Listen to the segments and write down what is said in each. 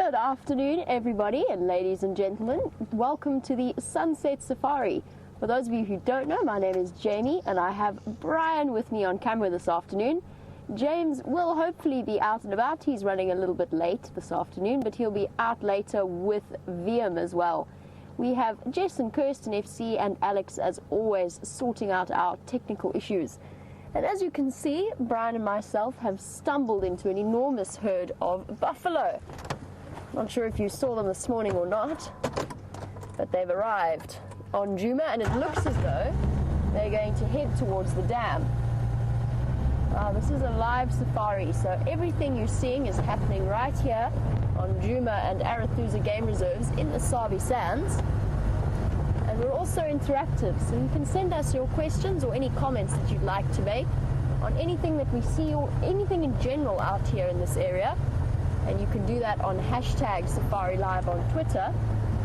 Good afternoon, everybody, and ladies and gentlemen. Welcome to the Sunset Safari. For those of you who don't know, my name is Jamie, and I have Brian with me on camera this afternoon. James will hopefully be out and about. He's running a little bit late this afternoon, but he'll be out later with VM as well. We have Jess and Kirsten FC and Alex, as always, sorting out our technical issues. And as you can see, Brian and myself have stumbled into an enormous herd of buffalo. Not sure if you saw them this morning or not, but they've arrived on Djuma, and it looks as though they're going to head towards the dam. This is a live safari, so everything you're seeing is happening right here on Djuma and Arathusa Game Reserves in the Sabi Sands. And we're also interactive, so you can send us your questions or any comments that you'd like to make on anything that we see or anything in general out here in this area. And you can do that on hashtag Safari Live on Twitter,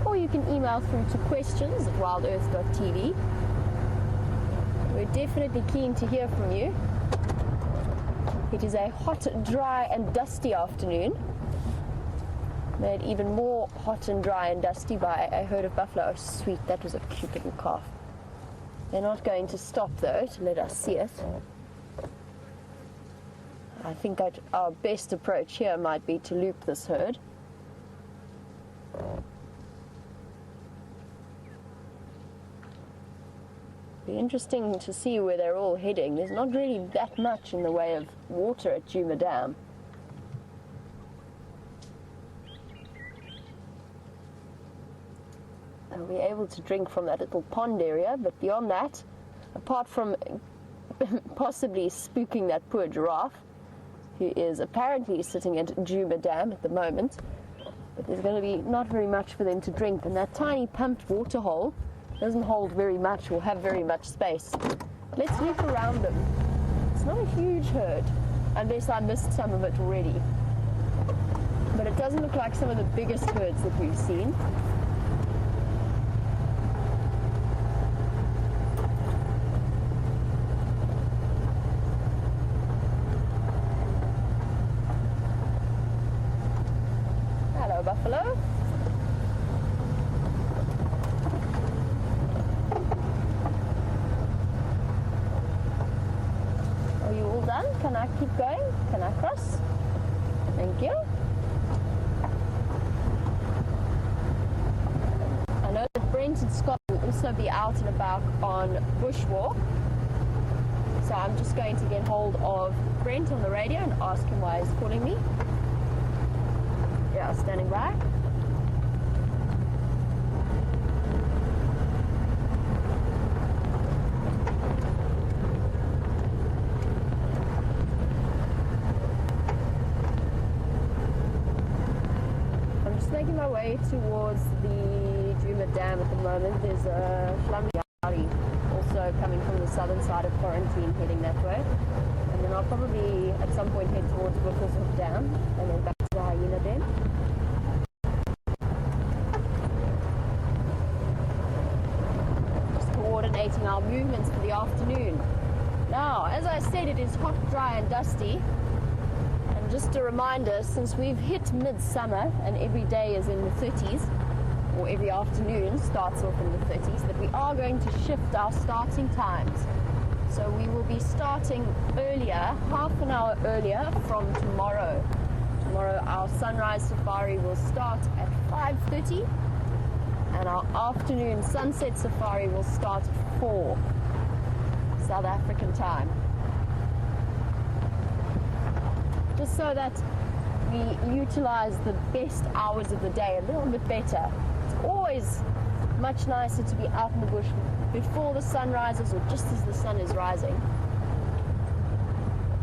or you can email through to questions@wildearth.tv. We're definitely keen to hear from you. It is a hot, dry and dusty afternoon, made even more hot and dry and dusty by a herd of buffalo. Oh, sweet, that was a cute little calf. They're not going to stop, though, to let us see it. I think our best approach here might be to loop this herd. Be interesting to see where they're all heading. There's not really that much in the way of water at Djuma Dam. They'll be able to drink from that little pond area, but beyond that, apart from possibly spooking that poor giraffe, who is apparently sitting at Djuma Dam at the moment, but there's going to be not very much for them to drink, and that tiny pumped water hole doesn't hold very much or have very much space. Let's loop around them. It's not a huge herd, unless I missed some of it already, but it doesn't look like some of the biggest herds that we've seen. Buffalo. Are you all done? Can I keep going? Can I cross? Thank you. I know that Brent and Scott will also be out and about on bushwalk, so I'm just going to get hold of Brent on the radio and ask him why he's calling me. Yeah, standing by. I'm just making my way towards the Djuma Dam at the moment. There's a Flambiari also coming from the southern side of quarantine heading that way. And then I'll probably at some point head towards Buffelshoek Dam and then back to the Hyena Den. Coordinating our movements for the afternoon. Now, as I said, it is hot, dry and dusty. And just a reminder, since we've hit midsummer and every day is in the 30s, or every afternoon starts off in the 30s, that we are going to shift our starting times. So we will be starting earlier, half an hour earlier from tomorrow. Tomorrow our sunrise safari will start at 5:30. And our afternoon sunset safari will start at 4 South African time. Just so that we utilize the best hours of the day a little bit better. It's always much nicer to be out in the bush before the sun rises or just as the sun is rising.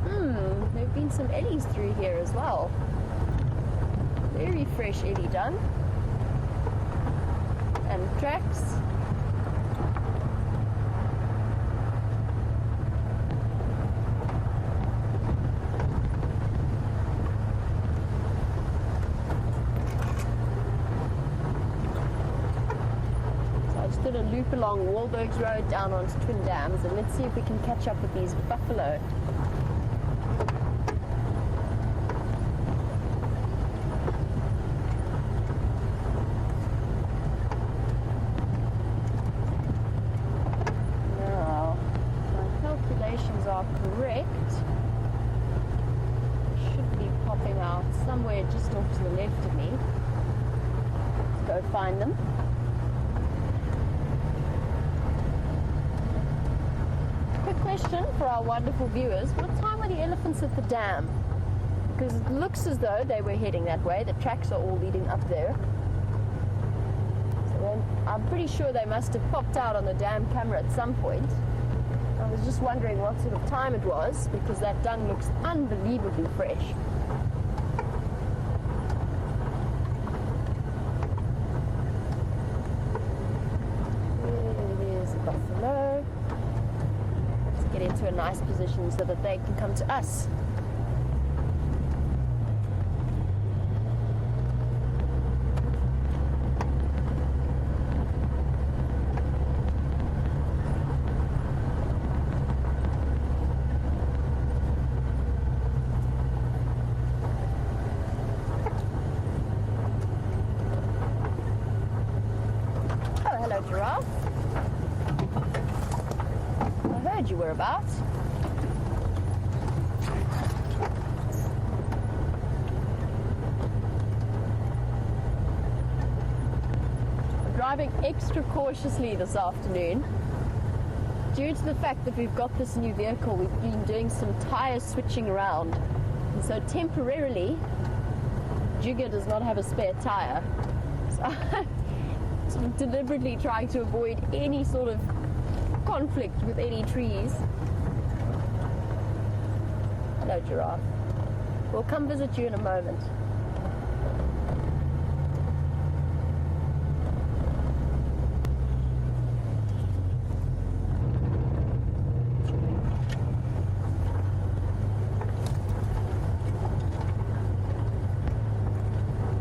There have been some eddies through here as well. Very fresh eddy done. And tracks. So I just did a loop along Wahlberg's Road down onto Twin Dams, and let's see if we can catch up with these buffalo. go find them. Quick question for our wonderful viewers. What time were the elephants at the dam? Because it looks as though they were heading that way. The tracks are all leading up there. So then I'm pretty sure they must have popped out on the dam camera at some point. I was just wondering what sort of time it was, because that dung looks unbelievably fresh. There's a buffalo. Let's get into a nice position so that they can come to us. Giraffe. I heard you were about. I'm driving extra cautiously this afternoon. Due to the fact that we've got this new vehicle, we've been doing some tyre switching around. And so temporarily, Jigger does not have a spare tyre. So sort of deliberately trying to avoid any sort of conflict with any trees. Hello, giraffe. We'll come visit you in a moment.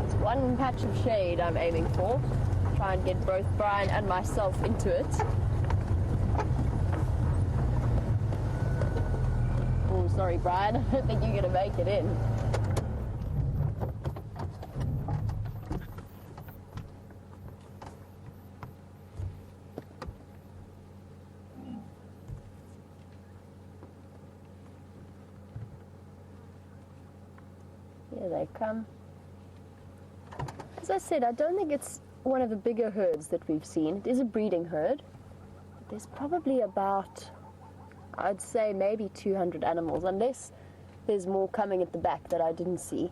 It's one patch of shade I'm aiming for. Try and get both Brian and myself into it. Oh, sorry, Brian. I don't think you're going to make it in. Here they come. As I said, I don't think it's one of the bigger herds that we've seen. It is a breeding herd. There's probably about, I'd say, maybe 200 animals, unless there's more coming at the back that I didn't see.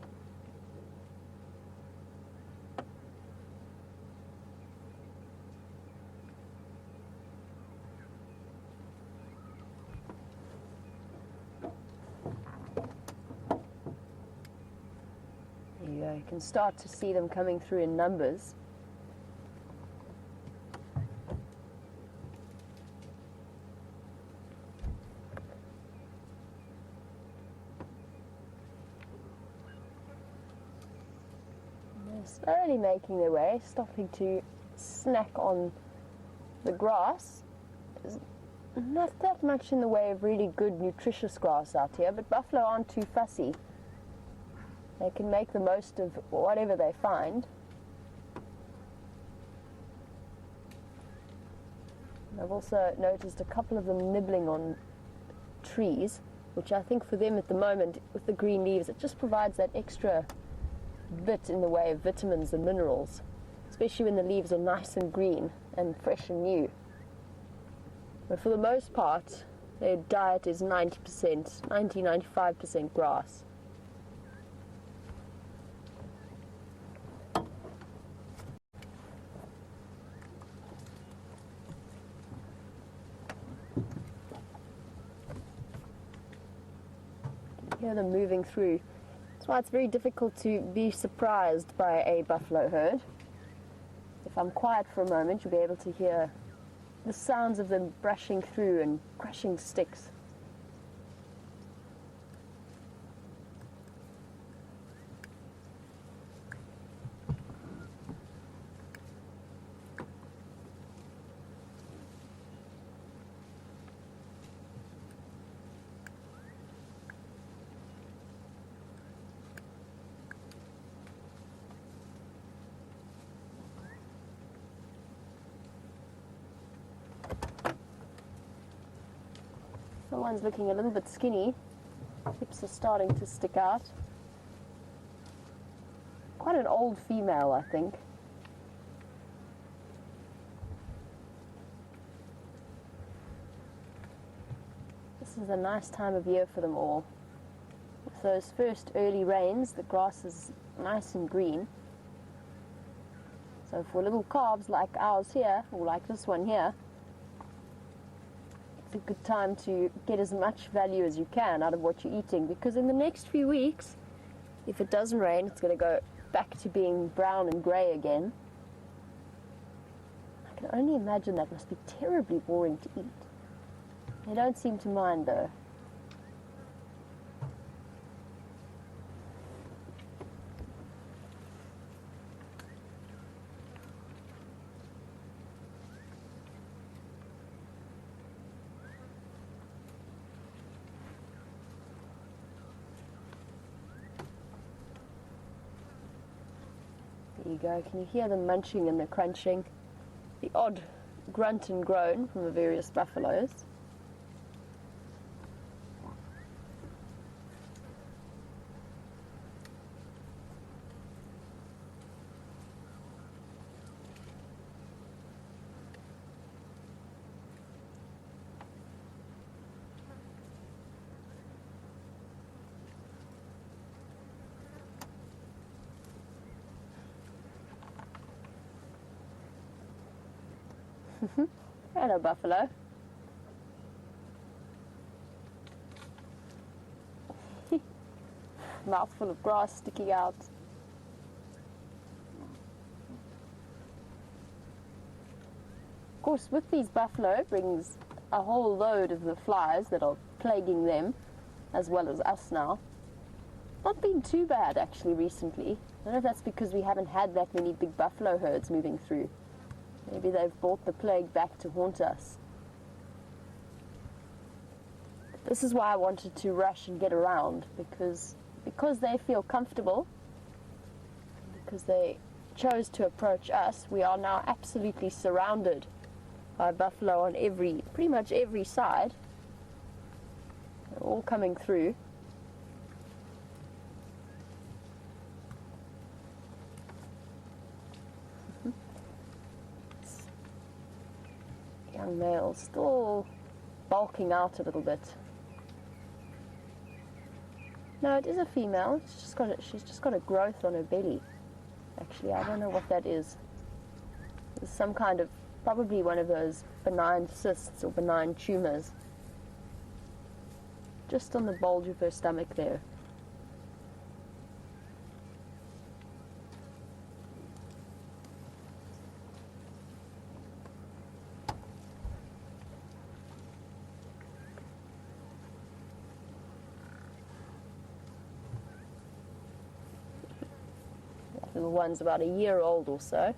There you go. You can start to see them coming through in numbers. Slowly making their way, stopping to snack on the grass. There's not that much in the way of really good, nutritious grass out here, but buffalo aren't too fussy. They can make the most of whatever they find. I've also noticed a couple of them nibbling on trees, which I think for them at the moment, with the green leaves, it just provides that extra bit in the way of vitamins and minerals, especially when the leaves are nice and green and fresh and new. But for the most part, their diet is 95% grass. Hear them moving through. That's why it's very difficult to be surprised by a buffalo herd. If I'm quiet for a moment, you'll be able to hear the sounds of them brushing through and crushing sticks. Someone's looking a little bit skinny. Hips are starting to stick out. Quite an old female, I think. This is a nice time of year for them all. With those first early rains, the grass is nice and green. So for little calves like ours here, or like this one here, it's a good time to get as much value as you can out of what you're eating, because in the next few weeks, if it doesn't rain, it's going to go back to being brown and grey again. I can only imagine that must be terribly boring to eat. They don't seem to mind though. There you go. Can you hear the munching and the crunching? The odd grunt and groan from the various buffaloes. Hello, buffalo. Mouthful of grass sticking out. Of course, with these buffalo brings a whole load of the flies that are plaguing them, as well as us now. Not been too bad, actually, recently. I don't know if that's because we haven't had that many big buffalo herds moving through. Maybe they've brought the plague back to haunt us. This is why I wanted to rush and get around, because they feel comfortable, because they chose to approach us. We are now absolutely surrounded by buffalo on pretty much every side. They're all coming through. Young male still bulking out a little bit. No, it is a female. She's just got a growth on her belly. Actually, I don't know what that is. It's some kind of, probably one of those benign cysts or benign tumors. Just on the bulge of her stomach there. Little one's about a year old or so.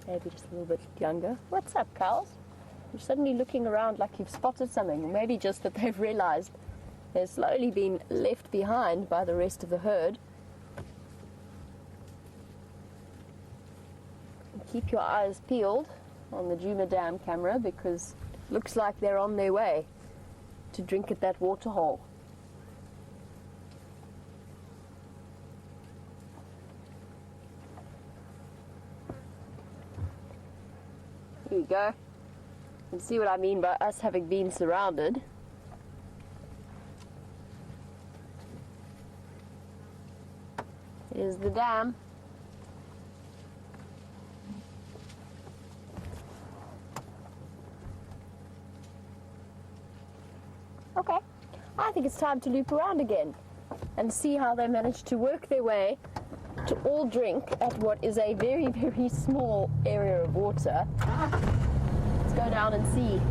Maybe just a little bit younger. What's up, cows? You're suddenly looking around like you've spotted something, or maybe just that they've realized they're slowly being left behind by the rest of the herd. Keep your eyes peeled on the Juma Dam camera, because it looks like they're on their way to drink at that water hole. Here we go. You can see what I mean by us having been surrounded. Here's the dam. Okay, I think it's time to loop around again and see how they manage to work their way to all drink at what is a very, very small area of water. Let's go down and see.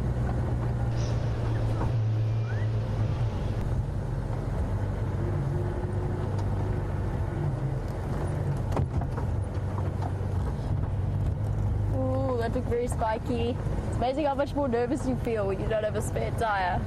Ooh, that looked very spiky. It's amazing how much more nervous you feel when you don't have a spare tire.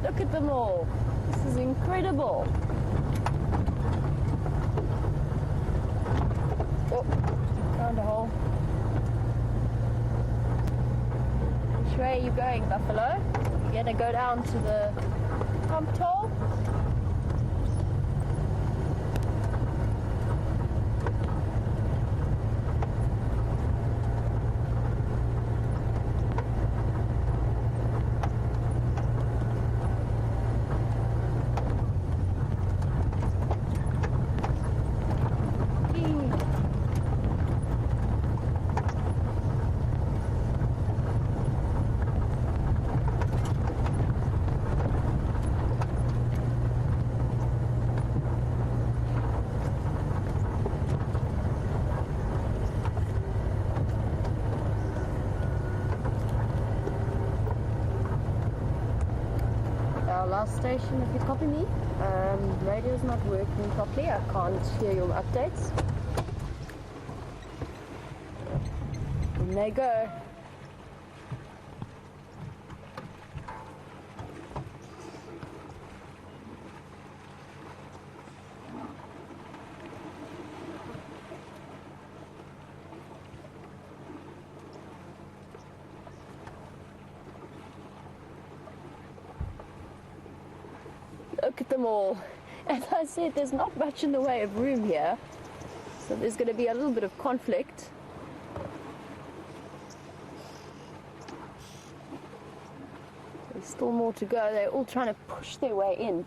Look at them all. This is incredible. Oh, found a hole. Which way are you going, Buffalo? You're gonna go down to the pump hole? Last station, if you copy me. Radio's not working properly. I can't hear your updates. And they go. Look at them all. As I said, there's not much in the way of room here, so there's going to be a little bit of conflict. There's still more to go. They're all trying to push their way in.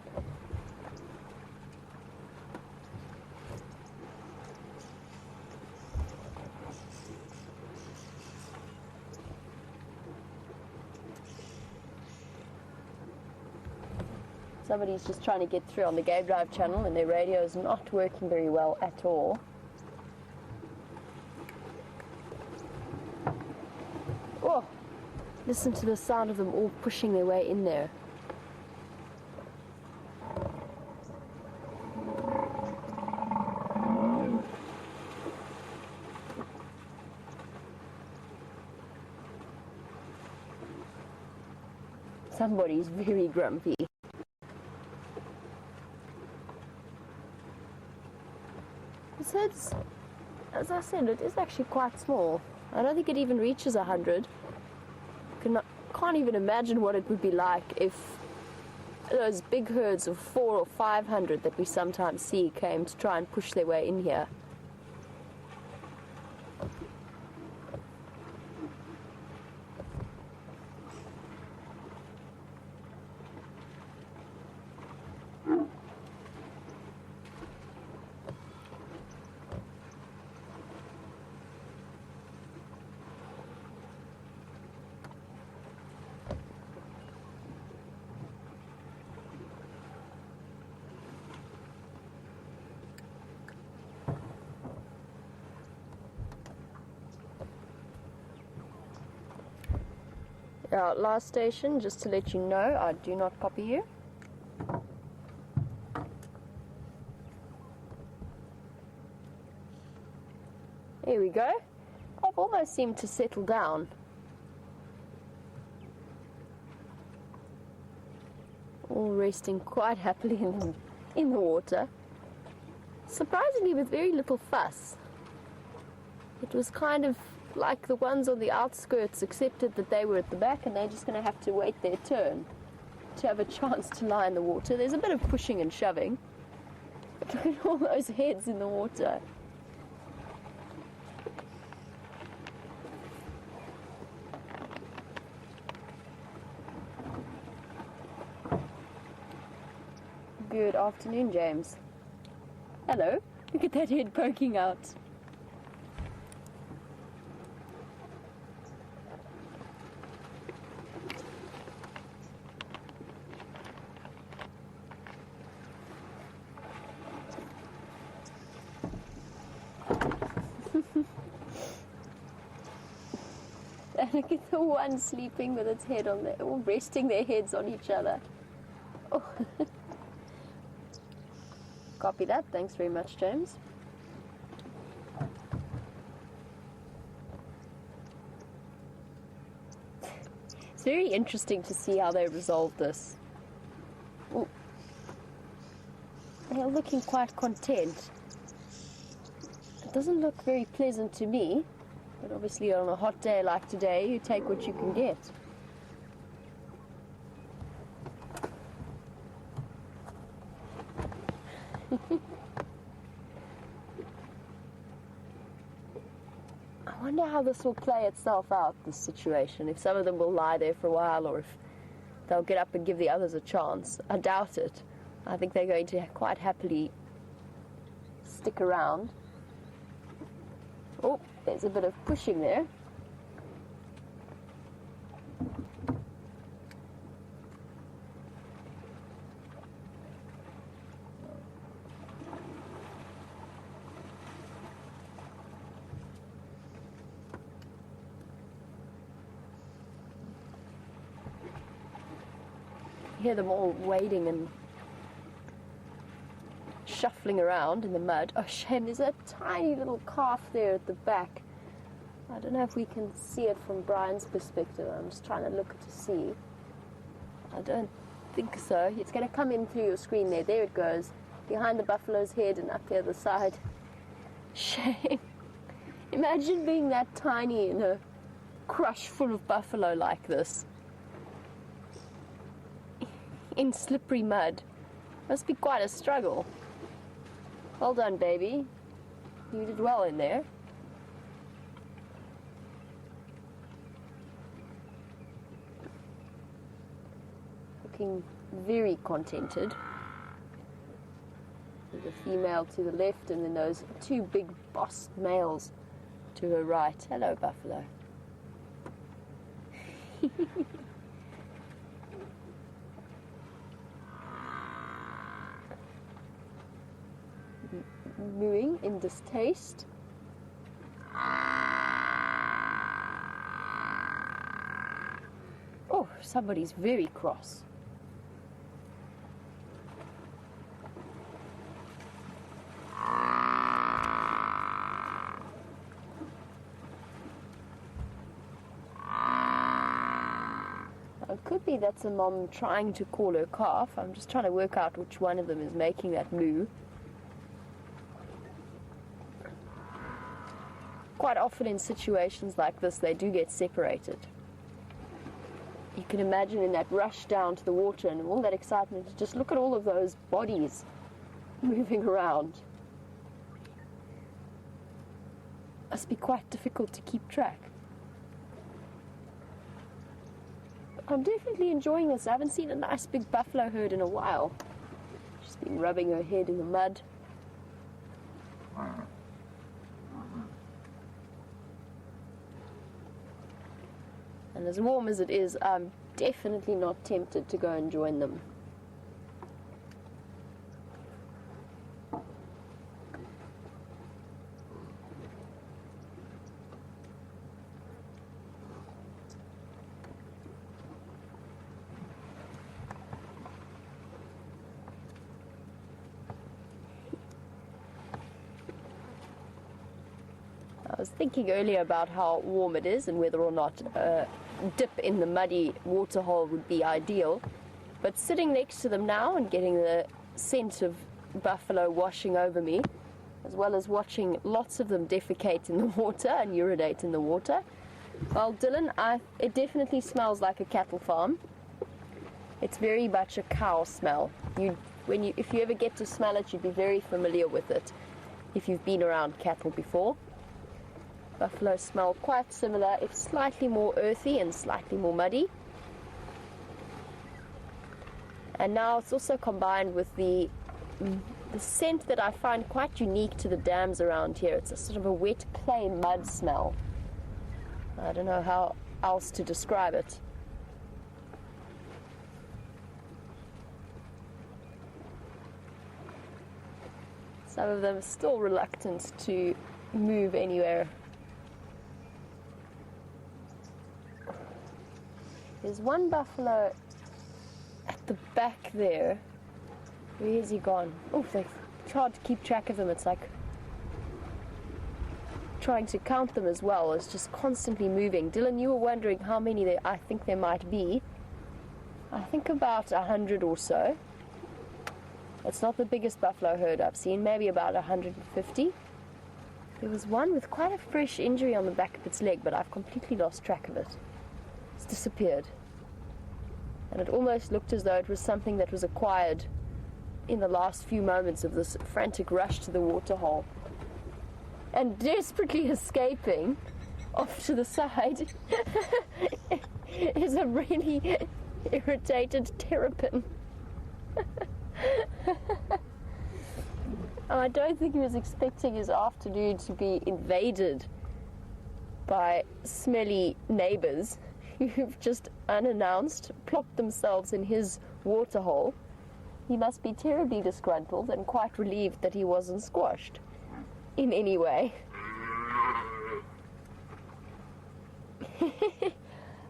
Somebody's just trying to get through on the Game Drive channel and their radio is not working very well at all. Oh, listen to the sound of them all pushing their way in there. Somebody's very grumpy. It's, as I said, it is actually quite small. I don't think it even reaches 100. Can't even imagine what it would be like if those big herds of 400 or 500 that we sometimes see came to try and push their way in here. Last station, just to let you know, I do not copy you. Here we go. I've almost seemed to settle down. All resting quite happily in the water. Surprisingly with very little fuss. It was kind of like the ones on the outskirts accepted that they were at the back and they're just going to have to wait their turn to have a chance to lie in the water. There's a bit of pushing and shoving. But look at all those heads in the water. Good afternoon, James. Hello. Look at that head poking out. Look at the one sleeping with its head on all resting their heads on each other. Oh. Copy that. Thanks very much, James. It's very interesting to see how they resolve this. Ooh. they're looking quite content. It doesn't look very pleasant to me, but obviously on a hot day like today, you take what you can get. I wonder how this will play itself out, this situation, if some of them will lie there for a while or if they'll get up and give the others a chance. I doubt it. I think they're going to quite happily stick around. Oh, there's a bit of pushing there. Hear them all wading and shuffling around in the mud. Oh, shame, there's a tiny little calf there at the back. I don't know if we can see it from Brian's perspective. I'm just trying to look to see. I don't think so. It's going to come in through your screen there. There it goes. Behind the buffalo's head and up the other side. Shame. Imagine being that tiny in a crush full of buffalo like this. In slippery mud. Must be quite a struggle. Well done, baby. You did well in there. Looking very contented. There's a female to the left and then those two big bossed males to her right. Hello, buffalo. Mooing in distaste. Oh, somebody's very cross. It could be that's a mom trying to call her calf. I'm just trying to work out which one of them is making that moo. Quite often in situations like this, they do get separated. You can imagine in that rush down to the water and all that excitement, just look at all of those bodies moving around. Must be quite difficult to keep track. I'm definitely enjoying this. I haven't seen a nice big buffalo herd in a while. She's been rubbing her head in the mud. And as warm as it is, I'm definitely not tempted to go and join them. I was thinking earlier about how warm it is and whether or not a dip in the muddy waterhole would be ideal. But sitting next to them now and getting the scent of buffalo washing over me, as well as watching lots of them defecate in the water and urinate in the water. Well, Dylan, it definitely smells like a cattle farm. It's very much a cow smell. If you ever get to smell it, you'd be very familiar with it if you've been around cattle before. Buffalo smell quite similar, if slightly more earthy and slightly more muddy. And now it's also combined with the scent that I find quite unique to the dams around here. It's a sort of a wet clay mud smell. I don't know how else to describe it. Some of them are still reluctant to move anywhere. There's one buffalo at the back there. Where has he gone? Oh, it's hard to keep track of them. It's like trying to count them as well. It's just constantly moving. Dylan, you were wondering how many I think there might be. I think about 100 or so. It's not the biggest buffalo herd I've seen, maybe about 150. There was one with quite a fresh injury on the back of its leg, but I've completely lost track of it. It's disappeared. And it almost looked as though it was something that was acquired in the last few moments of this frantic rush to the waterhole. And desperately escaping off to the side is a really irritated terrapin. I don't think he was expecting his afternoon to be invaded by smelly neighbors who've just unannounced plopped themselves in his waterhole. He must be terribly disgruntled and quite relieved that he wasn't squashed in any way.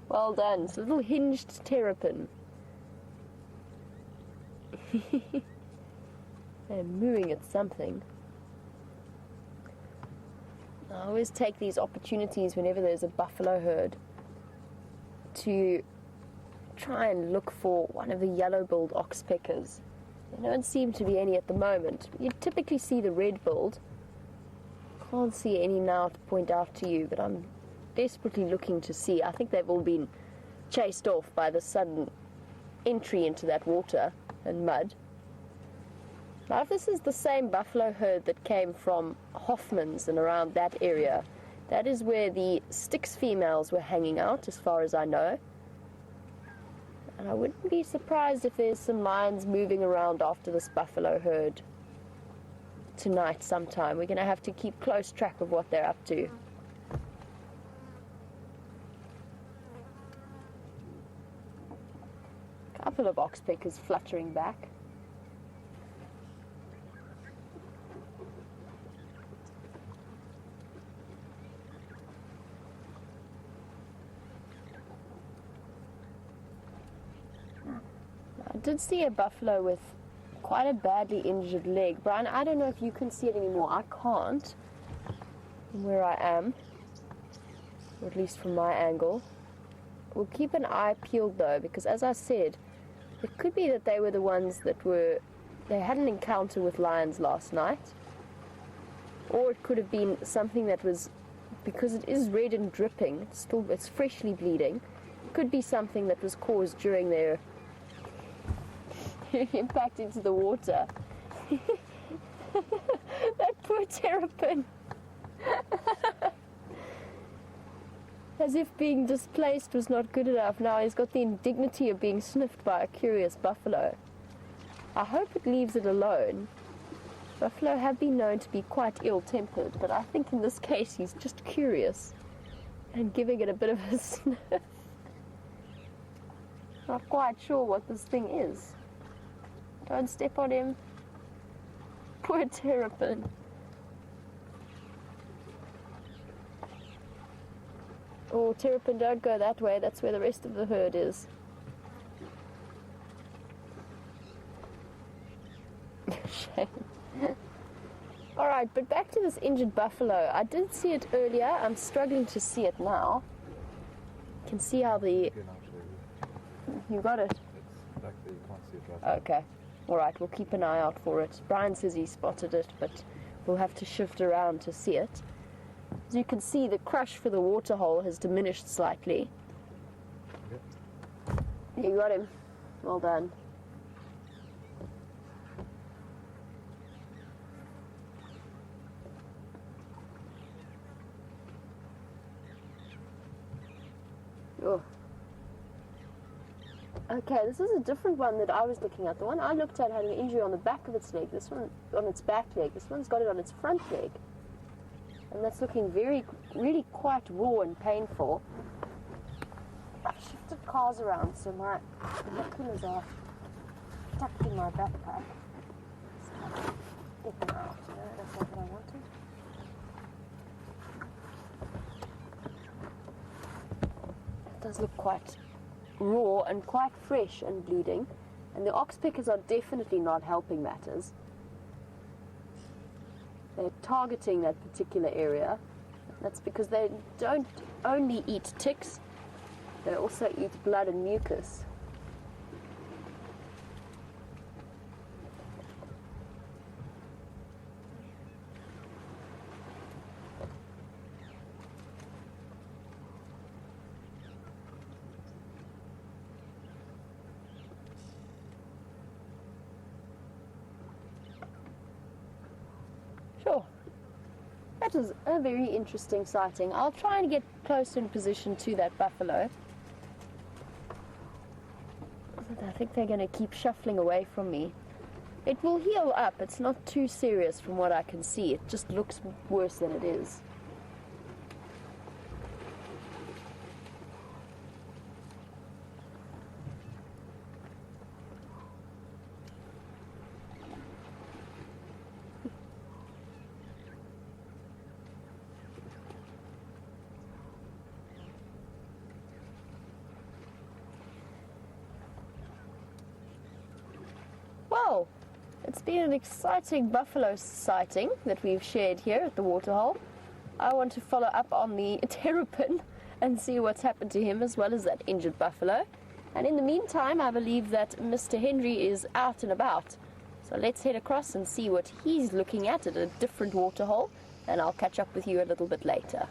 Well done, it's a little hinged terrapin. They're mooing at something. I always take these opportunities whenever there's a buffalo herd to try and look for one of the yellow-billed oxpeckers. There don't seem to be any at the moment. You typically see the red-billed. Can't see any now to point out to you, but I'm desperately looking to see. I think they've all been chased off by the sudden entry into that water and mud. Now, if this is the same buffalo herd that came from Hoffman's and around that area, that is where the Styx females were hanging out, as far as I know. And I wouldn't be surprised if there's some lions moving around after this buffalo herd tonight sometime. We're going to have to keep close track of what they're up to. A couple of oxpeckers fluttering back. I did see a buffalo with quite a badly injured leg. Brian, I don't know if you can see it anymore. I can't from where I am, or at least from my angle. We'll keep an eye peeled though, because as I said, it could be that they were the ones that they had an encounter with lions last night, or it could have been something that was, because it is red and dripping, it's freshly bleeding, it could be something that was caused during their impact into the water. That poor terrapin. As if being displaced was not good enough, now he's got the indignity of being sniffed by a curious buffalo. I hope it leaves it alone. Buffalo have been known to be quite ill-tempered, but I think in this case he's just curious and giving it a bit of a sniff. Not quite sure what this thing is. Don't step on him. Poor terrapin. Oh, terrapin, don't go that way. That's where the rest of the herd is. Shame. Alright, but back to this injured buffalo. I did see it earlier. I'm struggling to see it now. You can see how the... You got it? It's back there, you can't see it right now. Okay. Alright, we'll keep an eye out for it. Brian says he spotted it, but we'll have to shift around to see it. As you can see, the crush for the waterhole has diminished slightly. Yep. You got him. Well done. Oh. Okay, this is a different one that I was looking at. The one I looked at had an injury on the back of its leg. This one on its back leg. This one's got it on its front leg. And that's looking really quite raw and painful. I've shifted cars around, so my binoculars are tucked in my backpack. So get them out, you know, that's not what I wanted. It does look quite raw and quite fresh and bleeding, and the oxpeckers are definitely not helping matters. They're targeting that particular area. That's because they don't only eat ticks, they also eat blood and mucus. That was a very interesting sighting. I'll try and get close in position to that buffalo. I think they're going to keep shuffling away from me. It will heal up. It's not too serious from what I can see. It just looks worse than it is. Well, it's been an exciting buffalo sighting that we've shared here at the waterhole. I want to follow up on the terrapin and see what's happened to him as well as that injured buffalo. And in the meantime, I believe that Mr. Henry is out and about. So let's head across and see what he's looking at a different waterhole, and I'll catch up with you a little bit later.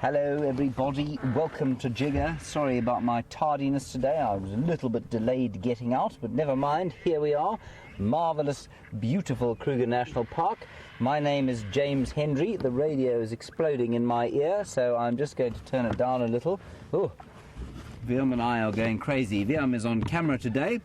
Hello everybody, welcome to Jigger. Sorry about my tardiness today, I was a little bit delayed getting out, but never mind, here we are. Marvellous, beautiful Kruger National Park. My name is James Hendry, the radio is exploding in my ear, so I'm just going to turn it down a little. Oh, Viam and I are going crazy. Viam is on camera today.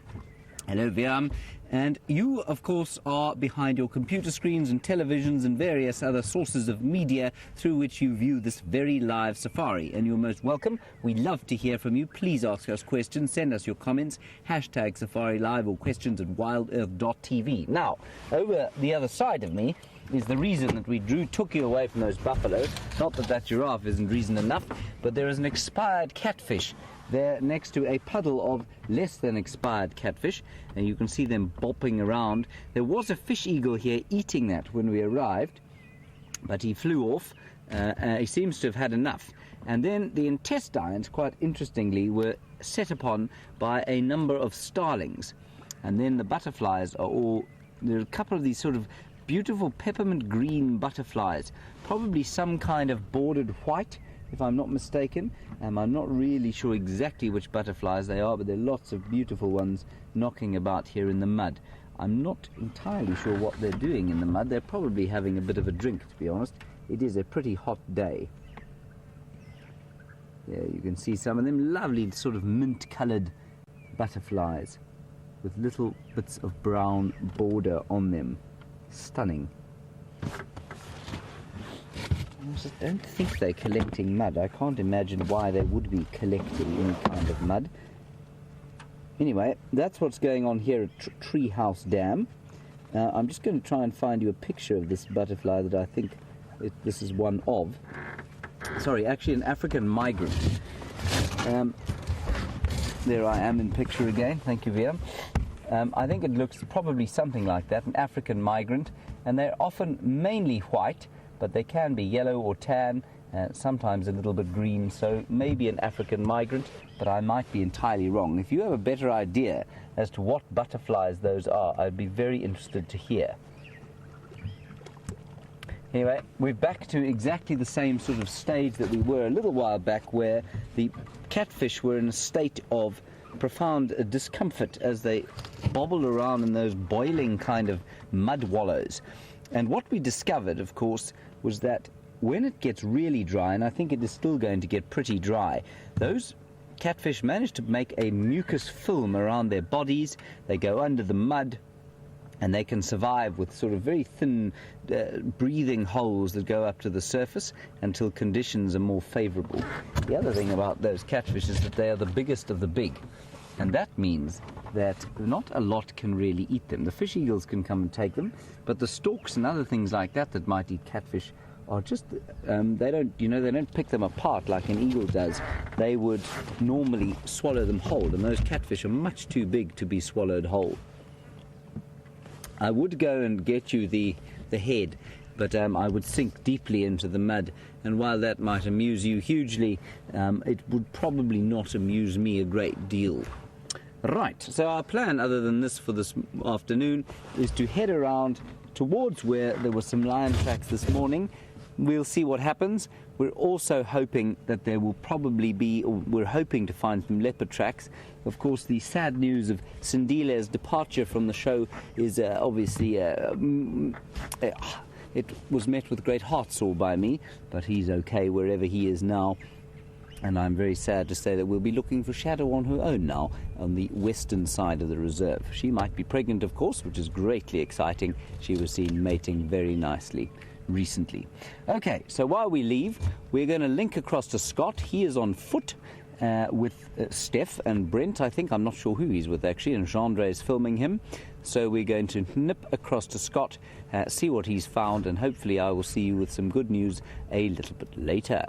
Hello Viam. And you, of course, are behind your computer screens and televisions and various other sources of media through which you view this very live safari. And you're most welcome. We love to hear from you. Please ask us questions. Send us your comments. Hashtag Safari Live or questions at wildearth.tv. Now, over the other side of me is the reason that we took you away from those buffalo. Not that that giraffe isn't reason enough, but there is an expired catfish there next to a puddle of less than expired catfish, and you can see them bopping around. There was a fish eagle here eating that when we arrived, but he flew off. He seems to have had enough. And then the intestines, quite interestingly, were set upon by a number of starlings. And then the butterflies are all... There are a couple of these sort of beautiful peppermint green butterflies, probably some kind of bordered white, if I'm not mistaken. I'm not really sure exactly which butterflies they are, but there are lots of beautiful ones knocking about here in the mud. I'm not entirely sure what they're doing in the mud. They're probably having a bit of a drink, to be honest. It is a pretty hot day. There you can see some of them lovely sort of mint-coloured butterflies with little bits of brown border on them. Stunning. I just don't think they're collecting mud. I can't imagine why they would be collecting any kind of mud. Anyway, that's what's going on here at Treehouse Dam. I'm just going to try and find you a picture of this butterfly that I think this is one of. Sorry, actually an African migrant. There I am in picture again. Thank you, Via. I think it looks probably something like that, an African migrant, and they're often mainly white, but they can be yellow or tan, sometimes a little bit green, so maybe an African migrant, but I might be entirely wrong. If you have a better idea as to what butterflies those are, I'd be very interested to hear. Anyway, we're back to exactly the same sort of stage that we were a little while back, where the catfish were in a state of profound discomfort as they bobbled around in those boiling kind of mud wallows. And what we discovered, of course, was that when it gets really dry, and I think it is still going to get pretty dry, those catfish manage to make a mucus film around their bodies. They go under the mud, and they can survive with sort of very thin breathing holes that go up to the surface until conditions are more favourable. The other thing about those catfish is that they are the biggest of the big, and that means that not a lot can really eat them. The fish eagles can come and take them, but the storks and other things like that that might eat catfish are just, they don't pick them apart like an eagle does. They would normally swallow them whole, and those catfish are much too big to be swallowed whole. I would go and get you the head, but I would sink deeply into the mud, and while that might amuse you hugely, it would probably not amuse me a great deal. Right, so our plan, other than this for this afternoon, is to head around towards where there were some lion tracks this morning, we'll see what happens. We're also hoping that there will probably be, or we're hoping to find some leopard tracks. Of course, the sad news of Sindile's departure from the show is obviously it was met with great heart sore by me, but he's okay wherever he is now. And I'm very sad to say that we'll be looking for Shadow on her own now on the western side of the reserve. She might be pregnant, of course, which is greatly exciting. She was seen mating very nicely recently. Okay, so while we leave, we're going to link across to Scott. He is on foot with Steph and Brent, I think. I'm not sure who he's with, actually, and Gendre is filming him. So we're going to nip across to Scott, see what he's found, and hopefully I will see you with some good news a little bit later.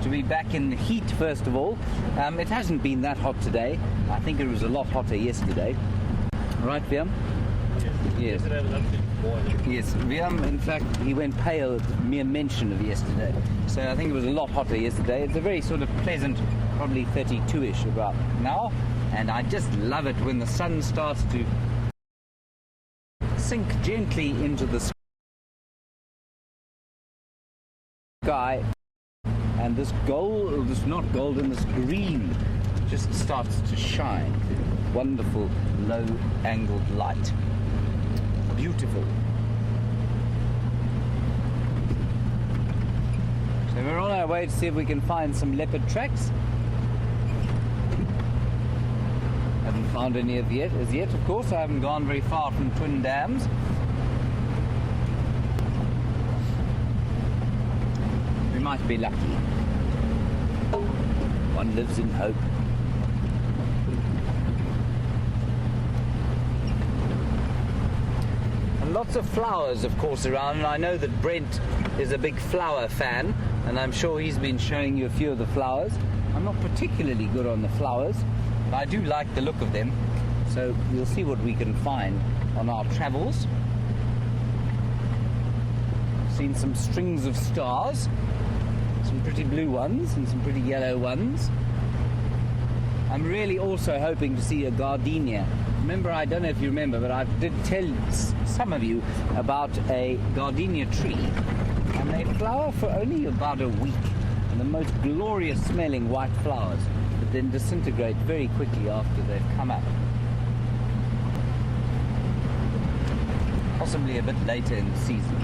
To be back in the heat, first of all. It hasn't been that hot today. I think it was a lot hotter yesterday. Right, Viam? Yes. Yesterday was absolutely boiling. Yes, Viam, in fact, he went pale at the mere mention of yesterday. So I think it was a lot hotter yesterday. It's a very sort of pleasant, probably 32-ish about now. And I just love it when the sun starts to sink gently into the sky. And this gold, this not golden, this green just starts to shine. Wonderful low-angled light. Beautiful. So we're on our way to see if we can find some leopard tracks. Haven't found any as yet, of course. I haven't gone very far from Twin Dams. We might be lucky. One lives in hope. And lots of flowers, of course, around. And I know that Brent is a big flower fan, and I'm sure he's been showing you a few of the flowers. I'm not particularly good on the flowers, but I do like the look of them. So we'll see what we can find on our travels. Seen some strings of stars. Some pretty blue ones and some pretty yellow ones. I'm really also hoping to see a gardenia. Remember, I don't know if you remember, but I did tell some of you about a gardenia tree. And they flower for only about a week. And the most glorious smelling white flowers, but then disintegrate very quickly after they've come up. Possibly a bit later in the season.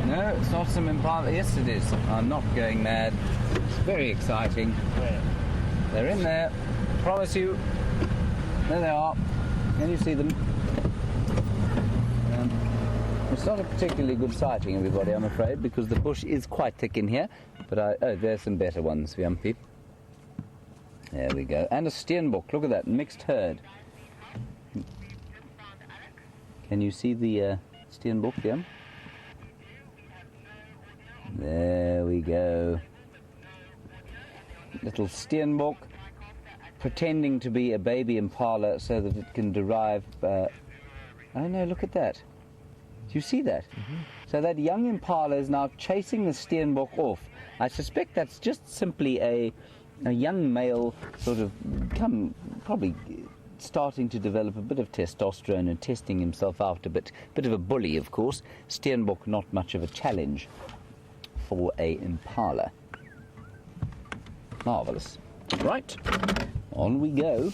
No, it's not some impala. Yes, it is. I'm not going mad. It's very exciting. Where? They're in there. Promise you. There they are. Can you see them? It's not a particularly good sighting, everybody, I'm afraid, because the bush is quite thick in here. But oh, there's some better ones, Viampy. There we go. And a steenbok. Look at that. Mixed herd. Can you see the steenbok here? There we go. Little steenbok pretending to be a baby impala so that it can derive... oh no, look at that. Do you see that? Mm-hmm. So that young impala is now chasing the steenbok off. I suspect that's just simply a young male sort of probably starting to develop a bit of testosterone and testing himself out a bit. Bit of a bully, of course. Steenbok, not much of a challenge for a impala. Marvellous. Right, on we go.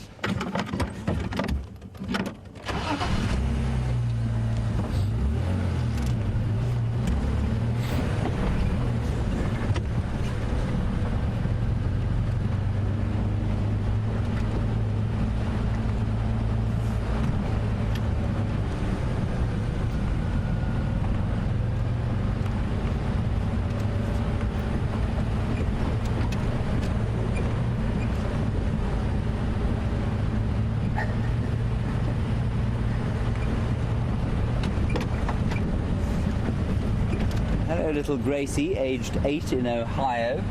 Hello, little Gracie, aged 8 in Ohio.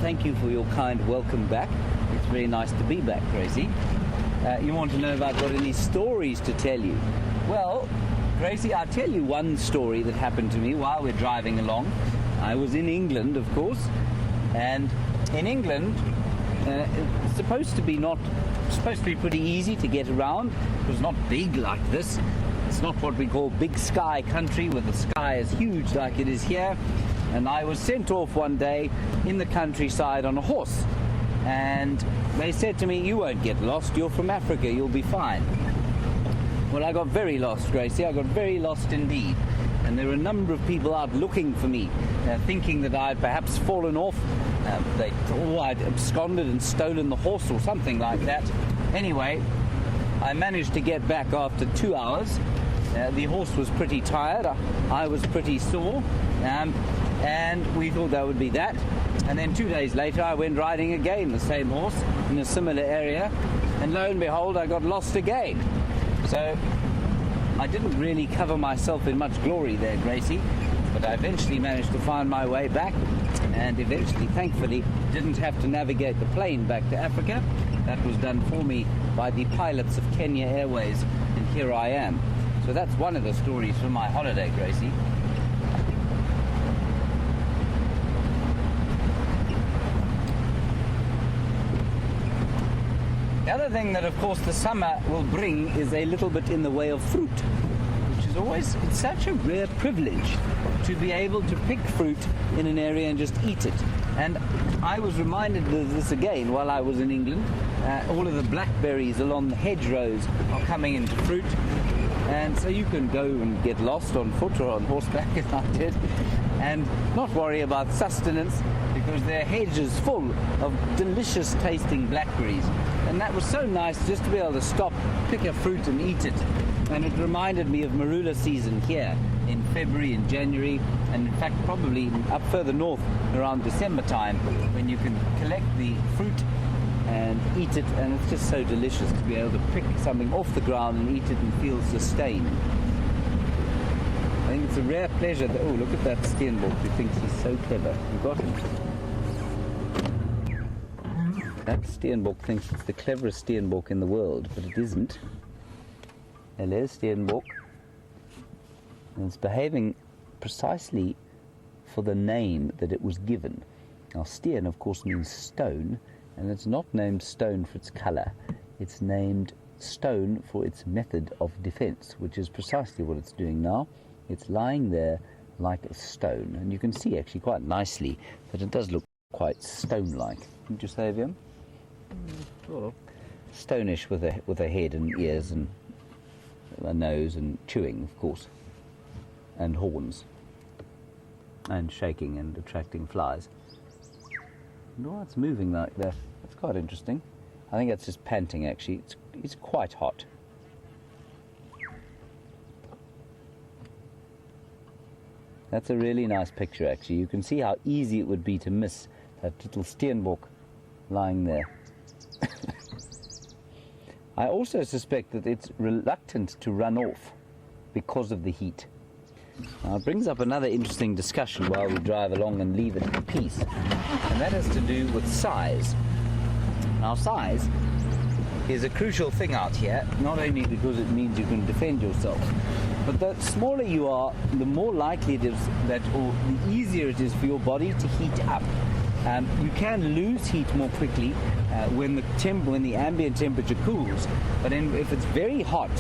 Thank you for your kind welcome back. It's very nice to be back, Gracie. You want to know if I've got any stories to tell you? Well, Gracie, I'll tell you one story that happened to me while we're driving along. I was in England, of course, and in England, it's supposed to be pretty easy to get around. It was not big like this. It's not what we call big sky country, where the sky is huge like it is here. And I was sent off one day in the countryside on a horse. And they said to me, "You won't get lost. You're from Africa. You'll be fine." Well, I got very lost, Gracie. I got very lost indeed. And there were a number of people out looking for me, thinking that I'd perhaps fallen off. They thought I'd absconded and stolen the horse or something like that. Anyway, I managed to get back after 2 hours. The horse was pretty tired. I was pretty sore. And we thought that would be that. And then 2 days later, I went riding again, the same horse, in a similar area. And lo and behold, I got lost again. So I didn't really cover myself in much glory there, Gracie. But I eventually managed to find my way back. And eventually, thankfully, didn't have to navigate the plane back to Africa. That was done for me by the pilots of Kenya Airways. And here I am. So that's one of the stories from my holiday, Gracie. The other thing that, of course, the summer will bring is a little bit in the way of fruit, which is always, it's such a rare privilege to be able to pick fruit in an area and just eat it. And I was reminded of this again while I was in England. All of the blackberries along the hedgerows are coming into fruit. And so you can go and get lost on foot or on horseback, as I did, and not worry about sustenance, because their hedge is full of delicious tasting blackberries. And that was so nice just to be able to stop, pick a fruit and eat it. And it reminded me of marula season here in February and January, and in fact probably up further north around December time, when you can collect the fruit and eat it, and it's just so delicious to be able to pick something off the ground and eat it and feel sustained. I think it's a rare pleasure that, oh, look at that steenbok who thinks he's so clever. You got him. That steenbok thinks it's the cleverest steenbok in the world, but it isn't. Hello, steenbok. And it's behaving precisely for the name that it was given. Now, steen, of course, means stone, and it's not named stone for its colour. It's named stone for its method of defence, which is precisely what it's doing now. It's lying there like a stone, and you can see actually quite nicely that it does look quite stone-like. Wouldn't you say, Vivian? Sort of. Stonish with a head and ears and a nose and chewing, of course, and horns, and shaking and attracting flies. No, it's moving like that. That's quite interesting. I think that's just panting, actually. It's quite hot. That's a really nice picture, actually. You can see how easy it would be to miss that little steenbok lying there. I also suspect that it's reluctant to run off. because of the heat. Now, it brings up another interesting discussion while we drive along and leave it in peace, and that has to do with size. Now, size is a crucial thing out here, not only because it means you can defend yourself, but the smaller you are, the more likely it is that, or the easier it is for your body to heat up. You can lose heat more quickly when the ambient temperature cools, but if it's very hot,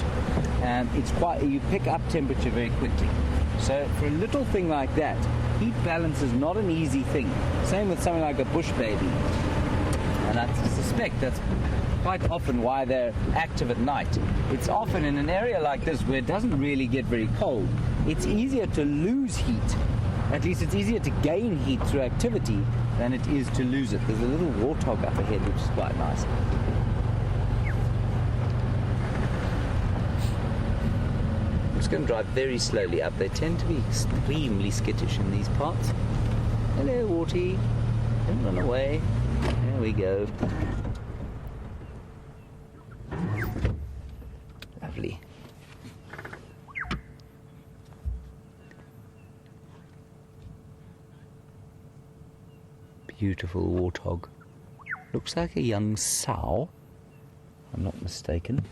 you pick up temperature very quickly. So for a little thing like that, heat balance is not an easy thing. Same with something like a bush baby, and I suspect that's quite often why they're active at night. It's often in an area like this where it doesn't really get very cold. It's easier to lose heat. At least it's easier to gain heat through activity than it is to lose it. There's a little warthog up ahead, which is quite nice. I'm just going to drive very slowly up. They tend to be extremely skittish in these parts. Hello, Warty. Don't run away. There we go. Lovely. Beautiful warthog. Looks like a young sow, if I'm not mistaken.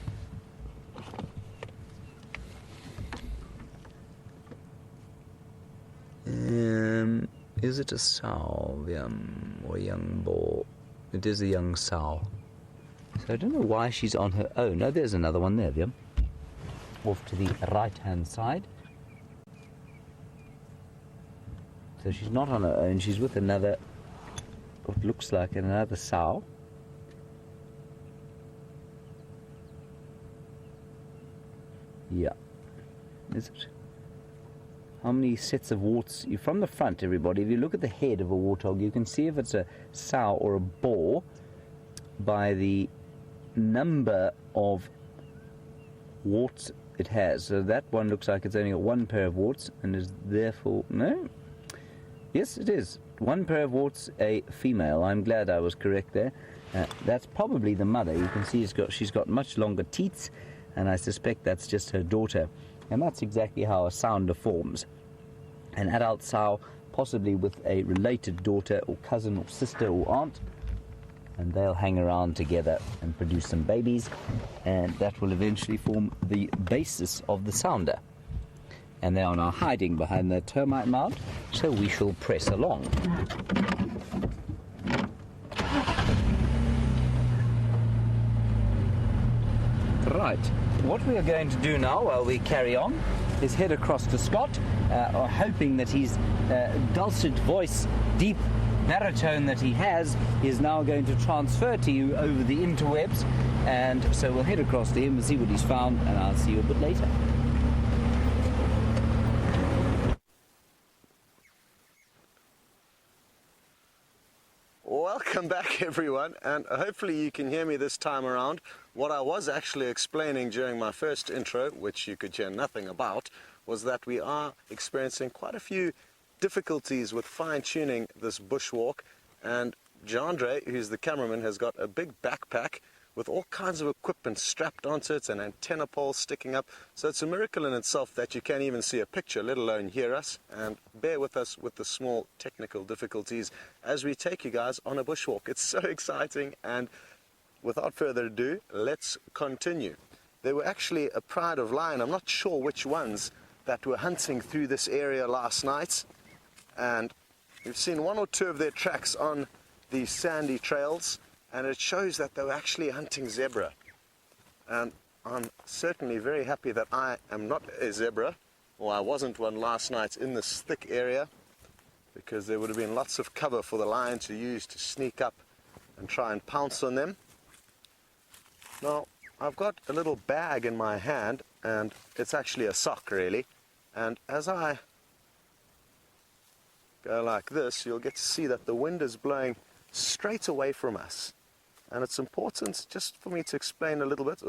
Is it a sow or a young boar? It is a young sow. So I don't know why she's on her own. No, there's another one there, Viam. Off to the right-hand side. So she's not on her own. She's with another, what looks like another sow. Yeah. Is it? How many sets of warts? From the front, everybody, if you look at the head of a warthog, you can see if it's a sow or a boar by the number of warts it has. So that one looks like it's only got one pair of warts and is therefore... No? Yes, it is. One pair of warts, a female. I'm glad I was correct there. That's probably the mother. You can see she's got much longer teats, and I suspect that's just her daughter. And that's exactly how a sounder forms. An adult sow, possibly with a related daughter or cousin or sister or aunt, and they'll hang around together and produce some babies, and that will eventually form the basis of the sounder. And they are now hiding behind their termite mound, so we shall press along. Right, what we are going to do now while we carry on is head across to Scott, hoping that his dulcet voice, deep baritone that he has, is now going to transfer to you over the interwebs, and so we'll head across to him and see what he's found, and I'll see you a bit later. Welcome back, everyone, and hopefully you can hear me this time around. What I was actually explaining during my first intro, which you could hear nothing about, was that we are experiencing quite a few difficulties with fine-tuning this bushwalk, and Jandre, who's the cameraman, has got a big backpack with all kinds of equipment strapped onto it and antenna poles sticking up. So it's a miracle in itself that you can't even see a picture, let alone hear us. And bear with us with the small technical difficulties as we take you guys on a bushwalk. It's so exciting, and without further ado, let's continue. There were actually a pride of lion, I'm not sure which ones, that were hunting through this area last night. And we've seen one or two of their tracks on these sandy trails, and it shows that they were actually hunting zebra. And I'm certainly very happy that I am not a zebra, or I wasn't one last night in this thick area, because there would have been lots of cover for the lion to use to sneak up and try and pounce on them. Now, I've got a little bag in my hand, and it's actually a sock, really. And as I go like this, you'll get to see that the wind is blowing straight away from us. And it's important just for me to explain a little bit,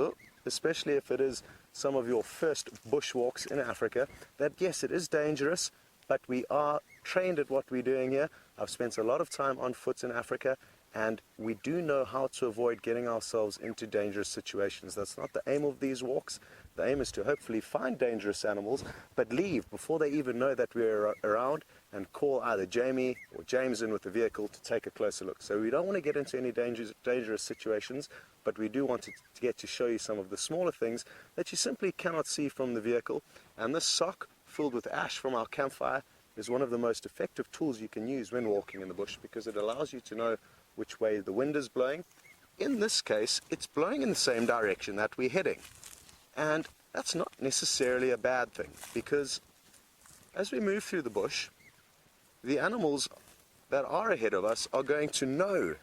especially if it is some of your first bushwalks in Africa, that yes, it is dangerous, but we are trained at what we're doing here. I've spent a lot of time on foot in Africa, And we do know how to avoid getting ourselves into dangerous situations. That's not the aim of these walks. The aim is to hopefully find dangerous animals, but leave before they even know that we're around, and call either Jamie or James in with the vehicle to take a closer look. So we don't want to get into any dangerous situations, but we do want to get to show you some of the smaller things that you simply cannot see from the vehicle. And this sock filled with ash from our campfire is one of the most effective tools you can use when walking in the bush, because it allows you to know which way the wind is blowing. In this case, it's blowing in the same direction that we're heading. And that's not necessarily a bad thing, because as we move through the bush, the animals that are ahead of us are going to know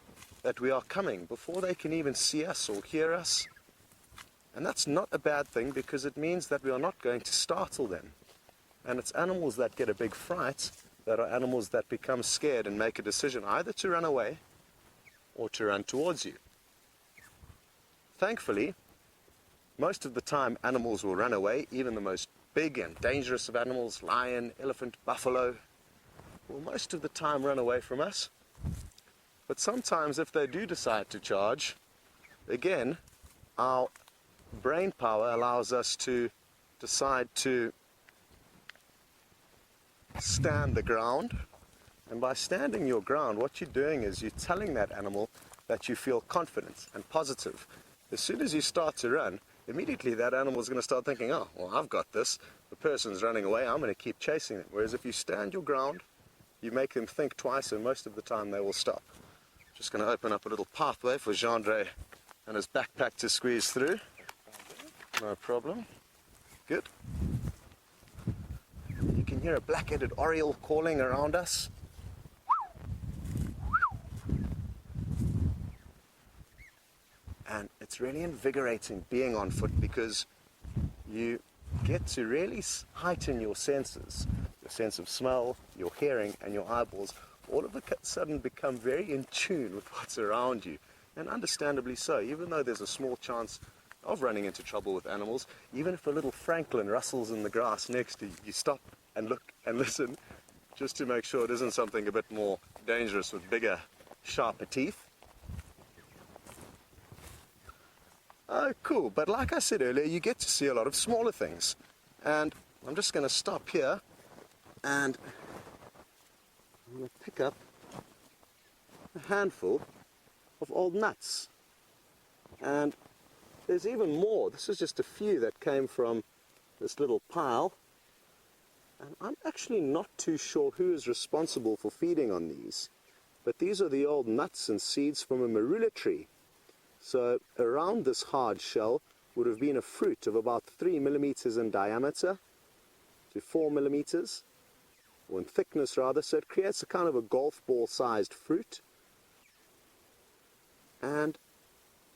that we are coming before they can even see us or hear us. And that's not a bad thing, because it means that we are not going to startle them. And it's animals that get a big fright that are animals that become scared and make a decision either to run away or to run towards you. Thankfully, most of the time animals will run away. Even the most big and dangerous of animals, lion, elephant, buffalo, will most of the time run away from us. But sometimes if they do decide to charge, again, our brain power allows us to decide to stand the ground. And by standing your ground, what you're doing is you're telling that animal that you feel confident and positive. As soon as you start to run, immediately that animal is going to start thinking, oh, well, I've got this. The person's running away, I'm going to keep chasing them. Whereas if you stand your ground, you make them think twice, and most of the time they will stop. Just going to open up a little pathway for Jean-Andre and his backpack to squeeze through. No problem. Good. You can hear a black-headed oriole calling around us. And it's really invigorating being on foot, because you get to really heighten your senses. Your sense of smell, your hearing, and your eyeballs all of a sudden become very in tune with what's around you. And understandably so, even though there's a small chance of running into trouble with animals, even if a little francolin rustles in the grass next to you, you stop and look and listen just to make sure it isn't something a bit more dangerous with bigger, sharper teeth. Oh, cool. But like I said earlier, you get to see a lot of smaller things. And I'm just going to stop here, and I'm going to pick up a handful of old nuts. And there's even more. This is just a few that came from this little pile. And I'm actually not too sure who is responsible for feeding on these. But these are the old nuts and seeds from a marula tree. So around this hard shell would have been a fruit of about 3 millimeters in diameter to 4 millimeters, or in thickness rather. So it creates a kind of a golf ball sized fruit. And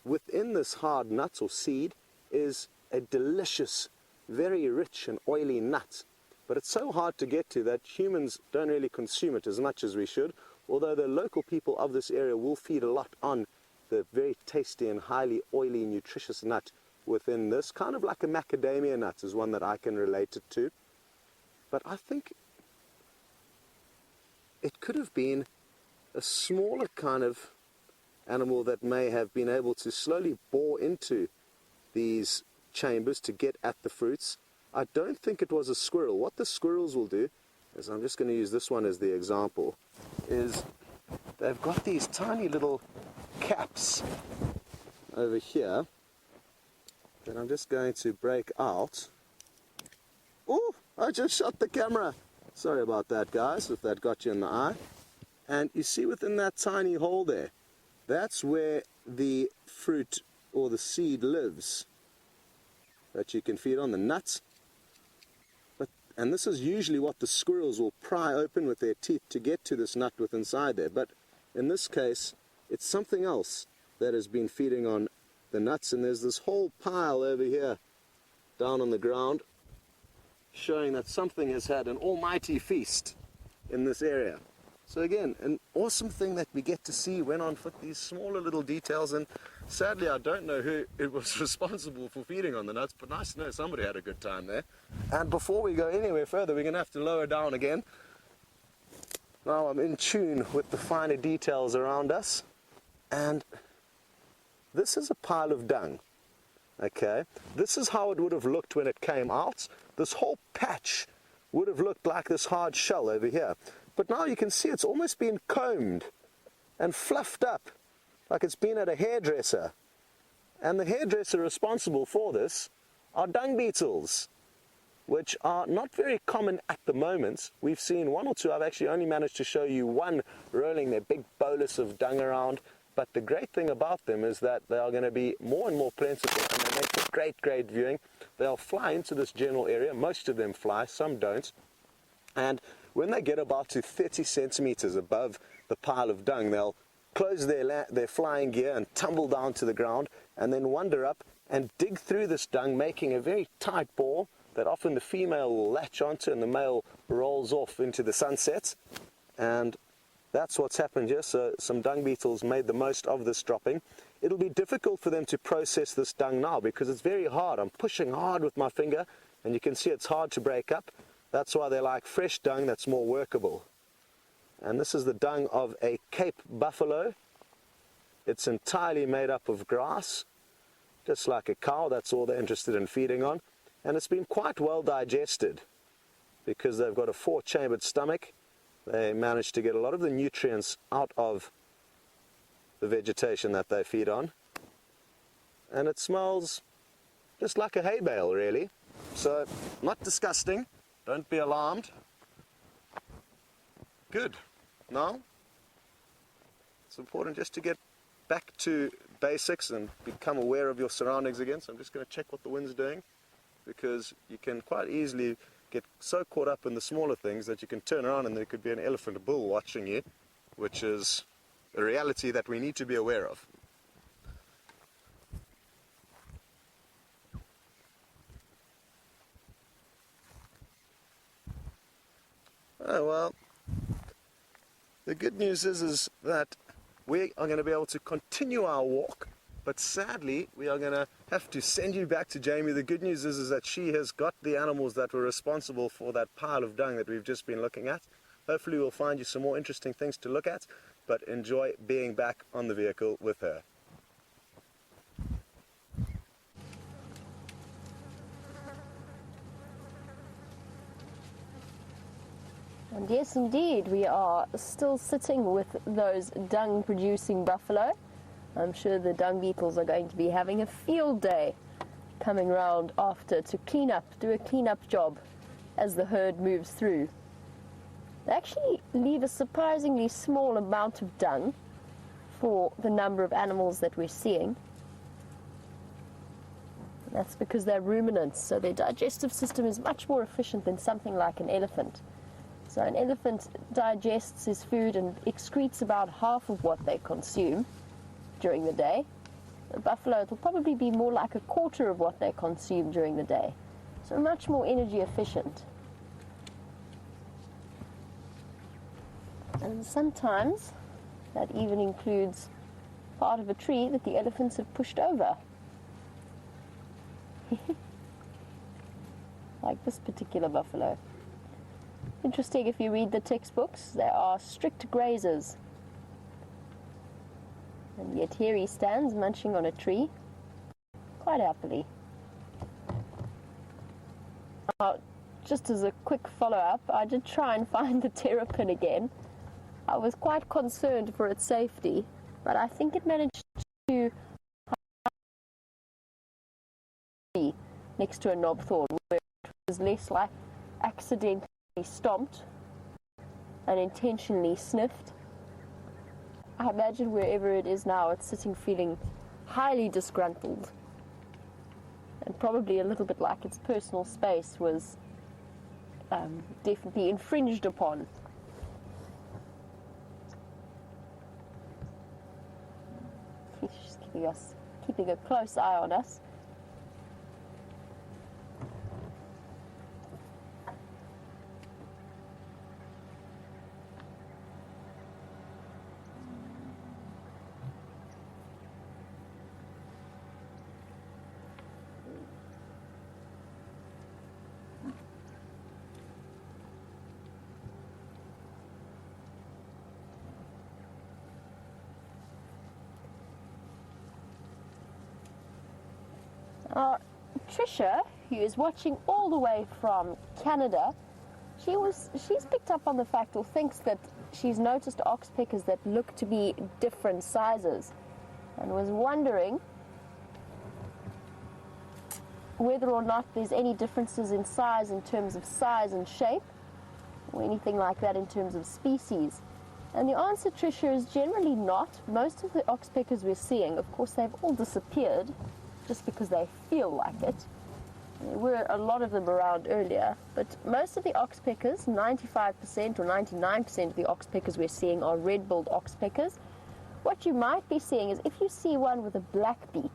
within this hard nut or seed is a delicious, very rich and oily nut. But it's so hard to get to that humans don't really consume it as much as we should, although the local people of this area will feed a lot on the very tasty and highly oily, nutritious nut within this. Kind of like a macadamia nut is one that I can relate it to. But I think it could have been a smaller kind of animal that may have been able to slowly bore into these chambers to get at the fruits. I don't think it was a squirrel. What the squirrels will do is, I'm just going to use this one as the example, is they've got these tiny little caps over here that I'm just going to break out. Oh, I just shot the camera. Sorry about that, guys, if that got you in the eye. And you see within that tiny hole there, that's where the fruit or the seed lives that you can feed on, the nuts. And this is usually what the squirrels will pry open with their teeth to get to this nut with inside there. But in this case, it's something else that has been feeding on the nuts. And there's this whole pile over here down on the ground showing that something has had an almighty feast in this area. So again, an awesome thing that we get to see when on foot, these smaller little details. And sadly, I don't know who it was responsible for feeding on the nuts, but nice to know somebody had a good time there. And before we go anywhere further, we're going to have to lower down again. Now I'm in tune with the finer details around us. And this is a pile of dung. Okay, this is how it would have looked when it came out. This whole patch would have looked like this hard shell over here. But now you can see it's almost been combed and fluffed up like it's been at a hairdresser. And the hairdresser responsible for this are dung beetles, which are not very common at the moment. We've seen one or two. I've actually only managed to show you one rolling their big bolus of dung around. But the great thing about them is that they are going to be more and more plentiful, and they make for great viewing. They'll fly into this general area. Most of them fly, some don't. And when they get about to 30 centimeters above the pile of dung, they'll close their flying gear and tumble down to the ground, and then wander up and dig through this dung, making a very tight ball that often the female will latch onto, and the male rolls off into the sunset. And that's what's happened here. So some dung beetles made the most of this dropping. It'll be difficult for them to process this dung now because it's very hard. I'm pushing hard with my finger, and you can see it's hard to break up. That's why they like fresh dung that's more workable. And this is the dung of a Cape buffalo. It's entirely made up of grass, just like a cow. That's all they're interested in feeding on. And it's been quite well digested because they've got a 4-chambered stomach. They manage to get a lot of the nutrients out of the vegetation that they feed on. And it smells just like a hay bale, really. So, not disgusting. Don't be alarmed. Good. Now, it's important just to get back to basics and become aware of your surroundings again. So I'm just going to check what the wind's doing, because you can quite easily get so caught up in the smaller things that you can turn around and there could be an elephant or bull watching you, which is a reality that we need to be aware of. Oh, well, the good news is that we are going to be able to continue our walk, but sadly we are going to have to send you back to Jamie. The good news is that she has got the animals that were responsible for that pile of dung that we've just been looking at. Hopefully we'll find you some more interesting things to look at, but enjoy being back on the vehicle with her. And yes, indeed, we are still sitting with those dung-producing buffalo. I'm sure the dung beetles are going to be having a field day coming round after to clean up, do a clean-up job as the herd moves through. They actually leave a surprisingly small amount of dung for the number of animals that we're seeing. That's because they're ruminants, so their digestive system is much more efficient than something like an elephant. So an elephant digests his food and excretes about half of what they consume during the day. The buffalo, it'll probably be more like a quarter of what they consume during the day. So much more energy efficient. And sometimes that even includes part of a tree that the elephants have pushed over. Like this particular buffalo. Interesting, if you read the textbooks, they are strict grazers. And yet here he stands munching on a tree, quite happily. Just as a quick follow-up, I did try and find the terrapin again. I was quite concerned for its safety, but I think it managed to hide next to a knobthorn, where it was less like accidentally stomped and intentionally sniffed. I imagine wherever it is now, it's sitting feeling highly disgruntled, and probably a little bit like its personal space was definitely infringed upon. He's just keeping a close eye on us. Trisha, who is watching all the way from Canada, she's picked up on the fact, or thinks that she's noticed oxpeckers that look to be different sizes, and was wondering whether or not there's any differences in size, in terms of size and shape, or anything like that in terms of species. And the answer, Trisha, is generally not. Most of the oxpeckers we're seeing, of course, they've all disappeared just because they feel like it. There were a lot of them around earlier, but most of the oxpeckers, 95% or 99% of the oxpeckers we're seeing are red-billed oxpeckers. What you might be seeing is, if you see one with a black beak,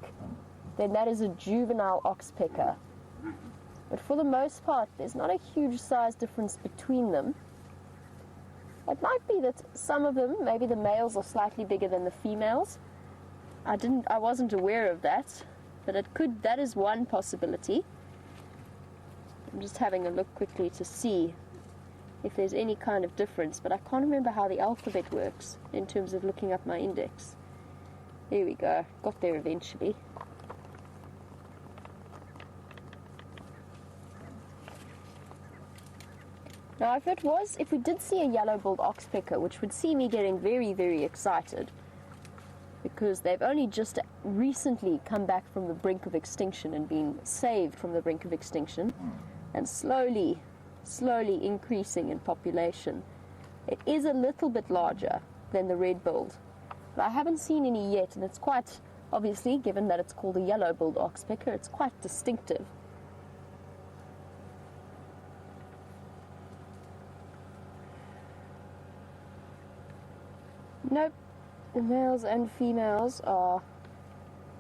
then that is a juvenile oxpecker. But for the most part, there's not a huge size difference between them. It might be that some of them, maybe the males are slightly bigger than the females. I wasn't aware of that, but that is one possibility. I'm just having a look quickly to see if there's any kind of difference, but I can't remember how the alphabet works in terms of looking up my index. There we go, got there eventually. Now, if we did see a yellow-billed oxpecker, which would see me getting very, very excited, because they've only just recently come back from the brink of extinction and been saved from the brink of extinction, and slowly increasing in population. It is a little bit larger than the red-billed, but I haven't seen any yet, and it's quite, obviously, given that it's called a yellow-billed oxpecker, it's quite distinctive. Nope, the males and females are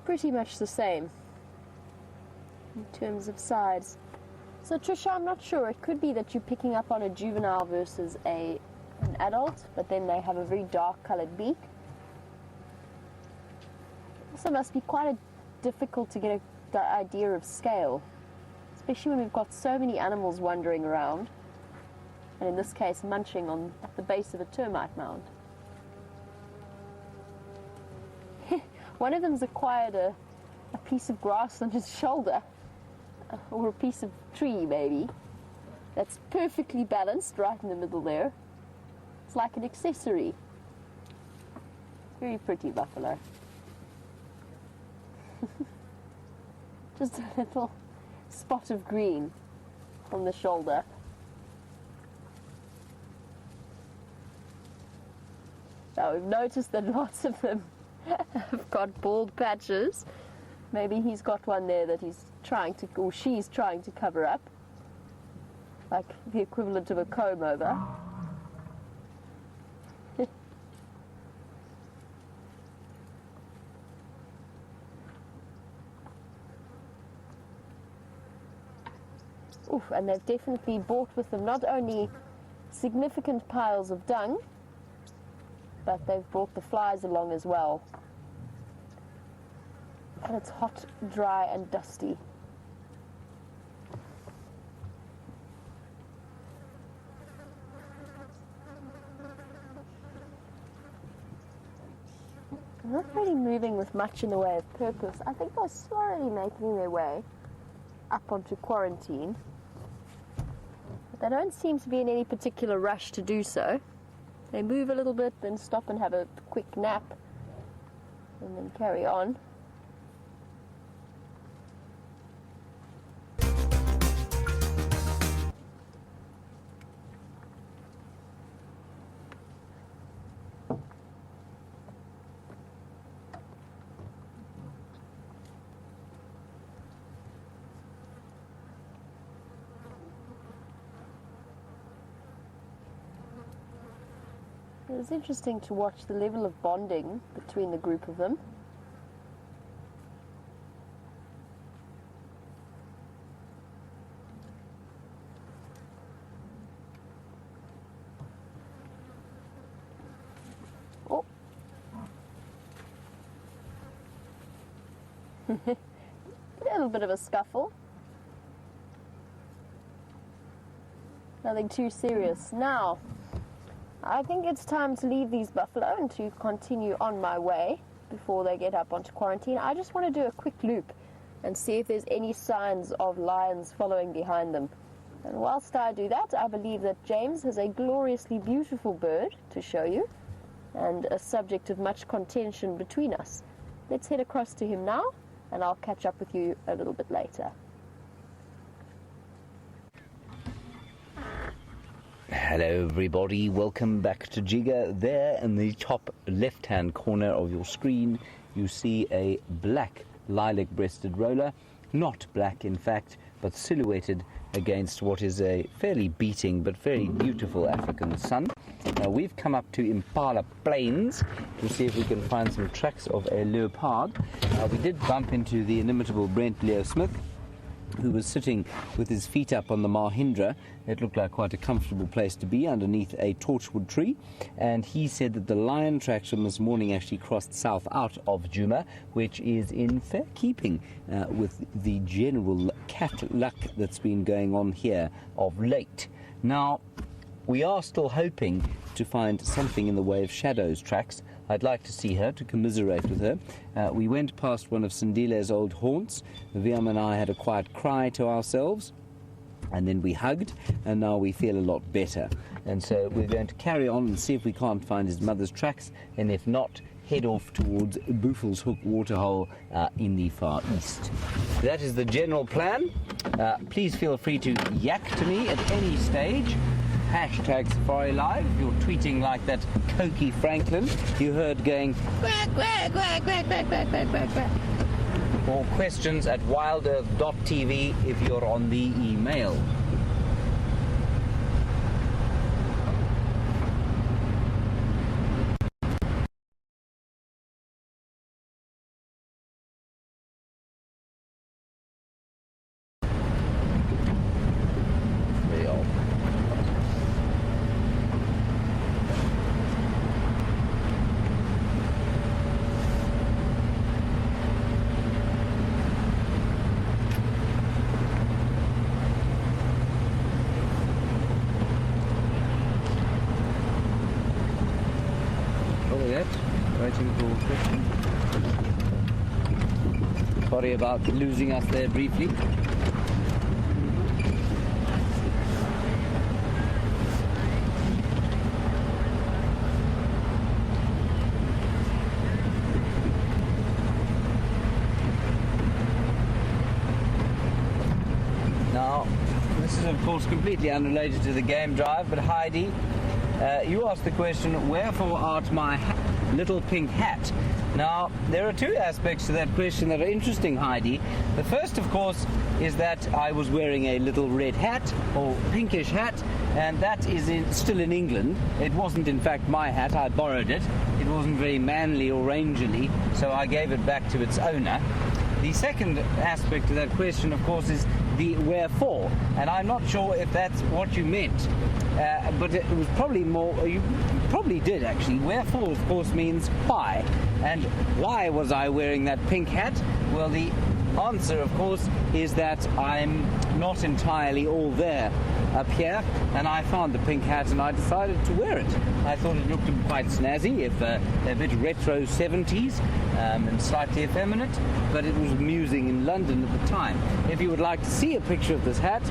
pretty much the same in terms of size. So Trisha, I'm not sure. It could be that you're picking up on a juvenile versus an adult, but then they have a very dark colored beak. Also must be quite difficult to get the idea of scale, especially when we've got so many animals wandering around, and in this case munching at the base of a termite mound. One of them's acquired a piece of grass on his shoulder, or a piece of tree maybe, that's perfectly balanced right in the middle there. It's like an accessory. Very pretty buffalo. Just a little spot of green on the shoulder. Now we've noticed that lots of them have got bald patches. Maybe he's got one there that he's trying to, or she's trying to cover up, like the equivalent of a comb over. Oof, and they've definitely brought with them not only significant piles of dung, but they've brought the flies along as well. And it's hot, dry, and dusty. They're not really moving with much in the way of purpose. I think they're slowly making their way up onto quarantine. But they don't seem to be in any particular rush to do so. They move a little bit, then stop and have a quick nap, and then carry on. It was interesting to watch the level of bonding between the group of them. Oh. A little bit of a scuffle. Nothing too serious. Now, I think it's time to leave these buffalo and to continue on my way before they get up onto quarantine. I just want to do a quick loop and see if there's any signs of lions following behind them. And whilst I do that, I believe that James has a gloriously beautiful bird to show you, and a subject of much contention between us. Let's head across to him now, and I'll catch up with you a little bit later. Hello everybody, welcome back to Jigga. There in the top left-hand corner of your screen you see a black lilac-breasted roller. Not black in fact, but silhouetted against what is a fairly beating but very beautiful African sun. Now we've come up to Impala Plains to see if we can find some tracks of a leopard. We did bump into the inimitable Brent Leo Smith, who was sitting with his feet up on the Mahindra. It looked like quite a comfortable place to be underneath a torchwood tree, and he said that the lion tracks from this morning actually crossed south out of Djuma, which is in fair keeping with the general cat luck that's been going on here of late. Now, we are still hoping to find something in the way of Shadow's tracks. I'd like to see her, to commiserate with her. We went past one of Sindile's old haunts. Viam and I had a quiet cry to ourselves, and then we hugged, and now we feel a lot better. And so we're going to carry on and see if we can't find his mother's tracks, and if not, head off towards Buffels Hook Waterhole in the far east. That is the general plan. Please feel free to yak to me at any stage. Hashtag Safari Live. If you're tweeting like that Cokie Franklin you heard going quack, quack, quack, quack, quack, quack, quack, quack, quack. Or questions at wildearth.tv if you're on the email. Sorry about losing us there briefly. Now, this is of course completely unrelated to the game drive, but Heidi, you asked the question, wherefore art my little pink hat? Now, there are two aspects to that question that are interesting, Heidi. The first, of course, is that I was wearing a little red hat, or pinkish hat, and that is still in England. It wasn't, in fact, my hat. I borrowed it. It wasn't very manly or rangerly, so I gave it back to its owner. The second aspect to that question, of course, is the wherefore, and I'm not sure if that's what you meant, but it was probably more, you probably did actually. Wherefore, of course, means why, and why was I wearing that pink hat? Well, the answer, of course, is that I'm not entirely all there up here, and I found the pink hat and I decided to wear it. I thought it looked quite snazzy, if a bit retro 70s and slightly effeminate, but it was amusing in London at the time. If you would like to see a picture of this hat,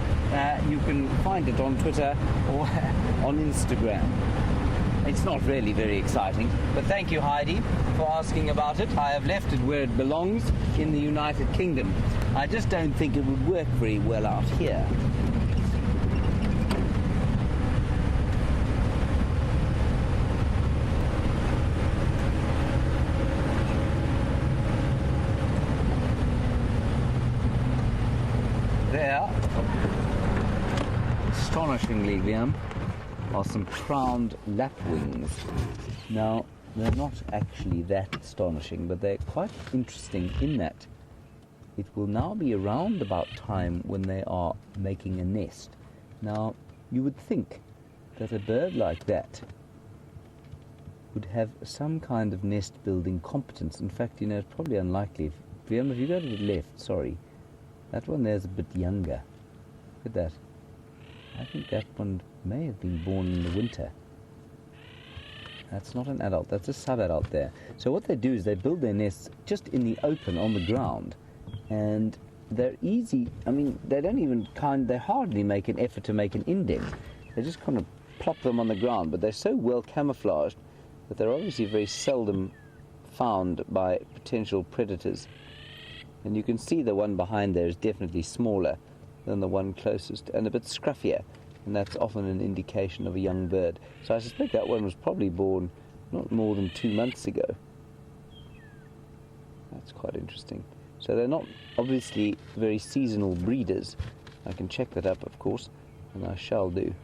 you can find it on Twitter or on Instagram. It's not really very exciting, but thank you, Heidi, for asking about it. I have left it where it belongs, in the United Kingdom. I just don't think it would work very well out here. There, astonishingly, Liam, are some crowned lapwings. Now, they're not actually that astonishing, but they're quite interesting in that it will now be around about time when they are making a nest. Now, you would think that a bird like that would have some kind of nest-building competence. In fact, you know, it's probably unlikely. If you go to the left, sorry, that one there's a bit younger. Look at that. I think that one may have been born in the winter. That's not an adult, that's a sub-adult there. So what they do is they build their nests just in the open on the ground. and they're easy. I mean, they hardly make an effort to make an indent. They just kind of plop them on the ground, but they're so well camouflaged that they're obviously very seldom found by potential predators. And you can see the one behind there is definitely smaller than the one closest and a bit scruffier, and that's often an indication of a young bird. So I suspect that one was probably born not more than 2 months ago. That's quite interesting. So they're not obviously very seasonal breeders. I can check that up, of course, and I shall do.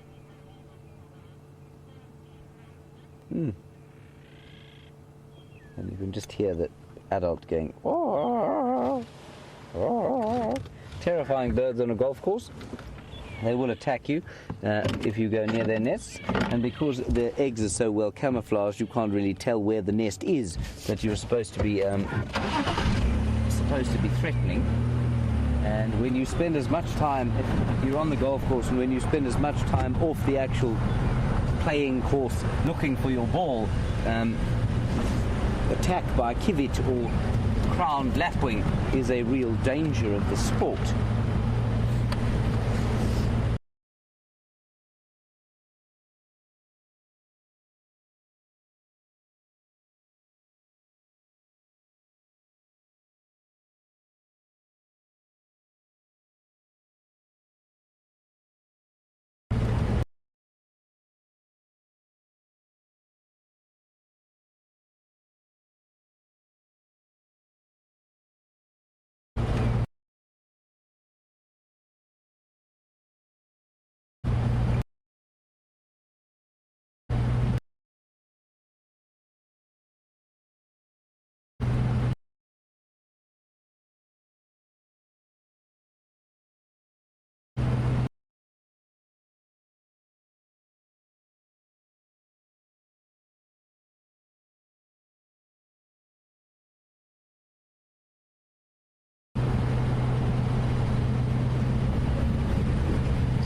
And you can just hear the adult going, "Oh, oh." Terrifying birds on a golf course. They will attack you if you go near their nests, and because their eggs are so well camouflaged, you can't really tell where the nest is that you're supposed to be threatening. And when you spend as much time, if you're on the golf course, and when you spend as much time off the actual playing course looking for your ball, attack by civet or crowned lapwing is a real danger of the sport.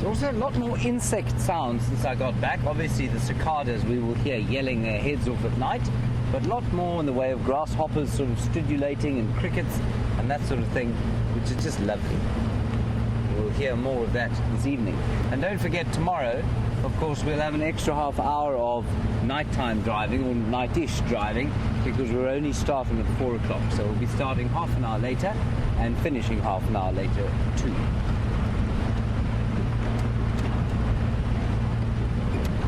Also a lot more insect sounds since I got back. Obviously the cicadas we will hear yelling their heads off at night, but a lot more in the way of grasshoppers sort of stridulating and crickets and that sort of thing, which is just lovely. We'll hear more of that this evening. And don't forget, tomorrow, of course, we'll have an extra half hour of nighttime driving, or nightish driving, because we're only starting at 4 o'clock. So we'll be starting half an hour later and finishing half an hour later too.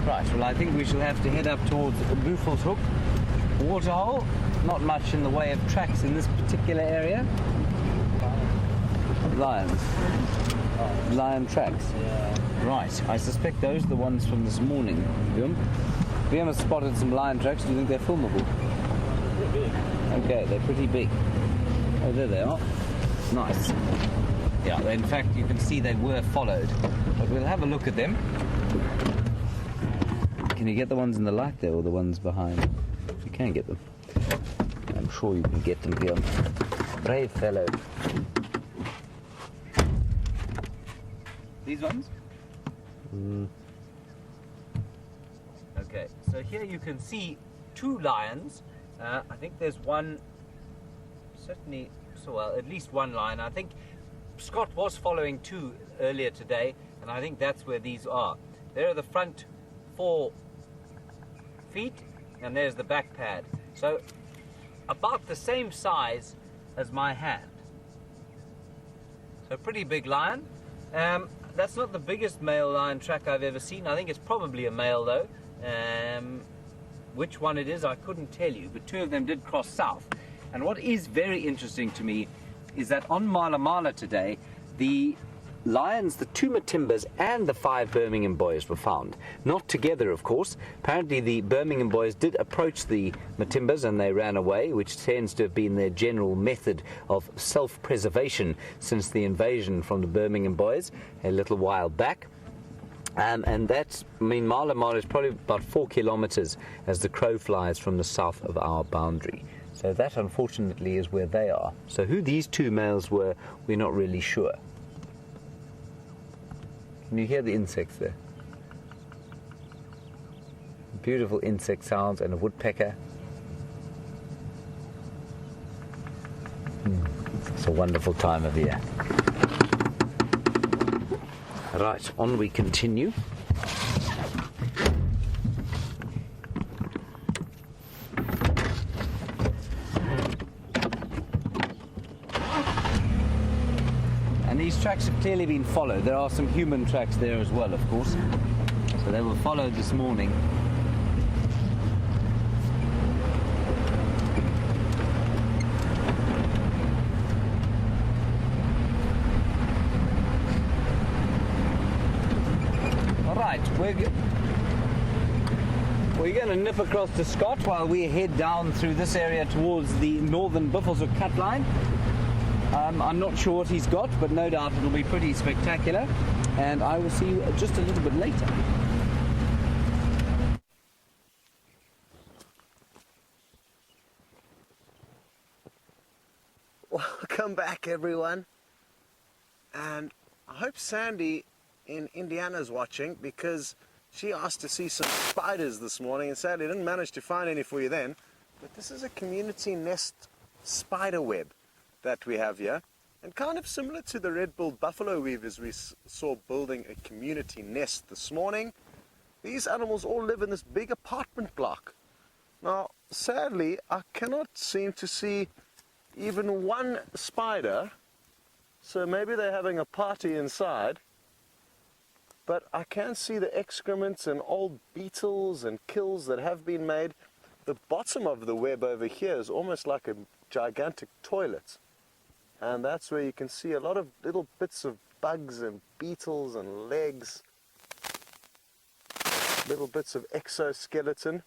Right, well, I think we shall have to head up towards Buffelshoek waterhole. Not much in the way of tracks in this particular area. Lions. Lion tracks. Yeah. Right, I suspect those are the ones from this morning. Liam has spotted some lion tracks. Do you think they're filmable? Pretty big. Okay, they're pretty big. Oh, there they are. Nice. Yeah, in fact, you can see they were followed. But we'll have a look at them. Can you get the ones in the light there, or the ones behind? You can get them. I'm sure you can get them, Bjorn. Brave fellow. These ones? Okay, so here you can see 2 lions. I think there's one, certainly, so well, at least 1 lion. I think Scott was following 2 earlier today, and I think that's where these are. There are the front 4 feet, and there's the back pad. So about the same size as my hand. So pretty big lion. That's not the biggest male lion track I've ever seen. I think it's probably a male though. Which one it is I couldn't tell you, but 2 of them did cross south. And what is very interesting to me is that on Mala Mala today, the lions, the 2 Matimbas and the 5 Birmingham boys were found. Not together, of course. Apparently the Birmingham boys did approach the Matimbas and they ran away, which tends to have been their general method of self-preservation since the invasion from the Birmingham boys a little while back. And that's, I mean, Mala Mala is probably about 4 kilometers as the crow flies from the south of our boundary. So that, unfortunately, is where they are. So who these 2 males were, we're not really sure. Can you hear the insects there? Beautiful insect sounds and a woodpecker. It's a wonderful time of year. Right, on we continue. And these tracks have clearly been followed. There are some human tracks there as well, of course. So they were followed this morning. We're going to nip across to Scott while we head down through this area towards the northern Buffelshoek cut line. I'm not sure what he's got, but no doubt it'll be pretty spectacular, and I will see you just a little bit later. Welcome back, everyone, and I hope Sandy in Indiana's watching, because she asked to see some spiders this morning, and sadly didn't manage to find any for you then. But this is a community nest spider web that we have here, and kind of similar to the red-billed buffalo weavers we saw building a community nest this morning. These animals all live in this big apartment block. Now, sadly, I cannot seem to see even one spider, so maybe they're having a party inside. But I can see the excrements and old beetles and kills that have been made. The bottom of the web over here is almost like a gigantic toilet. And that's where you can see a lot of little bits of bugs and beetles and legs. Little bits of exoskeleton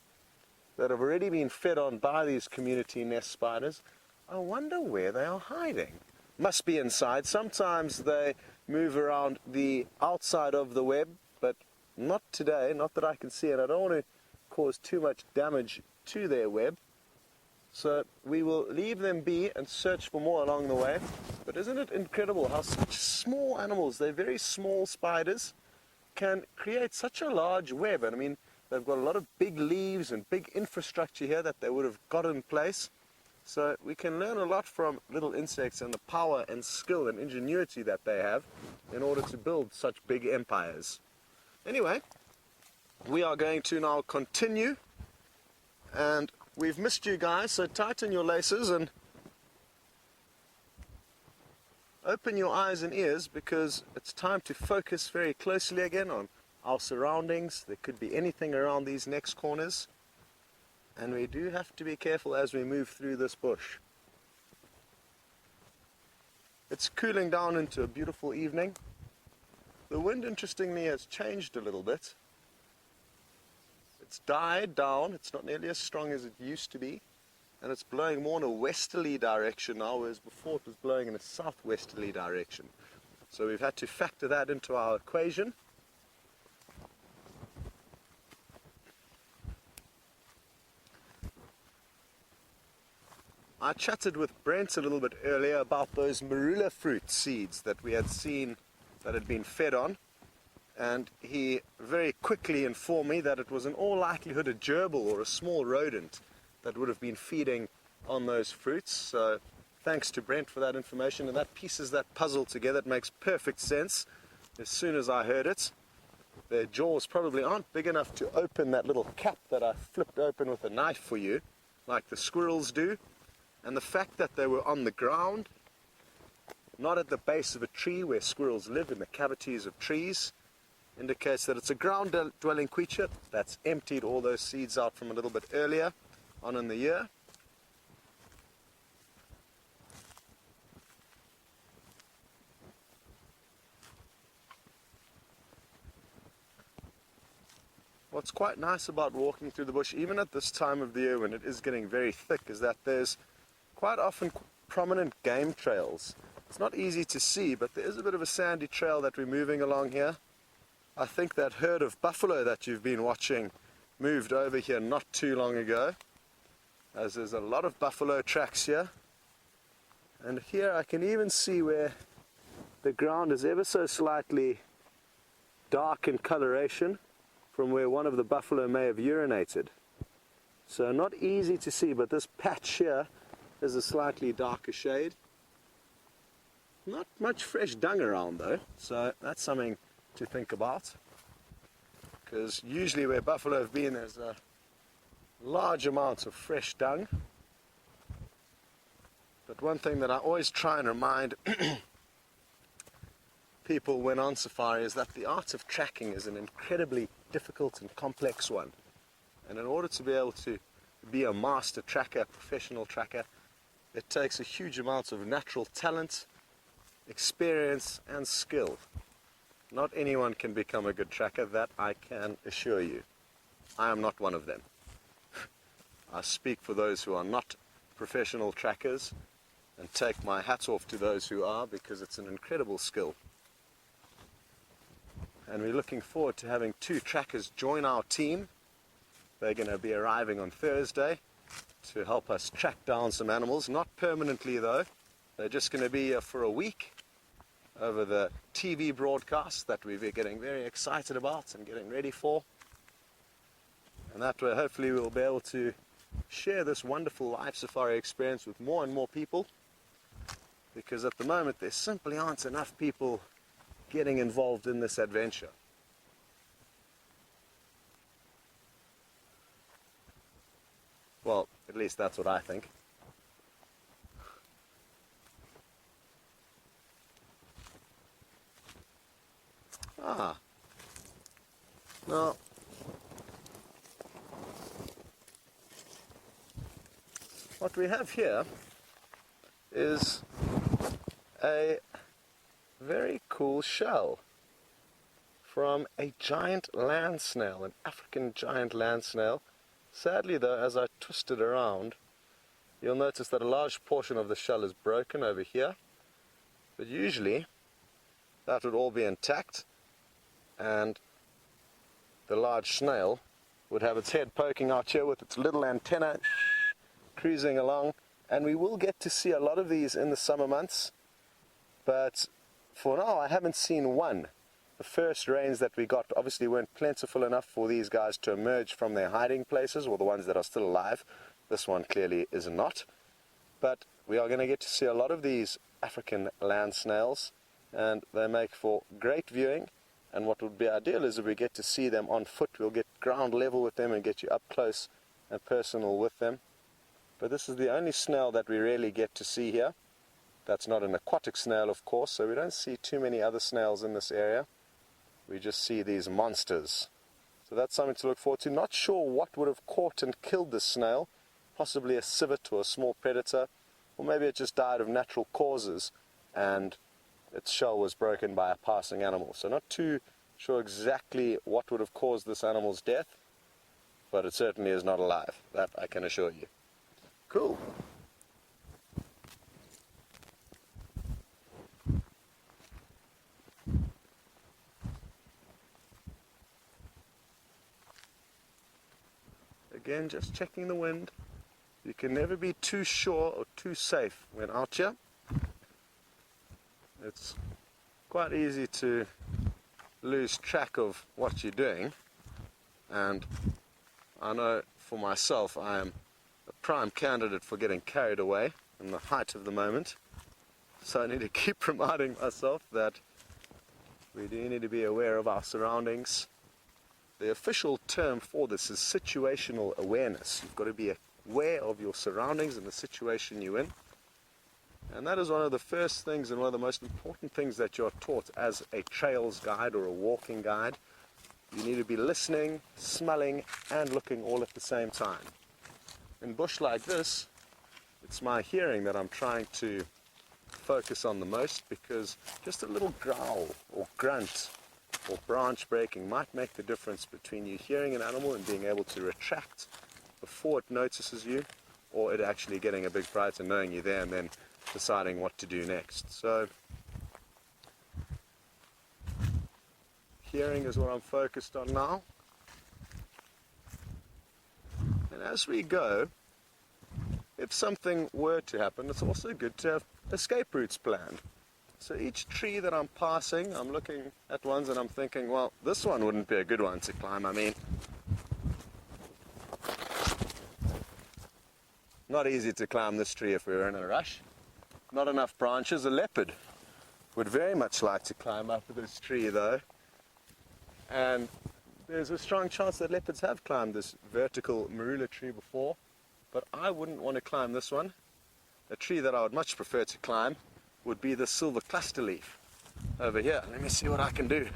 that have already been fed on by these community nest spiders. I wonder where they are hiding. Must be inside. Sometimes they move around the outside of the web, but not today, not that I can see, and I don't want to cause too much damage to their web. So we will leave them be and search for more along the way. But isn't it incredible how such small animals, they're very small spiders, can create such a large web? And I mean, they've got a lot of big leaves and big infrastructure here that they would have got in place. So we can learn a lot from little insects and the power and skill and ingenuity that they have in order to build such big empires. Anyway, we are going to now continue, and we've missed you guys, so tighten your laces and open your eyes and ears, because it's time to focus very closely again on our surroundings. There could be anything around these next corners. And we do have to be careful as we move through this bush. It's cooling down into a beautiful evening. The wind, interestingly, has changed a little bit. It's died down. It's not nearly as strong as it used to be. And it's blowing more in a westerly direction now, whereas before it was blowing in a southwesterly direction. So we've had to factor that into our equation. I chatted with Brent a little bit earlier about those marula fruit seeds that we had seen that had been fed on, and he very quickly informed me that it was in all likelihood a gerbil or a small rodent that would have been feeding on those fruits. So thanks to Brent for that information, and that pieces that puzzle together. It makes perfect sense as soon as I heard it. Their jaws probably aren't big enough to open that little cap that I flipped open with a knife for you, like the squirrels do. And the fact that they were on the ground, not at the base of a tree where squirrels live in the cavities of trees, indicates that it's a ground-dwelling creature that's emptied all those seeds out from a little bit earlier on in the year. What's quite nice about walking through the bush, even at this time of the year when it is getting very thick, is that there's quite often prominent game trails. It's not easy to see, but there is a bit of a sandy trail that we're moving along here. I think that herd of buffalo that you've been watching moved over here not too long ago, as there's a lot of buffalo tracks here. And here I can even see where the ground is ever so slightly dark in coloration from where one of the buffalo may have urinated. So not easy to see, but this patch here is a slightly darker shade. Not much fresh dung around though, so that's something to think about. Because usually where buffalo have been, there's a large amount of fresh dung. But one thing that I always try and remind people when on safari is that the art of tracking is an incredibly difficult and complex one. And in order to be able to be a master tracker, professional tracker, it takes a huge amount of natural talent, experience and skill. Not anyone can become a good tracker, that I can assure you. I am not one of them. I speak for those who are not professional trackers and take my hats off to those who are, because it's an incredible skill. And we're looking forward to having 2 trackers join our team. They're going to be arriving on Thursday to help us track down some animals, not permanently though. They're just going to be here for a week over the TV broadcast that we're getting very excited about and getting ready for. And that way hopefully we'll be able to share this wonderful live safari experience with more and more people, because at the moment there simply aren't enough people getting involved in this adventure. Well, at least that's what I think. Now, what we have here is a very cool shell from a giant land snail, an African giant land snail. Sadly though, as I twist it around, you'll notice that a large portion of the shell is broken over here, but usually that would all be intact, and the large snail would have its head poking out here with its little antenna cruising along, and we will get to see a lot of these in the summer months, but for now I haven't seen one. The first rains that we got obviously weren't plentiful enough for these guys to emerge from their hiding places, or the ones that are still alive. This one clearly is not, but we are going to get to see a lot of these African land snails, and they make for great viewing. And what would be ideal is if we get to see them on foot, we'll get ground level with them and get you up close and personal with them. But this is the only snail that we really get to see here. That's not an aquatic snail, of course, so we don't see too many other snails in this area. We just see these monsters. So that's something to look forward to. Not sure what would have caught and killed this snail. Possibly a civet or a small predator, or maybe it just died of natural causes and its shell was broken by a passing animal. So not too sure exactly what would have caused this animal's death, but it certainly is not alive. That I can assure you. Cool. Again, just checking the wind. You can never be too sure or too safe when out here. It's quite easy to lose track of what you're doing, and I know for myself I am a prime candidate for getting carried away in the height of the moment, so I need to keep reminding myself that we do need to be aware of our surroundings. The official term for this is situational awareness. You've got to be aware of your surroundings and the situation you're in. And that is one of the first things and one of the most important things that you're taught as a trails guide or a walking guide. You need to be listening, smelling, and looking all at the same time. In bush like this, it's my hearing that I'm trying to focus on the most, because just a little growl or grunt or branch breaking might make the difference between you hearing an animal and being able to retract before it notices you, or it actually getting a big fright and knowing you're there and then deciding what to do next. So hearing is what I'm focused on now. And as we go, if something were to happen, it's also good to have escape routes planned. So each tree that I'm passing, I'm looking at ones and I'm thinking, well, this one wouldn't be a good one to climb. I mean, not easy to climb this tree if we were in a rush. Not enough branches, a leopard would very much like to climb up this tree though, and there's a strong chance that leopards have climbed this vertical marula tree before, but I wouldn't want to climb this one. A tree that I would much prefer to climb would be the silver cluster leaf over here. Let me see what I can do.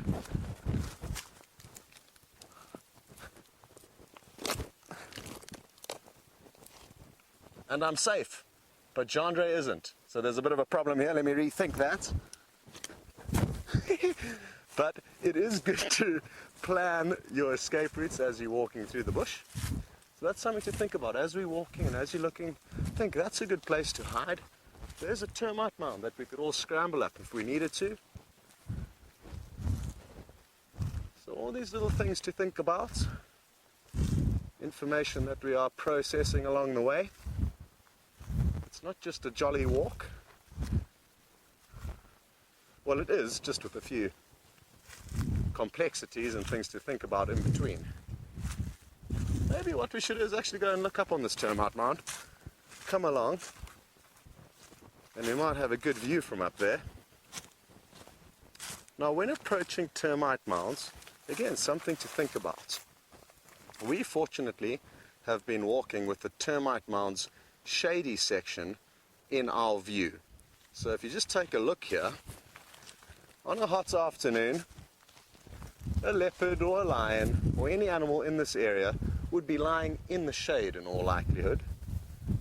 And I'm safe, but Jandre isn't. So there's a bit of a problem here. Let me rethink that. But it is good to plan your escape routes as you're walking through the bush. So that's something to think about as we're walking and as you're looking. Think that's a good place to hide. There's a termite mound that we could all scramble up if we needed to. So all these little things to think about. Information that we are processing along the way. It's not just a jolly walk. Well, it is, just with a few complexities and things to think about in between. Maybe what we should do is actually go and look up on this termite mound. Come along, and we might have a good view from up there. Now, when approaching termite mounds, again, something to think about. We fortunately have been walking with the termite mound's shady section in our view. So if you just take a look here, on a hot afternoon, a leopard or a lion or any animal in this area would be lying in the shade in all likelihood.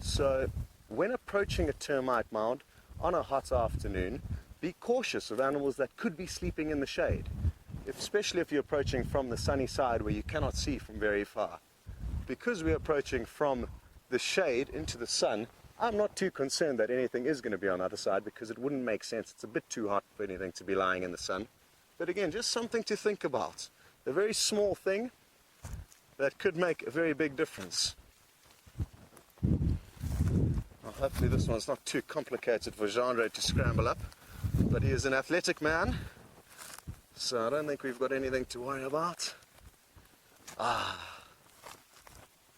So when approaching a termite mound on a hot afternoon, be cautious of animals that could be sleeping in the shade, especially if you're approaching from the sunny side where you cannot see from very far. Because we're approaching from the shade into the sun, I'm not too concerned that anything is going to be on the other side, because it wouldn't make sense. It's a bit too hot for anything to be lying in the sun. But again, just something to think about. A very small thing that could make a very big difference. Well, hopefully this one's not too complicated for Jandre to scramble up, but he is an athletic man, so I don't think we've got anything to worry about. A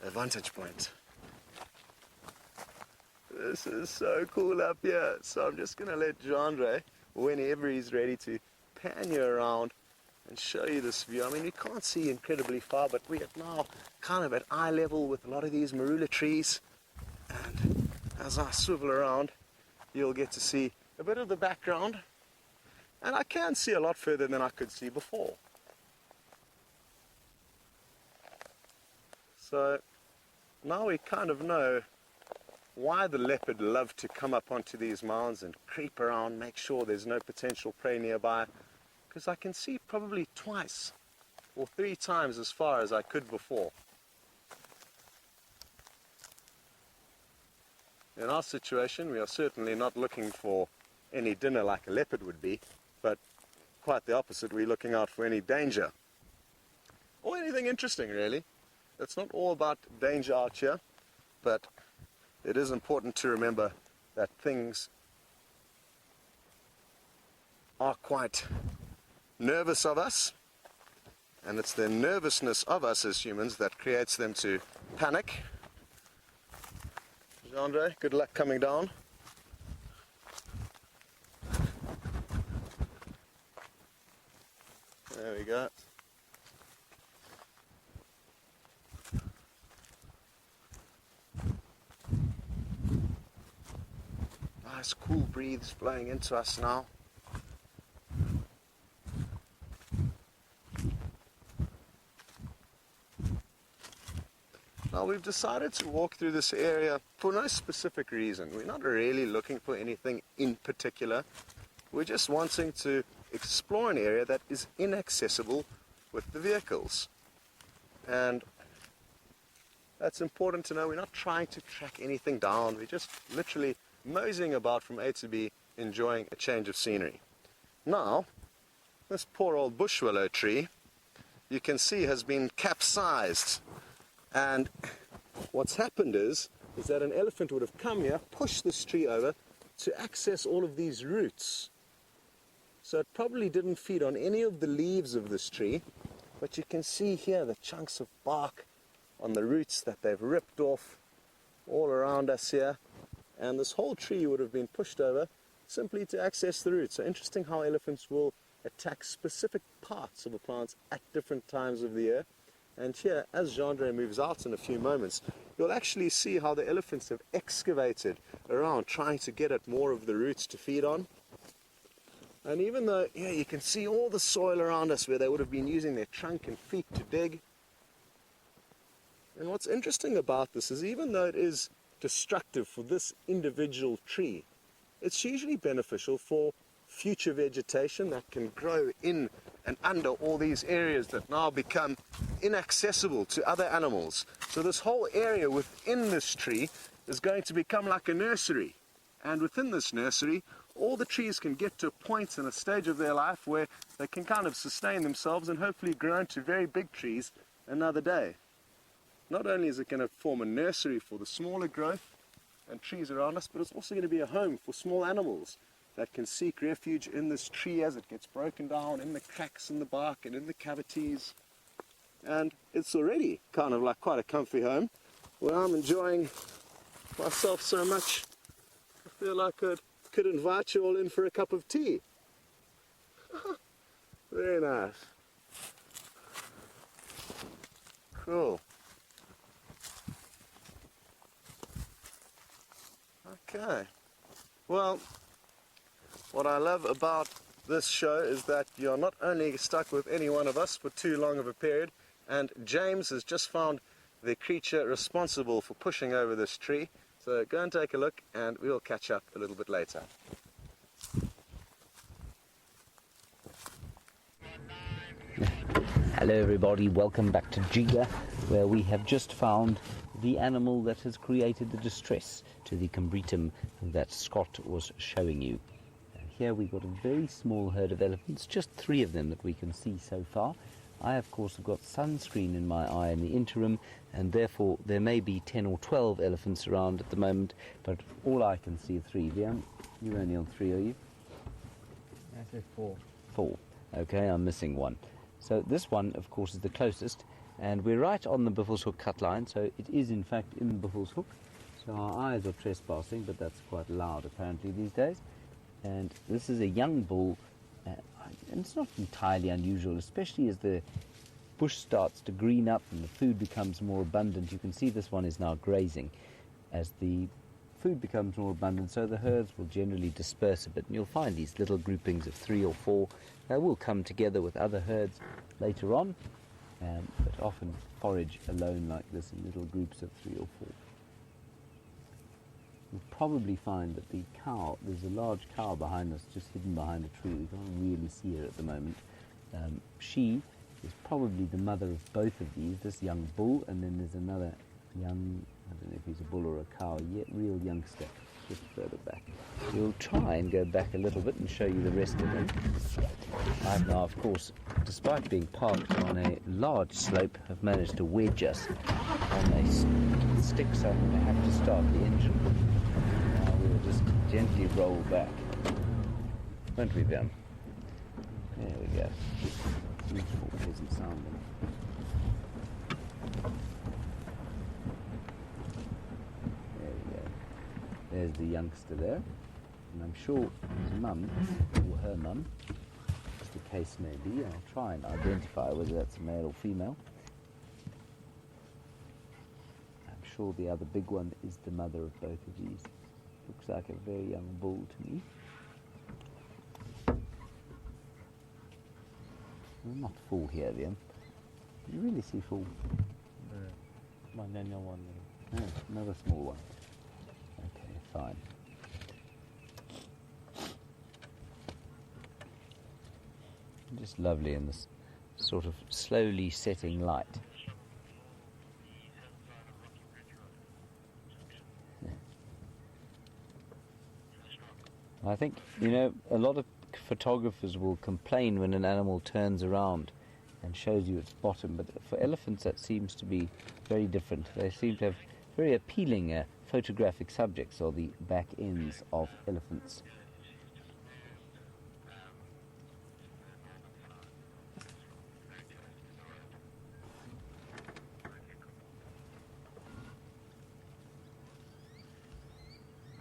vantage point. This is so cool up here, so I'm just going to let Jandre, whenever he's ready, to pan you around and show you this view. I mean, you can't see incredibly far, but we're now kind of at eye level with a lot of these marula trees, and as I swivel around, you'll get to see a bit of the background, and I can see a lot further than I could see before. So now we kind of know why the leopard love to come up onto these mounds and creep around, make sure there's no potential prey nearby, because I can see probably twice or 3 times as far as I could before. In our situation, we are certainly not looking for any dinner like a leopard would be, but quite the opposite. We're looking out for any danger or anything interesting, really. It's not all about danger out here, but it is important to remember that things are quite nervous of us, and it's the nervousness of us as humans that creates them to panic. Jandre, good luck coming down. There we go. Nice cool breeze blowing into us now. Now we've decided to walk through this area for no specific reason. We're not really looking for anything in particular. We're just wanting to explore an area that is inaccessible with the vehicles. And that's important to know. We're not trying to track anything down. We're just literally moseying about from A to B, enjoying a change of scenery. Now, this poor old bush willow tree, you can see, has been capsized. And what's happened is that an elephant would have come here, pushed this tree over to access all of these roots. So it probably didn't feed on any of the leaves of this tree, but you can see here the chunks of bark on the roots that they've ripped off all around us here. And this whole tree would have been pushed over simply to access the roots. So interesting how elephants will attack specific parts of a plant at different times of the year. And here, as Jeandre moves out in a few moments, you'll actually see how the elephants have excavated around trying to get at more of the roots to feed on. And even though, yeah, you can see all the soil around us where they would have been using their trunk and feet to dig. And what's interesting about this is even though it is destructive for this individual tree, it's usually beneficial for future vegetation that can grow in and under all these areas that now become inaccessible to other animals. So this whole area within this tree is going to become like a nursery. And within this nursery, all the trees can get to a point and a stage of their life where they can kind of sustain themselves and hopefully grow into very big trees another day. Not only is it going to form a nursery for the smaller growth and trees around us, but it's also going to be a home for small animals that can seek refuge in this tree as it gets broken down, in the cracks in the bark and in the cavities. And it's already kind of like quite a comfy home where I'm enjoying myself so much. I feel like I could invite you all in for a cup of tea. Very nice. Cool. Okay. Well, what I love about this show is that you're not only stuck with any one of us for too long of a period, and James has just found the creature responsible for pushing over this tree. So go and take a look and we'll catch up a little bit later. Hello everybody, welcome back to Giga, where we have just found the animal that has created the distress to the combretum that Scott was showing you. Here we've got a very small herd of elephants, just 3 of them that we can see so far. I of course have got sunscreen in my eye in the interim, and therefore there may be 10 or 12 elephants around at the moment, but all I can see are 3. Liam, you're only on 3, are you? I say 4. 4. Okay, I'm missing 1. So this one, of course, is the closest, and we're right on the Buffelshoek cut line, so it is in fact in Buffelshoek. So our eyes are trespassing, but that's quite loud apparently these days. And this is a young bull, and it's not entirely unusual, especially as the bush starts to green up and the food becomes more abundant. You can see this one is now grazing. As the food becomes more abundant, so the herds will generally disperse a bit, and you'll find these little groupings of 3 or 4. They will come together with other herds later on, but often forage alone like this in little groups of 3 or 4. You'll probably find that the cow, there's a large cow behind us, just hidden behind a tree. We can't really see her at the moment. She is probably the mother of both of these, this young bull, and then there's another young, I don't know if he's a bull or a cow yet, real youngster, just further back. We'll try and go back a little bit and show you the rest of them. I've now, of course, despite being parked on a large slope, have managed to wedge us on a stick, so I'm going to have to start the engine. Now we'll just gently roll back. Won't we, Ben? There we go. Beautiful, pleasant sound. There we go. There's the youngster there. And I'm sure his mum, or her mum, as the case may be, I'll try and identify whether that's a male or female. I'm sure the other big one is the mother of both of these. Looks like a very young bull to me. We're not full here, Liam. Do you really see full? One one. Oh, another small one. Okay, fine. Just lovely in this sort of slowly setting light. I think, you know, a lot of photographers will complain when an animal turns around and shows you its bottom, but for elephants that seems to be very different. They seem to have very appealing photographic subjects, or the back ends of elephants.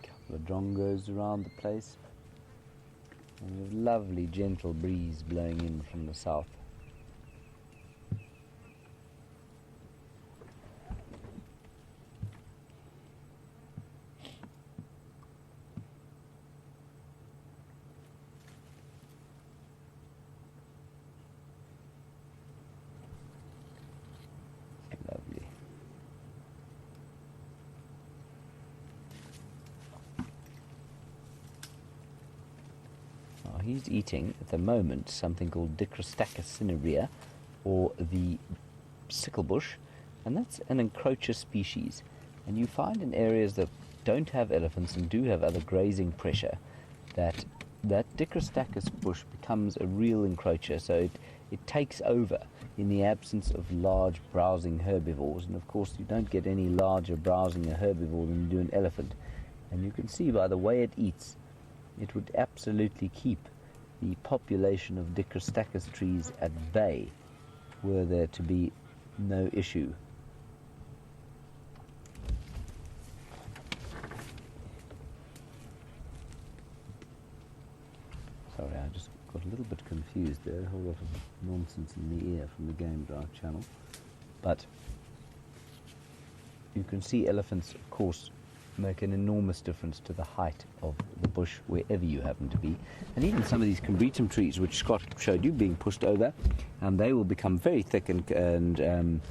A couple of drongos around the place. And a lovely gentle breeze blowing in from the south. Lovely. Now he's eating at the moment something called Dicrostachys cinerea, or the sicklebush, and that's an encroacher species. And you find in areas that don't have elephants and do have other grazing pressure that Dicrostachys bush becomes a real encroacher, so it takes over in the absence of large browsing herbivores. And of course you don't get any larger browsing a herbivore than you do an elephant, and you can see by the way it eats, it would absolutely keep the population of Dicrostachys trees at bay were there to be no issue. Sorry, I just got a little bit confused there, a whole lot of nonsense in the ear from the Game Drive channel. But you can see elephants, of course, make an enormous difference to the height of the bush wherever you happen to be. And even some of these combretum trees, which Scott showed you being pushed over, they will become very thick and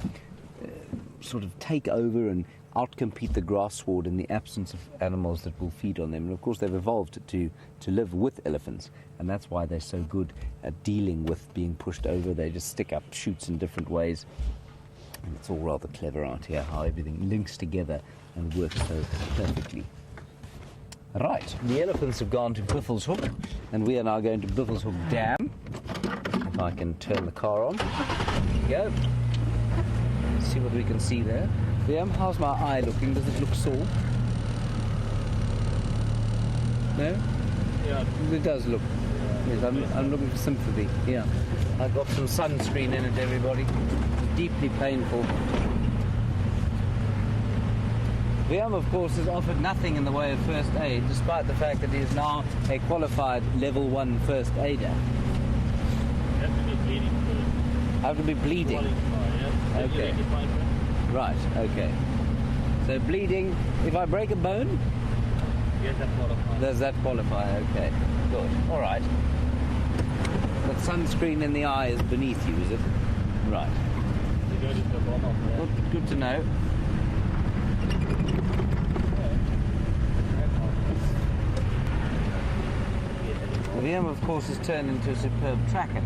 sort of take over and outcompete the grass sward in the absence of animals that will feed on them. And of course they've evolved to live with elephants, and that's why they're so good at dealing with being pushed over. They just stick up shoots in different ways, and it's all rather clever out here how everything links together and works so perfectly. Right, the elephants have gone to Biffles Hook, and we are now going to Biffles Hook Dam. If I can turn the car on. There we go. Let's see what we can see there. How's my eye looking? Does it look sore? No? Yeah. It does look. Yes, I'm looking for sympathy. Yeah. I've got some sunscreen in it, everybody. Deeply painful. Liam, of course, has offered nothing in the way of first aid, despite the fact that he is now a qualified level 1 first aider. You have to be bleeding first. I have to be bleeding? Yeah. Okay. Right, okay. So bleeding, if I break a bone? Yes, that qualifies. Does that qualify? Okay, good. All right. But sunscreen in the eye is beneath you, is it? Right. You go to the bottom of that. Well, good to know. Liam, of course, has turned into a superb tracker.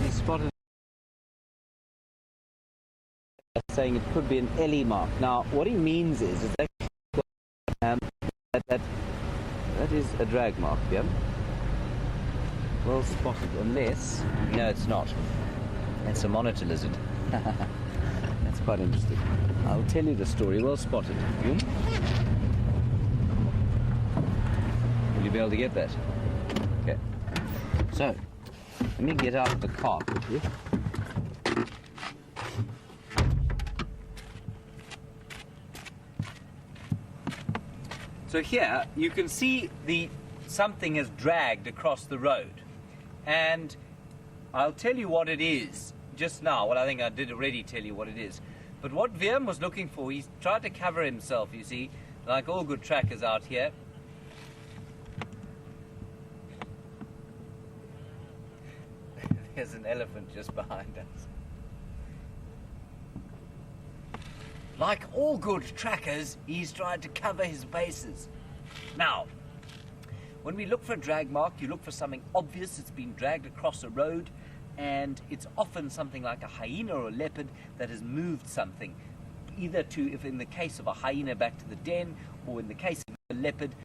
He spotted saying it could be an Ellie mark. Now, what he means is that is a drag mark, yeah? Well spotted, unless... No, it's not. It's a monitor lizard. That's quite interesting. I'll tell you the story. Well spotted. You? Will you be able to get that? Okay. So, let me get out of the car quickly. So here you can see something has dragged across the road, and I'll tell you what it is just now. Well, I think I did already tell you what it is. But what Wim was looking for, he's tried to cover himself, you see, like all good trackers out here. There's an elephant just behind us. Like all good trackers, he's tried to cover his bases. Now, when we look for a drag mark, you look for something obvious. It's been dragged across a road, and it's often something like a hyena or a leopard that has moved something, either to, if in the case of a hyena, back to the den, or in the case of a leopard,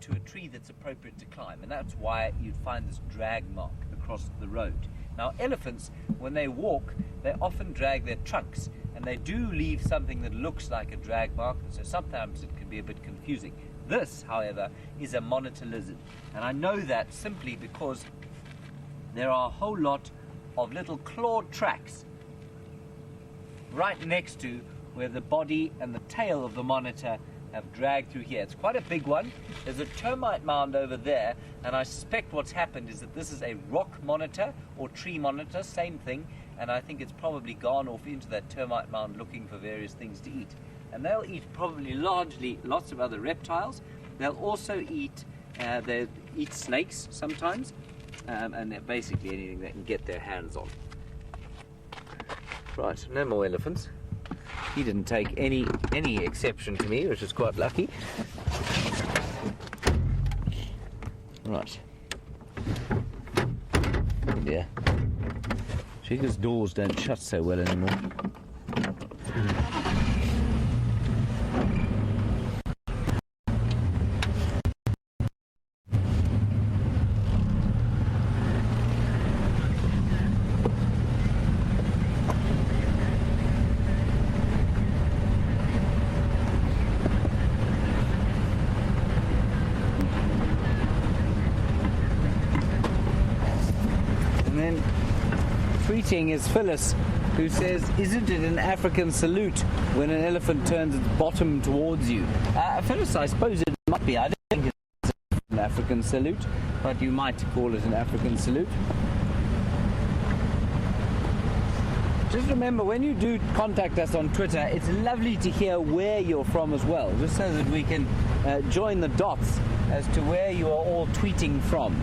to a tree that's appropriate to climb. And that's why you'd find this drag mark across the road. Now, elephants, when they walk, they often drag their trunks, and they do leave something that looks like a drag mark, so sometimes it can be a bit confusing. This, however, is a monitor lizard, and I know that simply because there are a whole lot of little clawed tracks right next to where the body and the tail of the monitor have dragged through here. It's quite a big one. There's a termite mound over there, and I suspect what's happened is that this is a rock monitor or tree monitor, same thing, and I think it's probably gone off into that termite mound looking for various things to eat. And they'll eat probably largely lots of other reptiles. They'll also eat they eat snakes sometimes, and basically anything they can get their hands on. Right, no more elephants. He didn't take any exception to me, which is quite lucky. Right. Oh dear. Chica's doors don't shut so well anymore. Tweeting is Phyllis, who says, "Isn't it an African salute when an elephant turns its bottom towards you?" Phyllis, I suppose it might be. I don't think it's an African salute, but you might call it an African salute. Just remember, when you do contact us on Twitter, it's lovely to hear where you're from as well, just so that we can join the dots as to where you are all tweeting from.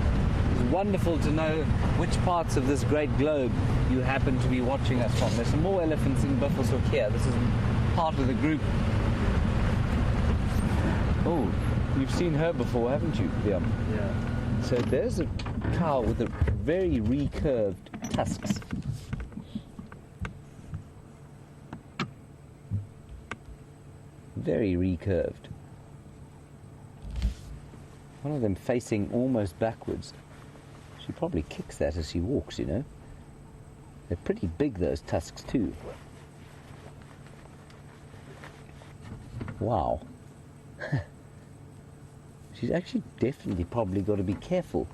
It's wonderful to know which parts of this great globe you happen to be watching us from. There's some more elephants in Buffelshoek here. This is part of the group. Oh, you've seen her before, haven't you, Liam? Yeah. So there's a cow with a very recurved tusks. Very recurved. One of them facing almost backwards. She probably kicks that as she walks, you know. They're pretty big, those tusks, too. Wow. She's actually definitely probably got to be careful.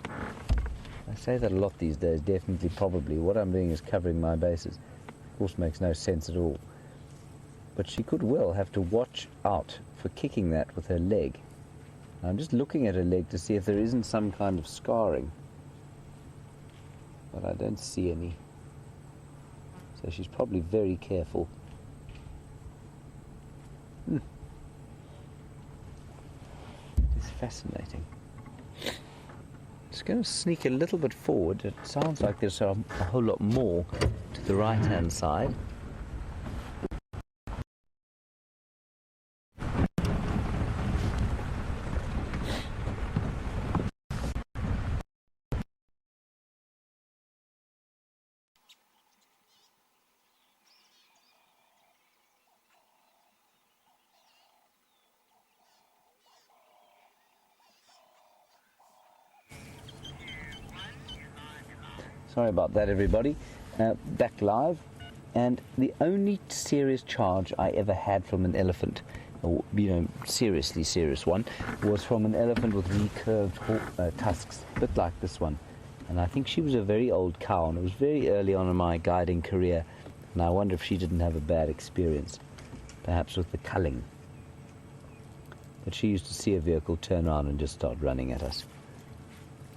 I say that a lot these days, definitely, probably. What I'm doing is covering my bases. Of course, makes no sense at all. But she could well have to watch out for kicking that with her leg. I'm just looking at her leg to see if there isn't some kind of scarring. But I don't see any. So she's probably very careful. It's fascinating. Just going to sneak a little bit forward. It sounds like there's a whole lot more to the right-hand side. Sorry about that, everybody. Back live, and the only serious charge I ever had from an elephant, or seriously serious one, was from an elephant with recurved tusks, a bit like this one. And I think she was a very old cow, and it was very early on in my guiding career, and I wonder if she didn't have a bad experience, perhaps with the culling. But she used to see a vehicle, turn around and just start running at us,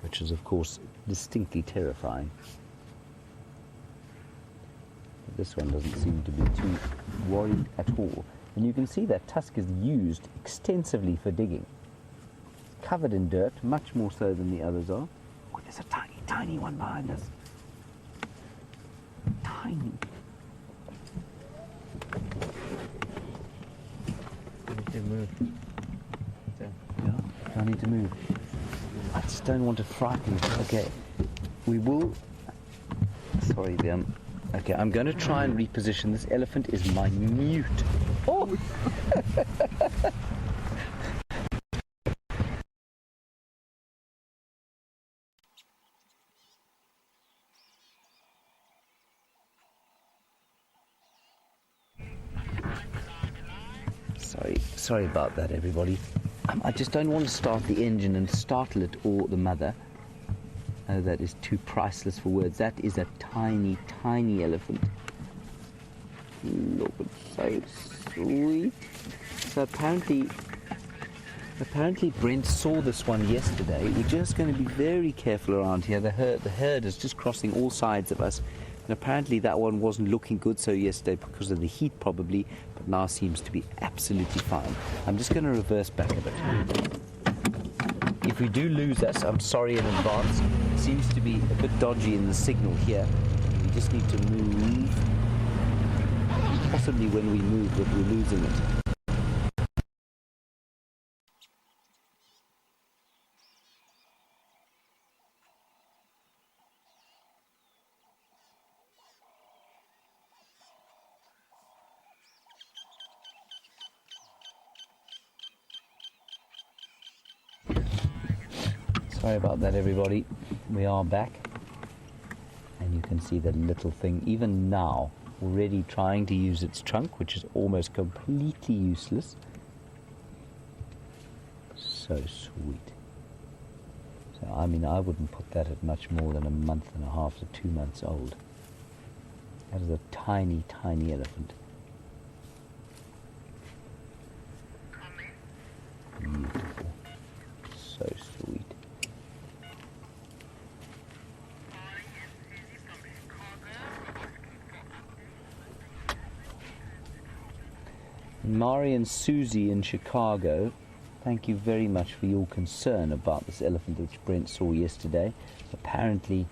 which is, of course, distinctly terrifying. But this one doesn't seem to be too worried at all. And you can see that tusk is used extensively for digging. It's covered in dirt, much more so than the others are. Oh, there's a tiny, tiny one behind us. Tiny. I need to move. Yeah, I need to move. I just don't want to frighten you. Okay, we will... Sorry, okay, I'm going to try and reposition. This elephant is minute. Oh! Sorry about that, everybody. I just don't want to start the engine and startle it or the mother. That is too priceless for words. That is a tiny, tiny elephant. Look, it's so sweet. So apparently Apparently Brent saw this one yesterday. We're just going to be very careful around here. The herd is just crossing all sides of us. And apparently that one wasn't looking good so yesterday because of the heat probably, but now seems to be absolutely fine. I'm just going to reverse back a bit. If we do lose us, I'm sorry in advance. It seems to be a bit dodgy in the signal here. We just need to move. Possibly when we move that we're losing it. Sorry about that, everybody. We are back. And you can see the little thing, even now, already trying to use its trunk, which is almost completely useless. So sweet. So, I mean, I wouldn't put that at much more than a month and a half to 2 months old. That is a tiny, tiny elephant. Beautiful. So sweet. Mari and Susie in Chicago, thank you very much for your concern about this elephant which Brent saw yesterday. Apparently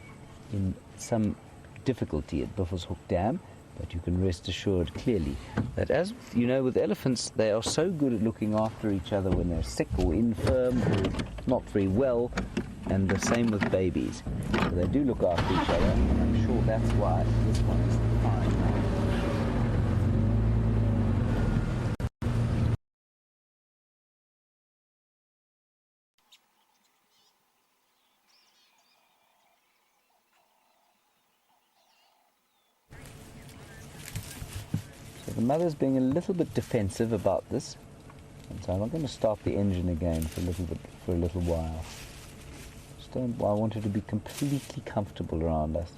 in some difficulty at Buffelshoek Dam, but you can rest assured clearly that, as you know, with elephants, they are so good at looking after each other when they're sick or infirm or not very well, and the same with babies. So they do look after each other, and I'm sure that's why this one is fine now. The mother's being a little bit defensive about this, and so I'm not going to start the engine again for a little while. I want her to be completely comfortable around us.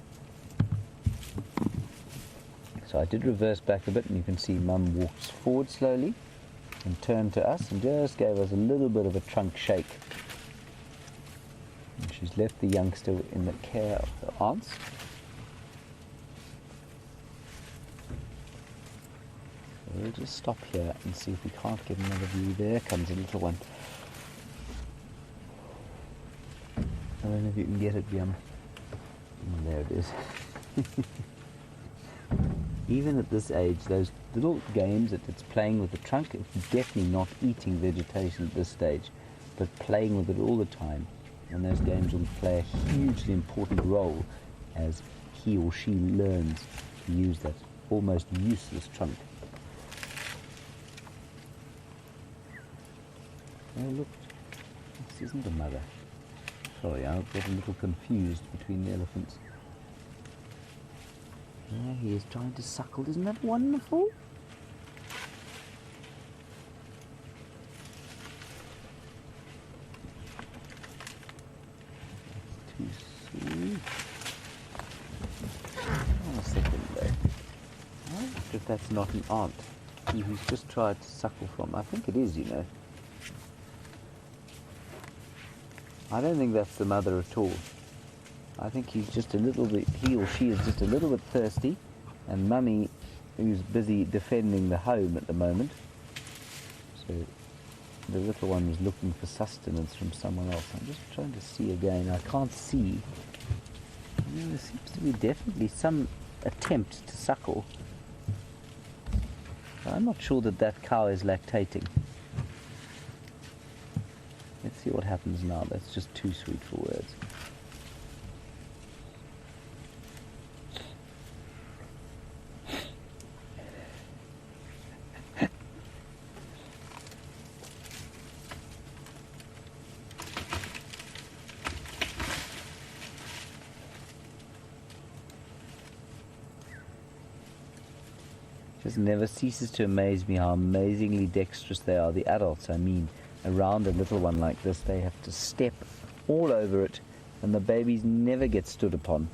So I did reverse back a bit, and you can see Mum walks forward slowly and turned to us and just gave us a little bit of a trunk shake. And she's left the youngster in the care of her aunts. We'll just stop here and see if we can't get another view. There comes a little one. I don't know if you can get it, Yum. There it is. Even at this age, those little games that it's playing with the trunk, it's definitely not eating vegetation at this stage, but playing with it all the time. And those games will play a hugely important role as he or she learns to use that almost useless trunk. Oh look, this isn't a mother. Sorry, I got a little confused between the elephants. There he is trying to suckle. Isn't that wonderful? That's too sweet. Hang on a second though. I wonder if that's not an aunt who's just tried to suckle from. I think it is, you know. I don't think that's the mother at all. I think he's just a little bit, he or she is just a little bit thirsty, and Mummy, who's busy defending the home at the moment, so the little one is looking for sustenance from someone else. I'm just trying to see again. I can't see. There seems to be definitely some attempt to suckle. I'm not sure that that cow is lactating. Let's see what happens now. That's just too sweet for words. Just never ceases to amaze me how amazingly dexterous they are, the adults I mean. Around a little one like this, they have to step all over it, and the babies never get stood upon.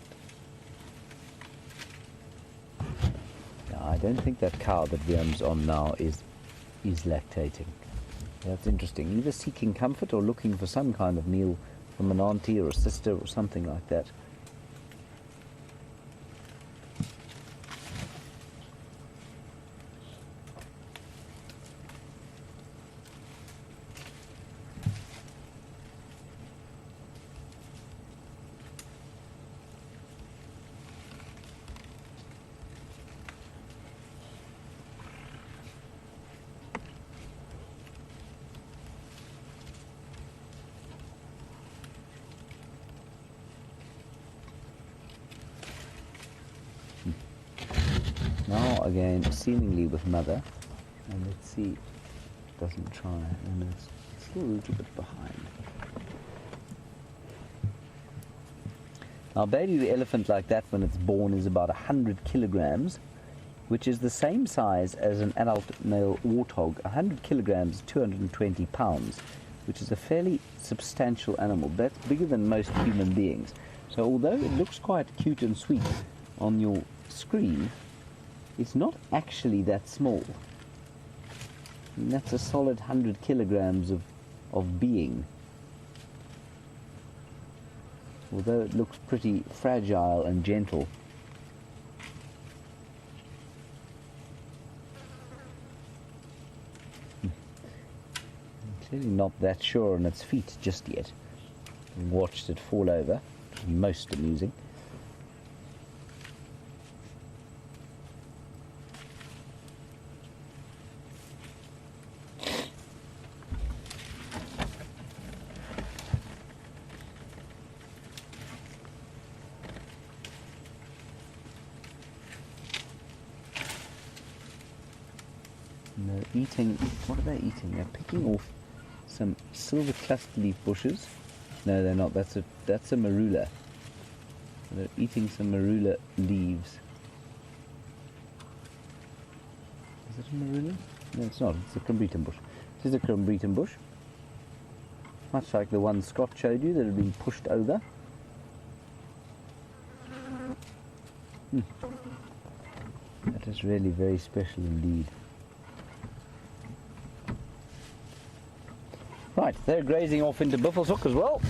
Now, I don't think that cow that Wiam's on now is lactating. That's interesting. Either seeking comfort or looking for some kind of meal from an auntie or a sister or something like that. Now again, seemingly with mother, and let's see, it doesn't try, and it's still a little bit behind. Now, a baby elephant like that when it's born is about 100 kilograms, which is the same size as an adult male warthog. 100 kilograms, 220 pounds, which is a fairly substantial animal. That's bigger than most human beings. So although it looks quite cute and sweet on your screen, it's not actually that small. And that's a solid 100 kilograms of being. Although it looks pretty fragile and gentle. Clearly not that sure on its feet just yet. Watched it fall over. Most amusing. And they're eating, what are they eating? They're picking off some silver cluster leaf bushes. No, they're not. That's a marula. They're eating some marula leaves. Is it a marula? No, it's not. It's a combretum bush. This is a combretum bush. Much like the one Scott showed you that had been pushed over. That is really very special indeed. Right, they're grazing off into Buffelshoek as well.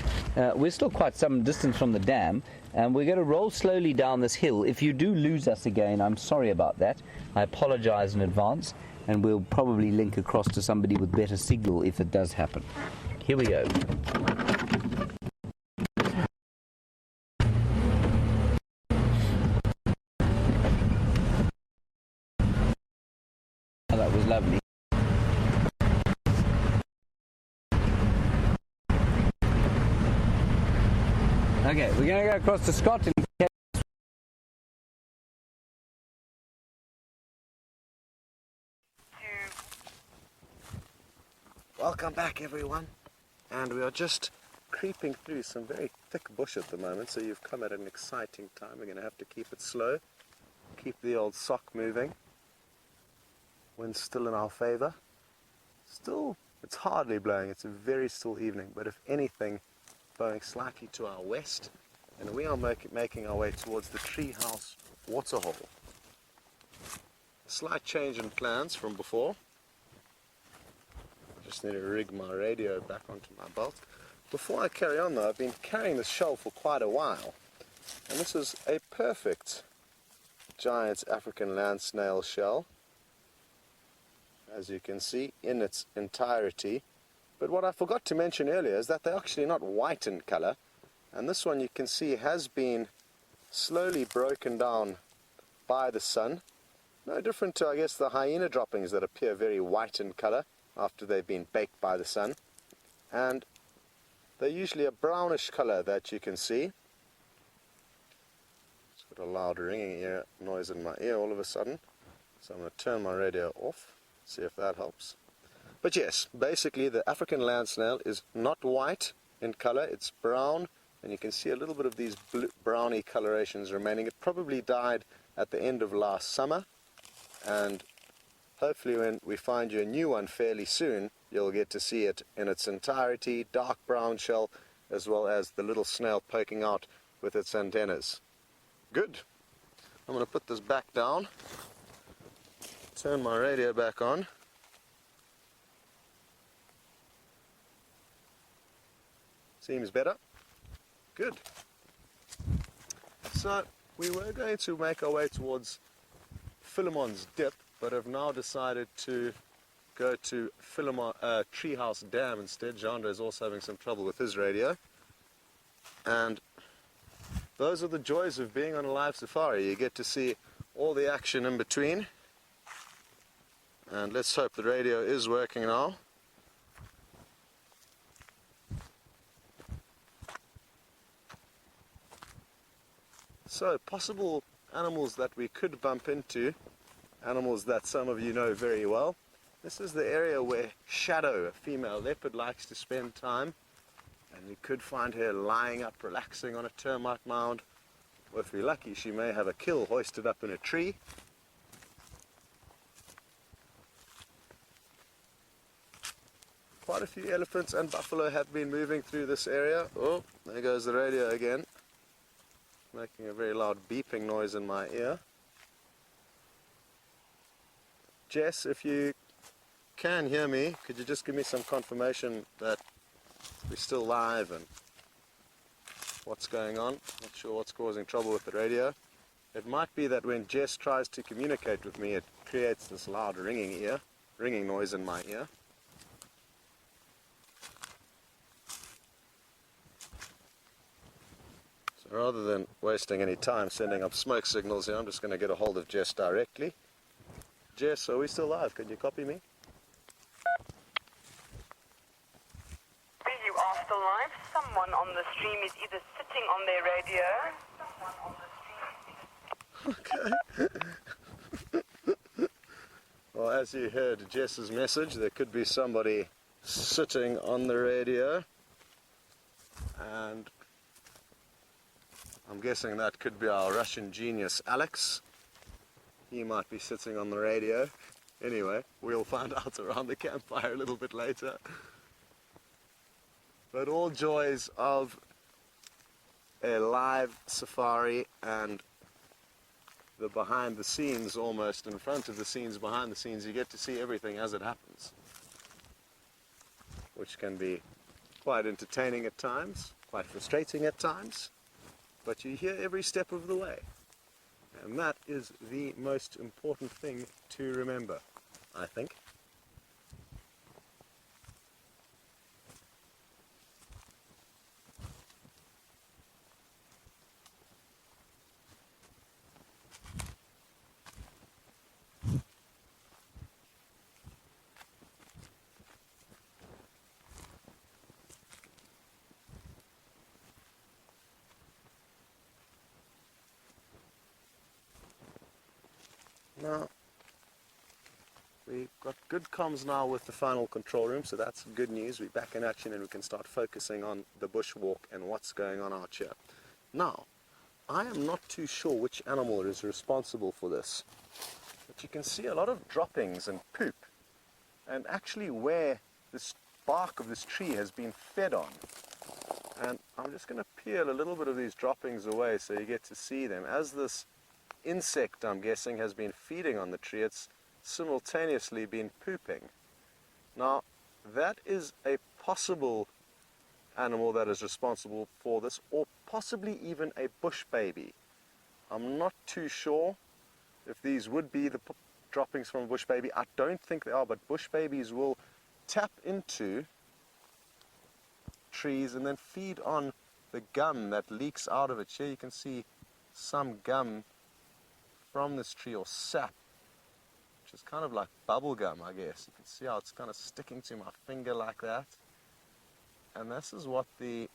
We're still quite some distance from the dam, and we're going to roll slowly down this hill. If you do lose us again, I'm sorry about that. I apologize in advance, and we'll probably link across to somebody with better signal if it does happen. Here we go. Oh, that was lovely. Okay, we're going to go across to Scott in case. Welcome back, everyone. And we are just creeping through some very thick bush at the moment, so you've come at an exciting time. We're going to have to keep it slow, keep the old sock moving. Wind's still in our favor. Still, it's hardly blowing. It's a very still evening, but if anything, blowing slightly to our west, and we are making our way towards the treehouse waterhole. A slight change in plans from before. Just need to rig my radio back onto my belt. Before I carry on though, I've been carrying this shell for quite a while, and this is a perfect giant African land snail shell, as you can see, in its entirety. But what I forgot to mention earlier is that they're actually not white in color, and this one you can see has been slowly broken down by the sun. No different to, I guess, the hyena droppings that appear very white in color after they've been baked by the sun. And they're usually a brownish color that you can see. It's got a loud ringing noise in my ear all of a sudden, so I'm going to turn my radio off, see if that helps. But yes, basically the African land snail is not white in color, it's brown, and you can see a little bit of these browny colorations remaining. It probably died at the end of last summer, and hopefully when we find you a new one fairly soon, you'll get to see it in its entirety, dark brown shell, as well as the little snail poking out with its antennas. Good. I'm going to put this back down, turn my radio back on. Seems better? Good. So we were going to make our way towards Philemon's Dip, but have now decided to go to Treehouse Dam instead. Jandra is also having some trouble with his radio. And those are the joys of being on a live safari. You get to see all the action in between. And let's hope the radio is working now. So, possible animals that we could bump into, animals that some of you know very well. This is the area where Shadow, a female leopard, likes to spend time. And you could find her lying up, relaxing on a termite mound. Or if we're lucky, she may have a kill hoisted up in a tree. Quite a few elephants and buffalo have been moving through this area. Oh, there goes the radio again, making a very loud beeping noise in my ear. Jess, if you can hear me, could you just give me some confirmation that we're still live and what's going on? Not sure what's causing trouble with the radio. It might be that when Jess tries to communicate with me, it creates this loud ringing noise in my ear. So rather than wasting any time sending up smoke signals here, I'm just going to get a hold of Jess directly. Jess, are we still live? Can you copy me? You are still live. Someone on the stream is either sitting on their radio. Okay. Well, as you heard Jess's message, there could be somebody sitting on the radio. And I'm guessing that could be our Russian genius, Alex. He might be sitting on the radio. Anyway, we'll find out around the campfire a little bit later. But all joys of a live safari and the behind the scenes, almost in front of the scenes, behind the scenes, you get to see everything as it happens, which can be quite entertaining at times, quite frustrating at times, but you hear every step of the way. And that is the most important thing to remember, I think. Now, we've got good comms now with the final control room, so that's good news. We're back in action and we can start focusing on the bushwalk and what's going on out here. Now, I am not too sure which animal is responsible for this, but you can see a lot of droppings and poop, and actually where this bark of this tree has been fed on. And I'm just going to peel a little bit of these droppings away so you get to see them. As this insect, I'm guessing, has been feeding on the tree, it's simultaneously been pooping. Now, that is a possible animal that is responsible for this, or possibly even a bush baby. I'm not too sure if these would be the droppings from a bush baby. I don't think they are, but bush babies will tap into trees and then feed on the gum that leaks out of it. Here you can see some gum from this tree, or sap, which is kind of like bubble gum, I guess. You can see how it's kind of sticking to my finger like that. And this is what the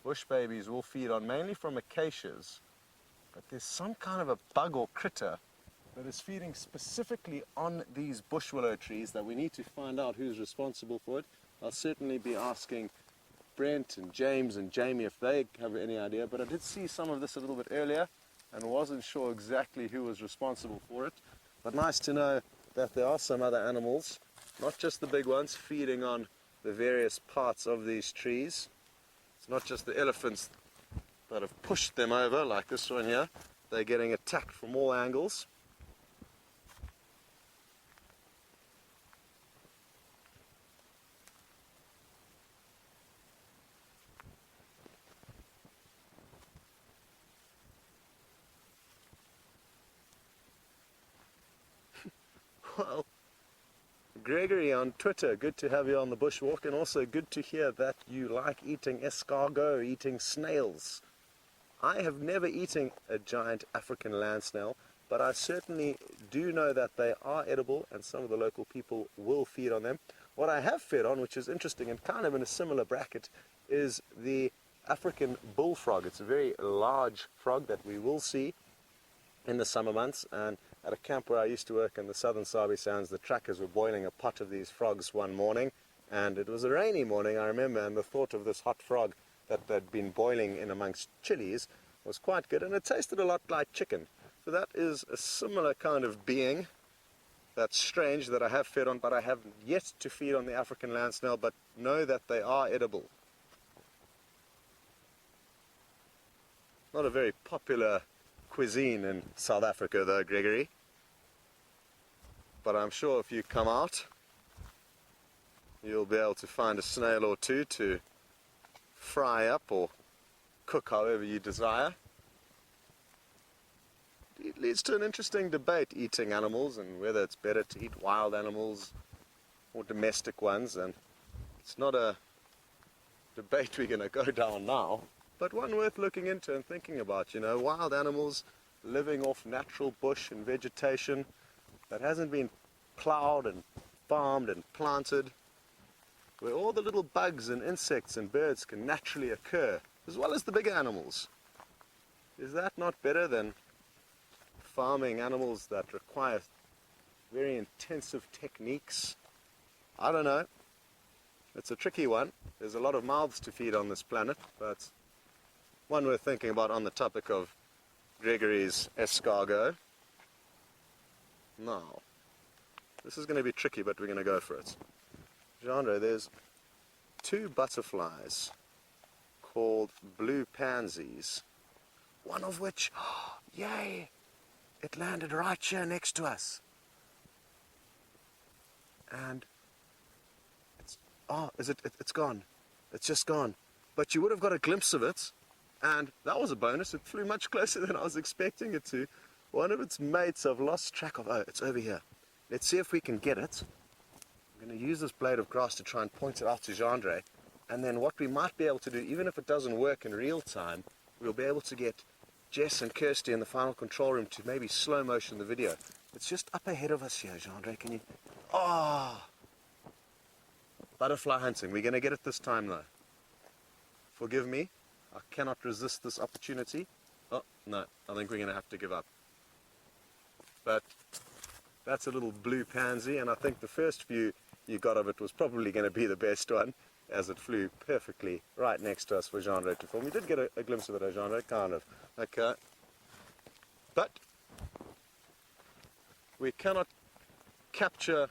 bush babies will feed on, mainly from acacias. But there's some kind of a bug or critter that is feeding specifically on these bush willow trees that we need to find out who's responsible for it. I'll certainly be asking Brent and James and Jamie if they have any idea, but I did see some of this a little bit earlier and wasn't sure exactly who was responsible for it. But nice to know that there are some other animals, not just the big ones, feeding on the various parts of these trees. It's not just the elephants that have pushed them over, like this one here. They're getting attacked from all angles. Well, Gregory on Twitter, good to have you on the bushwalk, and also good to hear that you like eating escargot, eating snails. I have never eaten a giant African land snail, but I certainly do know that they are edible and some of the local people will feed on them. What I have fed on, which is interesting and kind of in a similar bracket, is the African bullfrog. It's a very large frog that we will see in the summer months, and at a camp where I used to work in the southern Sabi Sands, the trackers were boiling a pot of these frogs one morning, and it was a rainy morning, I remember, and the thought of this hot frog that they'd been boiling in amongst chilies was quite good, and it tasted a lot like chicken. So that is a similar kind of being. That's strange that I have fed on, but I have yet to feed on the African land snail, but know that they are edible. Not a very popular cuisine in South Africa though, Gregory. But I'm sure if you come out, you'll be able to find a snail or two to fry up or cook however you desire. It leads to an interesting debate, eating animals, and whether it's better to eat wild animals or domestic ones. And it's not a debate we're going to go down now, but one worth looking into and thinking about. You know, wild animals living off natural bush and vegetation that hasn't been plowed and farmed and planted, where all the little bugs and insects and birds can naturally occur, as well as the bigger animals. Is that not better than farming animals that require very intensive techniques? I don't know. It's a tricky one. There's a lot of mouths to feed on this planet, but one worth thinking about on the topic of Gregory's escargot. Now, this is going to be tricky, but we're going to go for it. Genre, there's two butterflies called blue pansies, one of which, yay, it landed right here next to us. And it's gone. It's just gone. But you would have got a glimpse of it, and that was a bonus. It flew much closer than I was expecting it to. One of its mates I've lost track of. Oh, it's over here. Let's see if we can get it. I'm going to use this blade of grass to try and point it out to Gendre, and then what we might be able to do, even if it doesn't work in real time, we'll be able to get Jess and Kirsty in the final control room to maybe slow motion the video. It's just up ahead of us here, Gendre. Can you... Oh! Butterfly hunting. We're going to get it this time, though. Forgive me. I cannot resist this opportunity. Oh, no. I think we're going to have to give up. But that's a little blue pansy, and I think the first view you got of it was probably going to be the best one, as it flew perfectly right next to us for Gendre to film. We did get a glimpse of it, Gendre, kind of. Okay. But we cannot capture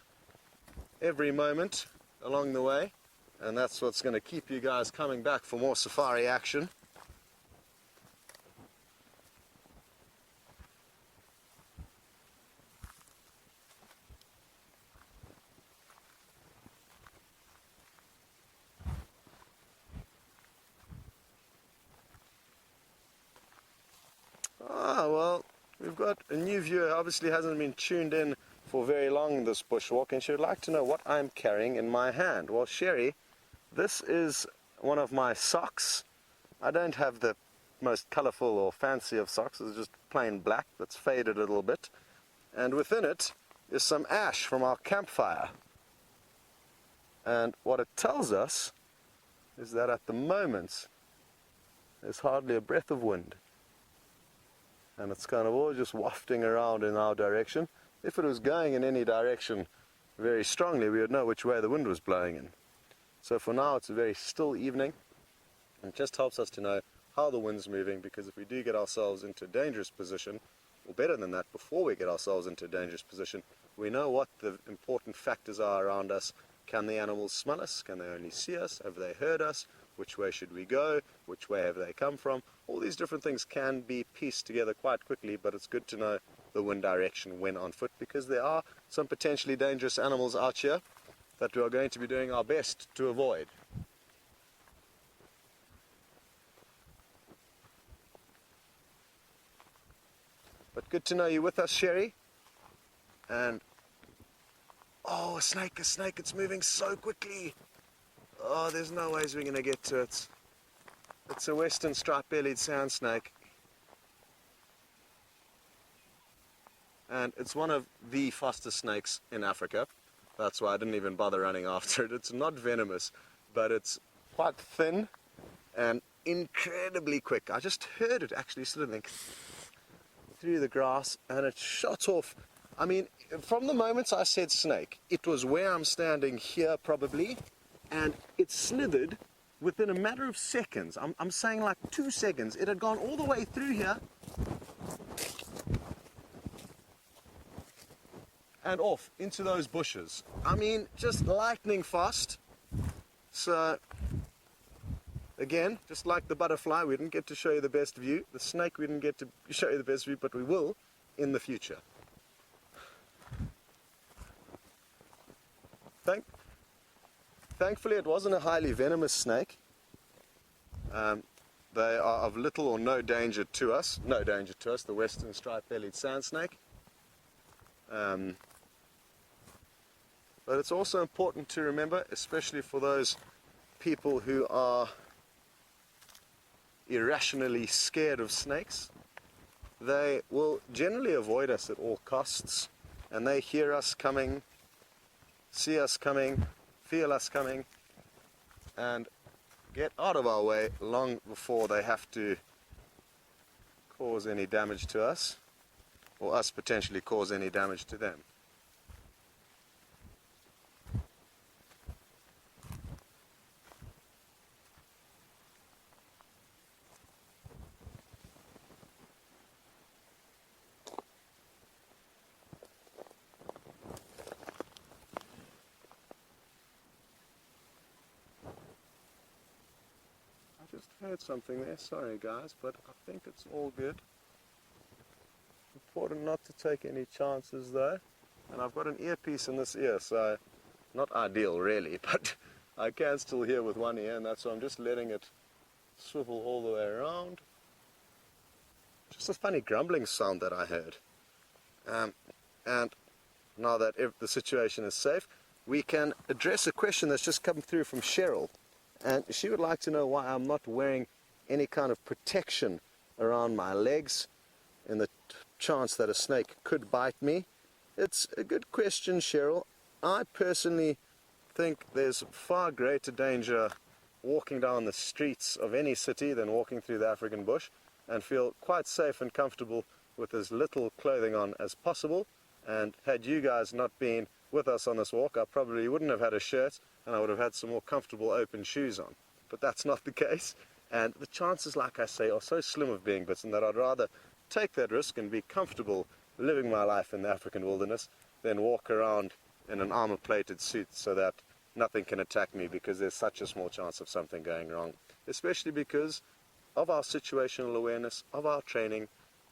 every moment along the way, and that's what's going to keep you guys coming back for more safari action. Well, we've got a new viewer, obviously hasn't been tuned in for very long this bushwalk, and she would like to know what I'm carrying in my hand. Well, Sherry, this is one of my socks. I don't have the most colourful or fancy of socks. It's just plain black that's faded a little bit. And within it is some ash from our campfire. And what it tells us is that at the moment there's hardly a breath of wind. And it's kind of all just wafting around in our direction. If it was going in any direction very strongly, we would know which way the wind was blowing in. So for now, it's a very still evening. And it just helps us to know how the wind's moving, because if we do get ourselves into a dangerous position, or better than that, before we get ourselves into a dangerous position, we know what the important factors are around us. Can the animals smell us? Can they only see us? Have they heard us? Which way should we go? Which way have they come from? All these different things can be pieced together quite quickly, but it's good to know the wind direction when on foot, because there are some potentially dangerous animals out here that we are going to be doing our best to avoid. But good to know you're with us, Sherry. And Oh, a snake, it's moving so quickly. Oh, there's no ways we're going to get to it. It's a western striped-bellied sand snake. And it's one of the fastest snakes in Africa. That's why I didn't even bother running after it. It's not venomous, but it's quite thin and incredibly quick. I just heard it actually slithering through the grass, and it shot off. I mean, from the moment I said snake, it was where I'm standing here probably, and it slithered within a matter of seconds. I'm saying like 2 seconds. It had gone all the way through here and off into those bushes. I mean, just lightning fast. So, again, just like the butterfly, we didn't get to show you the best view. The snake, we didn't get to show you the best view, but we will in the future. Thankfully, it wasn't a highly venomous snake. They are of little or no danger to us. No danger to us, the western striped-bellied sand snake. But it's also important to remember, especially for those people who are irrationally scared of snakes, they will generally avoid us at all costs, and they hear us coming, see us coming, feel us coming, and get out of our way long before they have to cause any damage to us, or us potentially cause any damage to them. Just heard something there, sorry guys, but I think it's all good. Important not to take any chances though. And I've got an earpiece in this ear, so not ideal really, but I can still hear with one ear, and that's why I'm just letting it swivel all the way around. Just a funny grumbling sound that I heard. And now that the situation is safe, we can address a question that's just come through from Cheryl. And she would like to know why I'm not wearing any kind of protection around my legs in the chance that a snake could bite me. It's a good question, Cheryl. I personally think there's far greater danger walking down the streets of any city than walking through the African bush, and feel quite safe and comfortable with as little clothing on as possible. And had you guys not been with us on this walk, I probably wouldn't have had a shirt, and I would have had some more comfortable open shoes on. But that's not the case, and the chances, like I say, are so slim of being bitten that I'd rather take that risk and be comfortable living my life in the African wilderness than walk around in an armor-plated suit so that nothing can attack me, because there's such a small chance of something going wrong. Especially because of our situational awareness, of our training,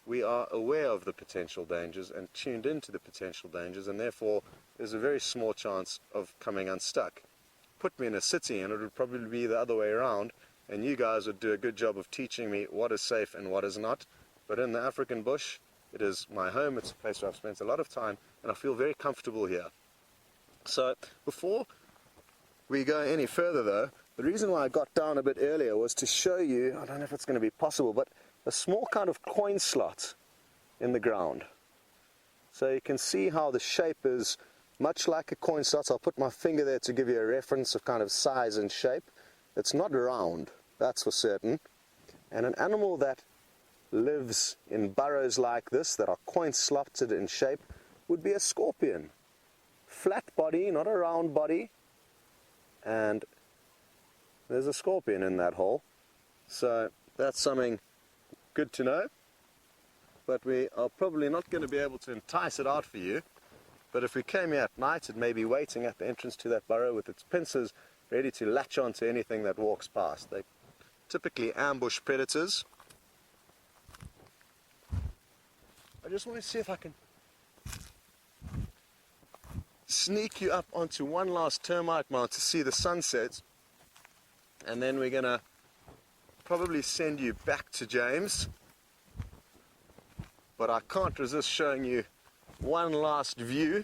we are aware of the potential dangers and tuned into the potential dangers, and therefore there's a very small chance of coming unstuck. Put me in a city and it would probably be the other way around, and you guys would do a good job of teaching me what is safe and what is not. But in the African bush, it is my home, it's a place where I've spent a lot of time, and I feel very comfortable here. So before we go any further though, the reason why I got down a bit earlier was to show you, I don't know if it's going to be possible, but a small kind of coin slot in the ground. So you can see how the shape is much like a coin slot. I'll put my finger there to give you a reference of kind of size and shape. It's not round, that's for certain. And an animal that lives in burrows like this, that are coin slotted in shape, would be a scorpion. Flat body, not a round body. And there's a scorpion in that hole. So that's something good to know. But we are probably not going to be able to entice it out for you. But if we came here at night, it may be waiting at the entrance to that burrow with its pincers ready to latch onto anything that walks past. They typically ambush predators. I just want to see if I can sneak you up onto one last termite mound to see the sunset, and then we're going to probably send you back to James. But I can't resist showing you one last view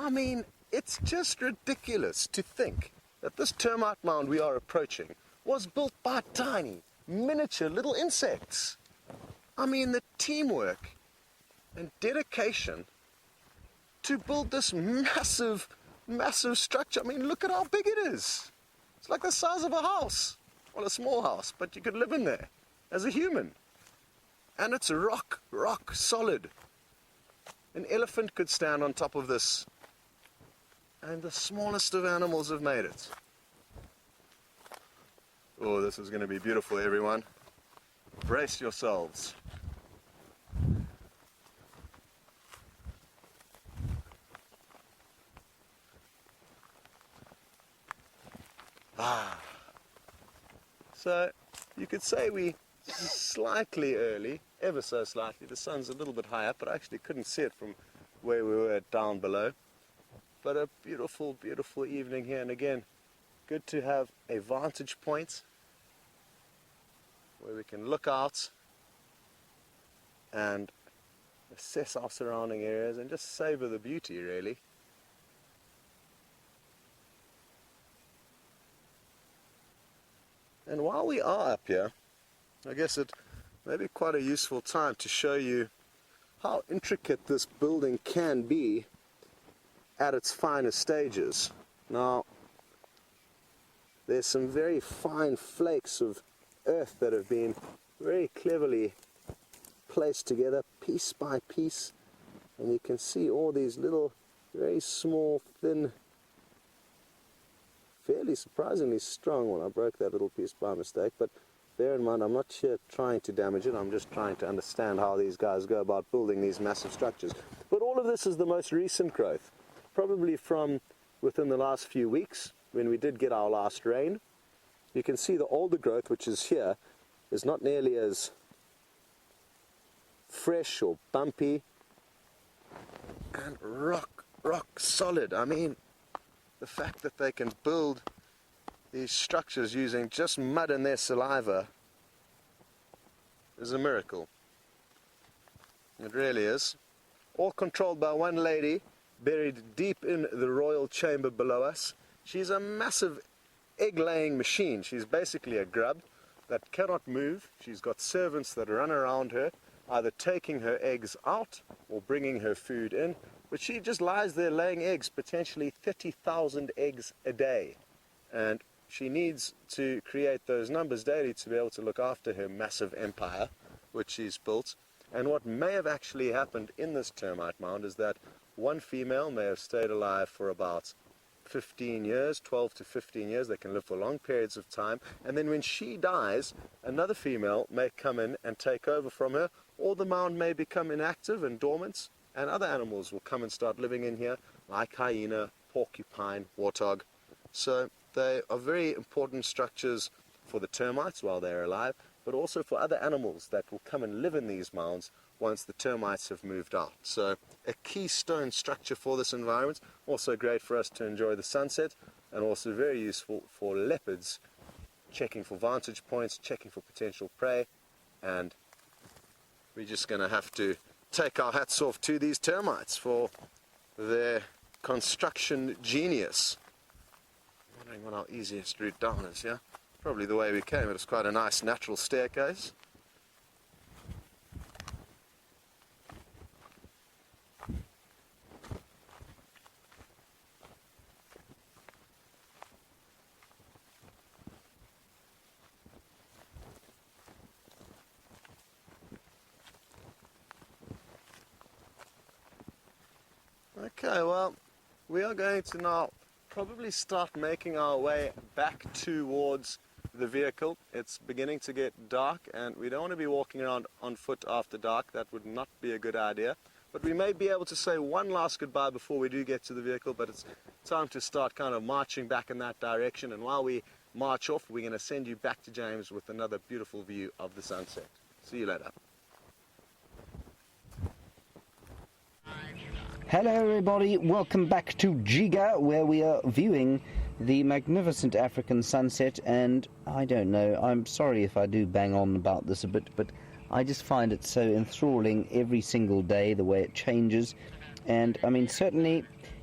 I mean, it's just ridiculous to think that this termite mound we are approaching was built by tiny, miniature little insects. I mean, the teamwork and dedication to build this massive, massive structure. I mean, look at how big it is. It's like the size of a house. Well, a small house, but you could live in there as a human. And it's rock solid. An elephant could stand on top of this. And the smallest of animals have made it. Oh, this is going to be beautiful, everyone. Brace yourselves. So you could say we slightly early, ever so slightly. The sun's a little bit high up, but I actually couldn't see it from where we were down below. But a beautiful, beautiful evening here, and again, good to have a vantage point where we can look out and assess our surrounding areas and just savor the beauty, really. And while we are up here, I guess it may be quite a useful time to show you how intricate this building can be at its finest stages. Now, there's some very fine flakes of earth that have been very cleverly placed together piece by piece, and you can see all these little, very small, thin, fairly surprisingly strong. Well, I broke that little piece by mistake, but bear in mind, I'm not here trying to damage it. I'm just trying to understand how these guys go about building these massive structures. But all of this is the most recent growth, probably from within the last few weeks when we did get our last rain. You can see the older growth, which is here, is not nearly as fresh or bumpy, and rock solid. I mean, the fact that they can build these structures using just mud and their saliva is a miracle. It really is. All controlled by one lady buried deep in the royal chamber below us. She's a massive egg-laying machine. She's basically a grub that cannot move. She's got servants that run around her, either taking her eggs out or bringing her food in. But she just lies there laying eggs, potentially 30,000 eggs a day. And she needs to create those numbers daily to be able to look after her massive empire, which she's built. And what may have actually happened in this termite mound is that one female may have stayed alive for about 15 years, 12 to 15 years. They can live for long periods of time. And then when she dies, another female may come in and take over from her, or the mound may become inactive and dormant, and other animals will come and start living in here, like hyena, porcupine, warthog. So they are very important structures for the termites while they're alive, but also for other animals that will come and live in these mounds once the termites have moved out. So a keystone structure for this environment, also great for us to enjoy the sunset, and also very useful for leopards, checking for vantage points, checking for potential prey, and we're just going to have to take our hats off to these termites for their construction genius. I'm wondering what our easiest route down is, yeah? Probably the way we came. It was quite a nice natural staircase. Okay, well, we are going to now probably start making our way back towards the vehicle. It's beginning to get dark, and we don't want to be walking around on foot after dark. That would not be a good idea. But we may be able to say one last goodbye before we do get to the vehicle, but it's time to start kind of marching back in that direction. And while we march off, we're going to send you back to James with another beautiful view of the sunset. See you later. Hello everybody, welcome back to Jiga, where we are viewing the magnificent African sunset. And I don't know, I'm sorry if I do bang on about this a bit, but I just find it so enthralling every single day, the way it changes. And I mean, certainly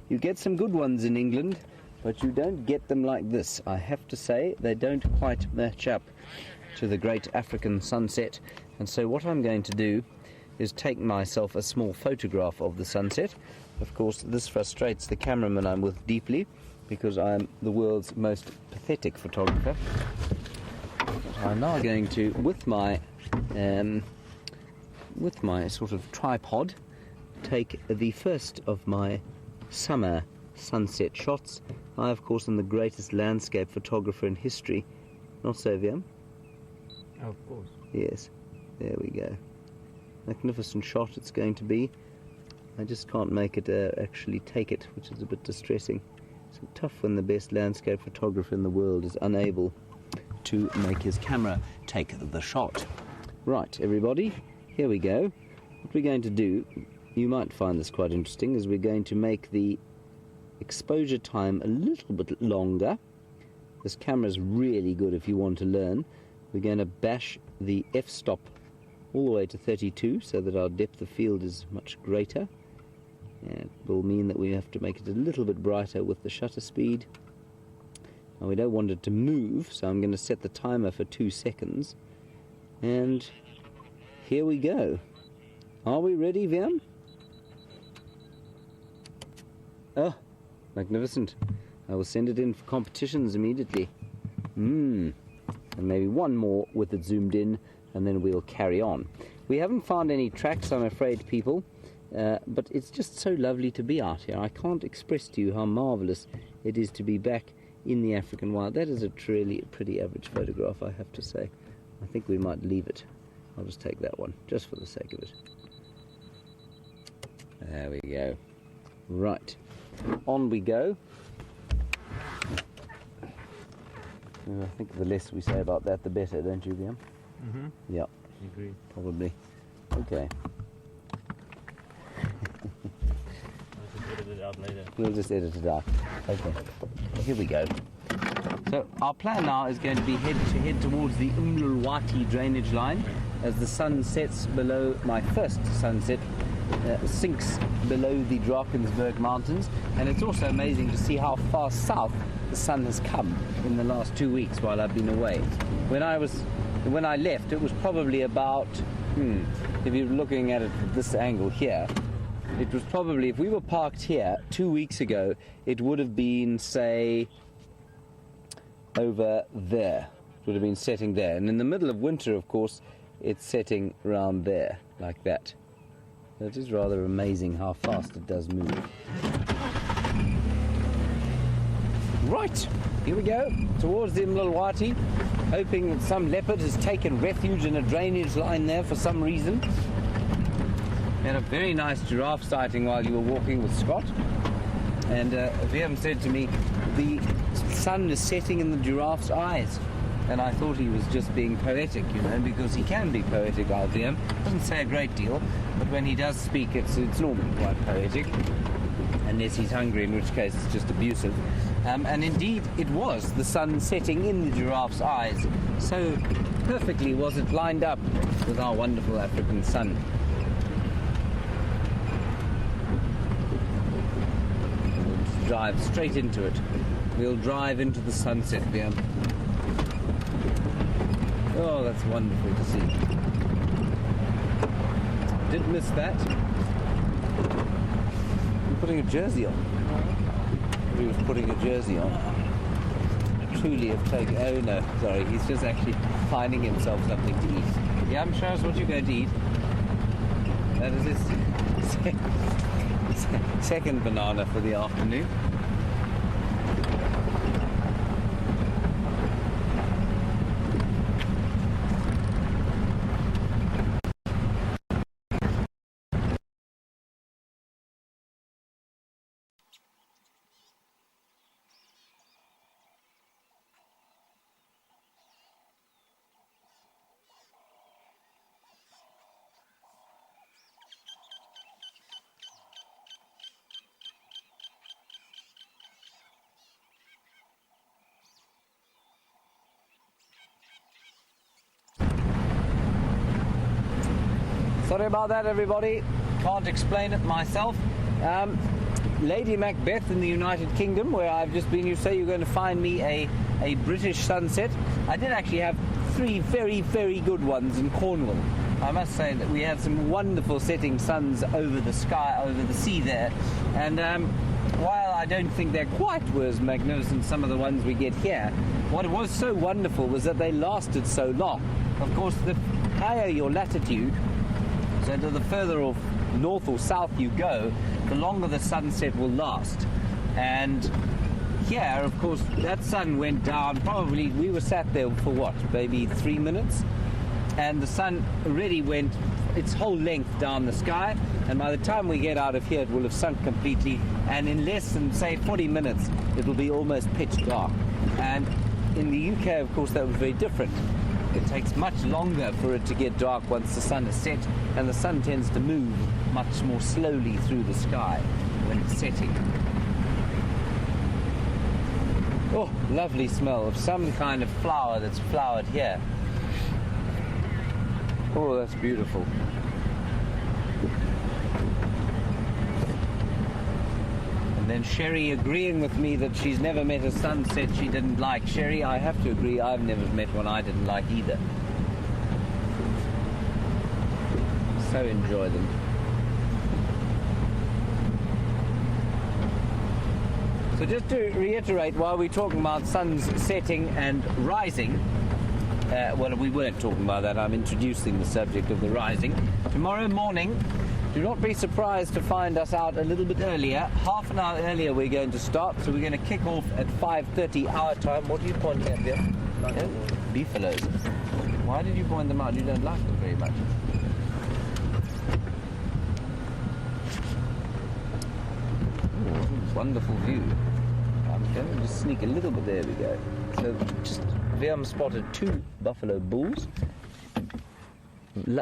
You get some good ones in England, but you don't get them like this. I have to say, they don't quite match up to the great African sunset. And so what I'm going to do is take myself a small photograph of the sunset. Of course, this frustrates the cameraman I'm with deeply, because I'm the world's most pathetic photographer. But I'm now going to, with my sort of tripod, take the first of my summer sunset shots. I, of course, am the greatest landscape photographer in history. Not so, Viam? Of course. Yes. There we go. Magnificent shot it's going to be. I just can't make it actually take it, which is a bit distressing. It's tough when the best landscape photographer in the world is unable to make his camera take the shot. Right, everybody, here we go. What we're going to do, you might find this quite interesting, is we're going to make the exposure time a little bit longer. This camera's really good if you want to learn. We're going to bash the f-stop all the way to 32 so that our depth of field is much greater. And it will mean that we have to make it a little bit brighter with the shutter speed. Now we don't want it to move, so I'm going to set the timer for 2 seconds. And here we go. Are we ready, Viam? Oh, magnificent. I will send it in for competitions immediately. And maybe one more with it zoomed in, and then we'll carry on. We haven't found any tracks, I'm afraid, people, but it's just so lovely to be out here. I can't express to you how marvellous it is to be back in the African wild. That is a really pretty average photograph, I have to say. I think we might leave it. I'll just take that one, just for the sake of it. There we go. Right, on we go. I think the less we say about that, the better, don't you, Liam? Mm-hmm. Yeah. I agree. Probably. Okay. I'll just edit it out later. We'll just edit it out. Okay. Here we go. So our plan now is going to be to head towards the Umlulwati drainage line as the sun sets below my first sunset. Sinks below the Drakensberg Mountains, and it's also amazing to see how far south the sun has come in the last 2 weeks while I've been away. When I left, it was probably about, if you're looking at it at this angle here, it was probably, if we were parked here 2 weeks ago, it would have been, say, over there. It would have been setting there. And in the middle of winter, of course, it's setting around there, like that. It is rather amazing how fast it does move. Right, here we go, towards the Umlulwati, hoping that some leopard has taken refuge in a drainage line there for some reason. We had a very nice giraffe sighting while you were walking with Scott. And Liam said to me, the sun is setting in the giraffe's eyes. And I thought he was just being poetic, you know, because he can be poetic, Liam. Doesn't say a great deal, but when he does speak, it's normally quite poetic. Unless he's hungry, in which case it's just abusive. And indeed, it was the sun setting in the giraffe's eyes. So perfectly was it lined up with our wonderful African sun. We'll drive straight into it. We'll drive into the sunset, Liam. Oh, that's wonderful to see. Did miss that. You're putting a jersey on. He was putting a jersey on. Truly have taken... Oh, no, sorry. He's just actually finding himself something to eat. Yeah, show us what you're going to eat. That is his second banana for the afternoon. Sorry about that, everybody. Can't explain it myself. Lady Macbeth in the United Kingdom, where I've just been. You say you're going to find me a British sunset. I did actually have 3 very, very good ones in Cornwall. I must say that we had some wonderful setting suns over the sky, over the sea there. And while I don't think they're quite as magnificent as some of the ones we get here, what was so wonderful was that they lasted so long. Of course, the higher your latitude, so the further off north or south you go, the longer the sunset will last. And here, of course, that sun went down, probably, we were sat there for what, maybe 3 minutes? And the sun already went its whole length down the sky, and by the time we get out of here, it will have sunk completely, and in less than, say, 40 minutes, it will be almost pitch dark. And in the UK, of course, that was very different. It takes much longer for it to get dark once the sun is set, and the sun tends to move much more slowly through the sky when it's setting. Oh, lovely smell of some kind of flower that's flowered here. Oh, that's beautiful. And then Sherry agreeing with me that she's never met a sunset she didn't like. Sherry, I have to agree, I've never met one I didn't like either. So enjoy them. So just to reiterate, while we're talking about suns setting and rising, well, we weren't talking about that. I'm introducing the subject of the rising. Tomorrow morning, do not be surprised to find us out a little bit earlier. Half an hour earlier we're going to start, so we're going to kick off at 5:30 our time. What are you pointing at there? Yeah? Beefaloes. Why did you point them out? You don't like them very much. Ooh, wonderful view. I'm going to just sneak a little bit. There we go. So just Liam spotted 2 buffalo bulls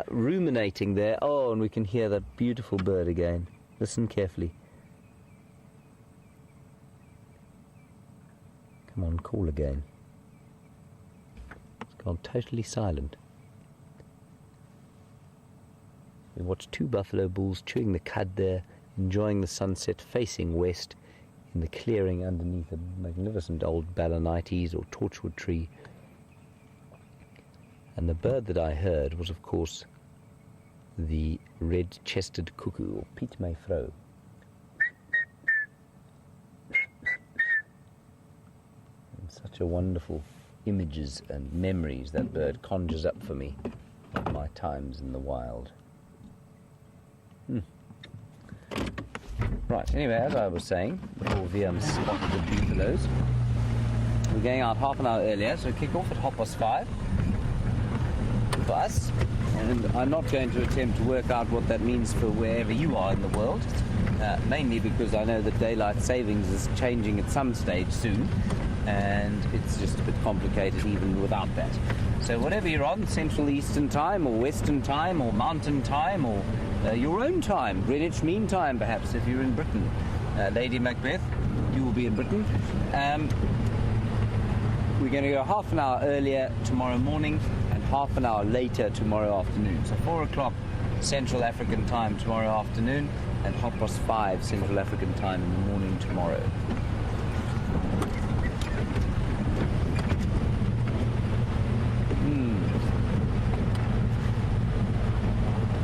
ruminating there. Oh, and we can hear that beautiful bird again. Listen carefully. Come on, call again. It's gone totally silent. We watched 2 buffalo bulls chewing the cud there, enjoying the sunset, facing west in the clearing underneath a magnificent old balanites or torchwood tree. And the bird that I heard was, of course, the red-chested cuckoo, or Piet my vrou. And such a wonderful images and memories that bird conjures up for me of my times in the wild. Right, anyway, as I was saying, before Liam spotted the buffaloes, we're going out half an hour earlier, so kick off at 5:30 for us. And I'm not going to attempt to work out what that means for wherever you are in the world, mainly because I know that daylight savings is changing at some stage soon, and it's just a bit complicated even without that. So whatever you're on, Central Eastern Time, or Western Time, or Mountain Time, or your own time, Greenwich Mean Time perhaps, if you're in Britain. Lady Macbeth, you will be in Britain. We're going to go half an hour earlier tomorrow morning and half an hour later tomorrow afternoon. So 4 o'clock Central African Time tomorrow afternoon and 5:30 Central African Time in the morning tomorrow.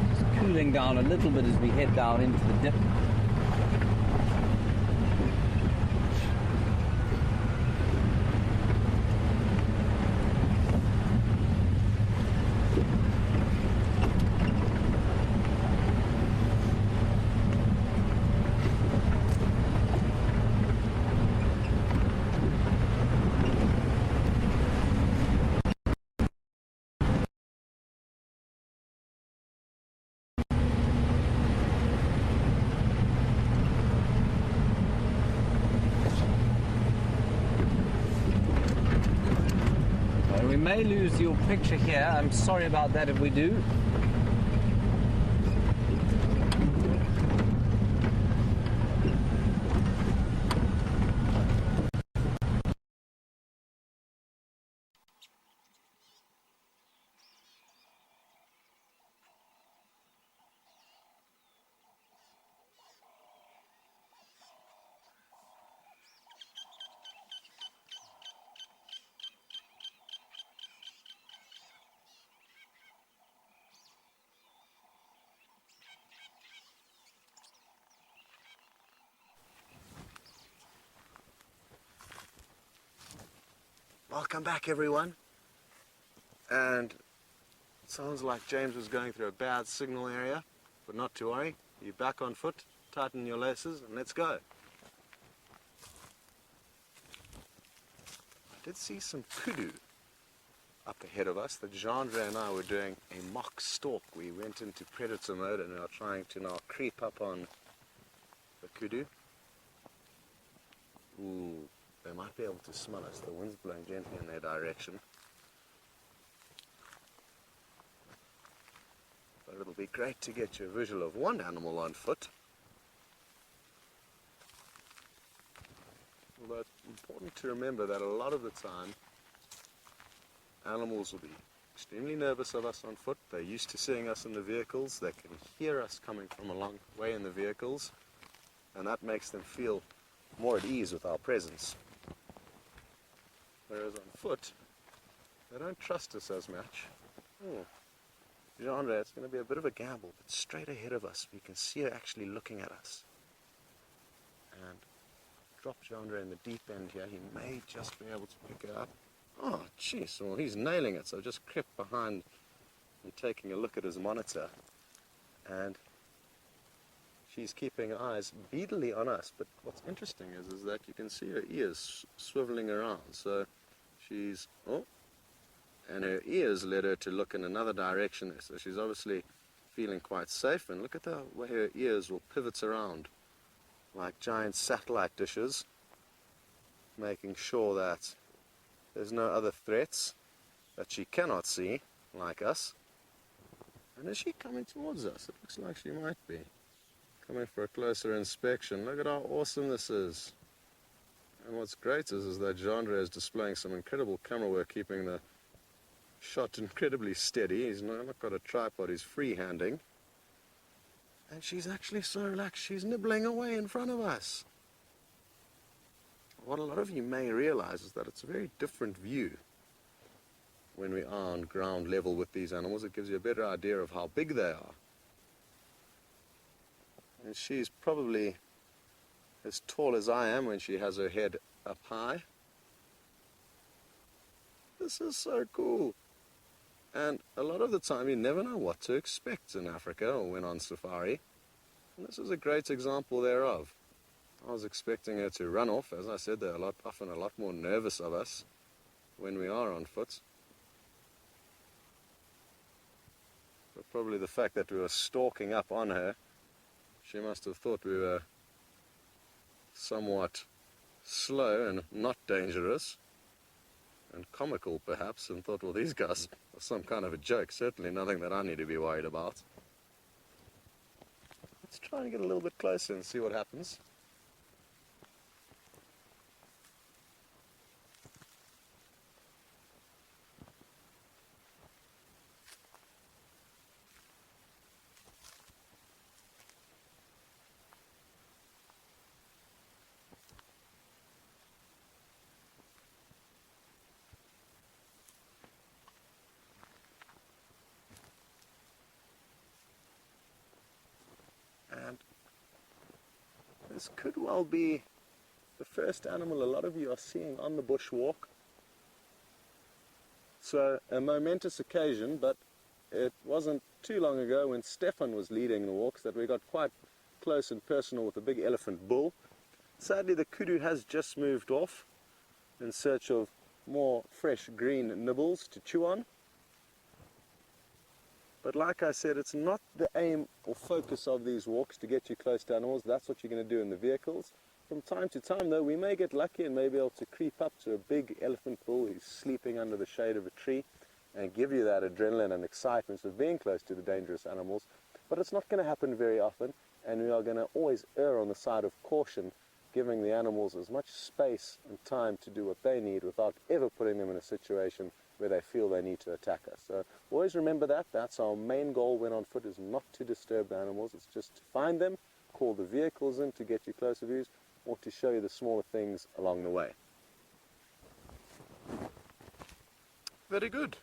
Just cooling down a little bit as we head down into the dip. We may lose your picture here. I'm sorry about that if we do. Welcome back, everyone. And it sounds like James was going through a bad signal area, but not to worry. You're back on foot, tighten your laces, and let's go. I did see some kudu up ahead of us. The Jandre and I were doing a mock stalk. We went into predator mode and are trying to now creep up on the kudu. Ooh, they might be able to smell us. The wind's blowing gently in their direction. But it'll be great to get you a visual of one animal on foot. Although it's important to remember that a lot of the time animals will be extremely nervous of us on foot. They're used to seeing us in the vehicles. They can hear us coming from a long way in the vehicles, and that makes them feel more at ease with our presence. Whereas on foot, they don't trust us as much. Genre, it's going to be a bit of a gamble, but straight ahead of us, we can see her actually looking at us. And drop Genre in the deep end here. He may just be able to pick her up. Oh, jeez, well, he's nailing it. So I just crept behind and taking a look at his monitor. And she's keeping eyes beadily on us. But what's interesting is that you can see her ears swiveling around. So she's, and her ears led her to look in another direction. So she's obviously feeling quite safe. And look at the way her ears will pivot around like giant satellite dishes, making sure that there's no other threats that she cannot see, like us. And is she coming towards us? It looks like she might be. Coming for a closer inspection. Look at how awesome this is. And what's great is that Genre is displaying some incredible camera work, keeping the shot incredibly steady. He's not got a tripod, he's free-handing. And she's actually so relaxed, she's nibbling away in front of us. What a lot of you may realize is that it's a very different view when we are on ground level with these animals. It gives you a better idea of how big they are. And she's probably as tall as I am when she has her head up high. This is so cool. And a lot of the time you never know what to expect in Africa or when on safari. And this is a great example thereof. I was expecting her to run off. As I said, they're often a lot more nervous of us when we are on foot. But probably the fact that we were stalking up on her, she must have thought we were somewhat slow and not dangerous, and comical perhaps, and thought, well, these guys are some kind of a joke. Certainly nothing that I need to be worried about. Let's try and get a little bit closer and see what happens. And this could well be the first animal a lot of you are seeing on the bushwalk. So a momentous occasion, but it wasn't too long ago when Stefan was leading the walks that we got quite close and personal with a big elephant bull. Sadly, the kudu has just moved off in search of more fresh green nibbles to chew on. But like I said, it's not the aim or focus of these walks to get you close to animals. That's what you're going to do in the vehicles. From time to time, though, we may get lucky and may be able to creep up to a big elephant bull who's sleeping under the shade of a tree and give you that adrenaline and excitement of being close to the dangerous animals. But it's not going to happen very often, and we are going to always err on the side of caution, giving the animals as much space and time to do what they need without ever putting them in a situation where they feel they need to attack us. So always remember that. That's our main goal when on foot, is not to disturb the animals. It's just to find them, call the vehicles in to get you closer views, or to show you the smaller things along the way. Very good.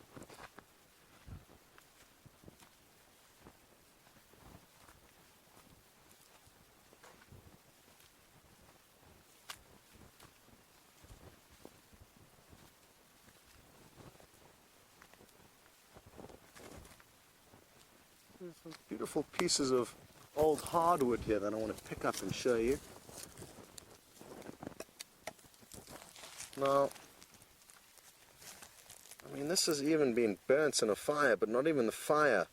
There's some beautiful pieces of old hardwood here that I want to pick up and show you. Now, I mean, this has even been burnt in a fire, but not even the fire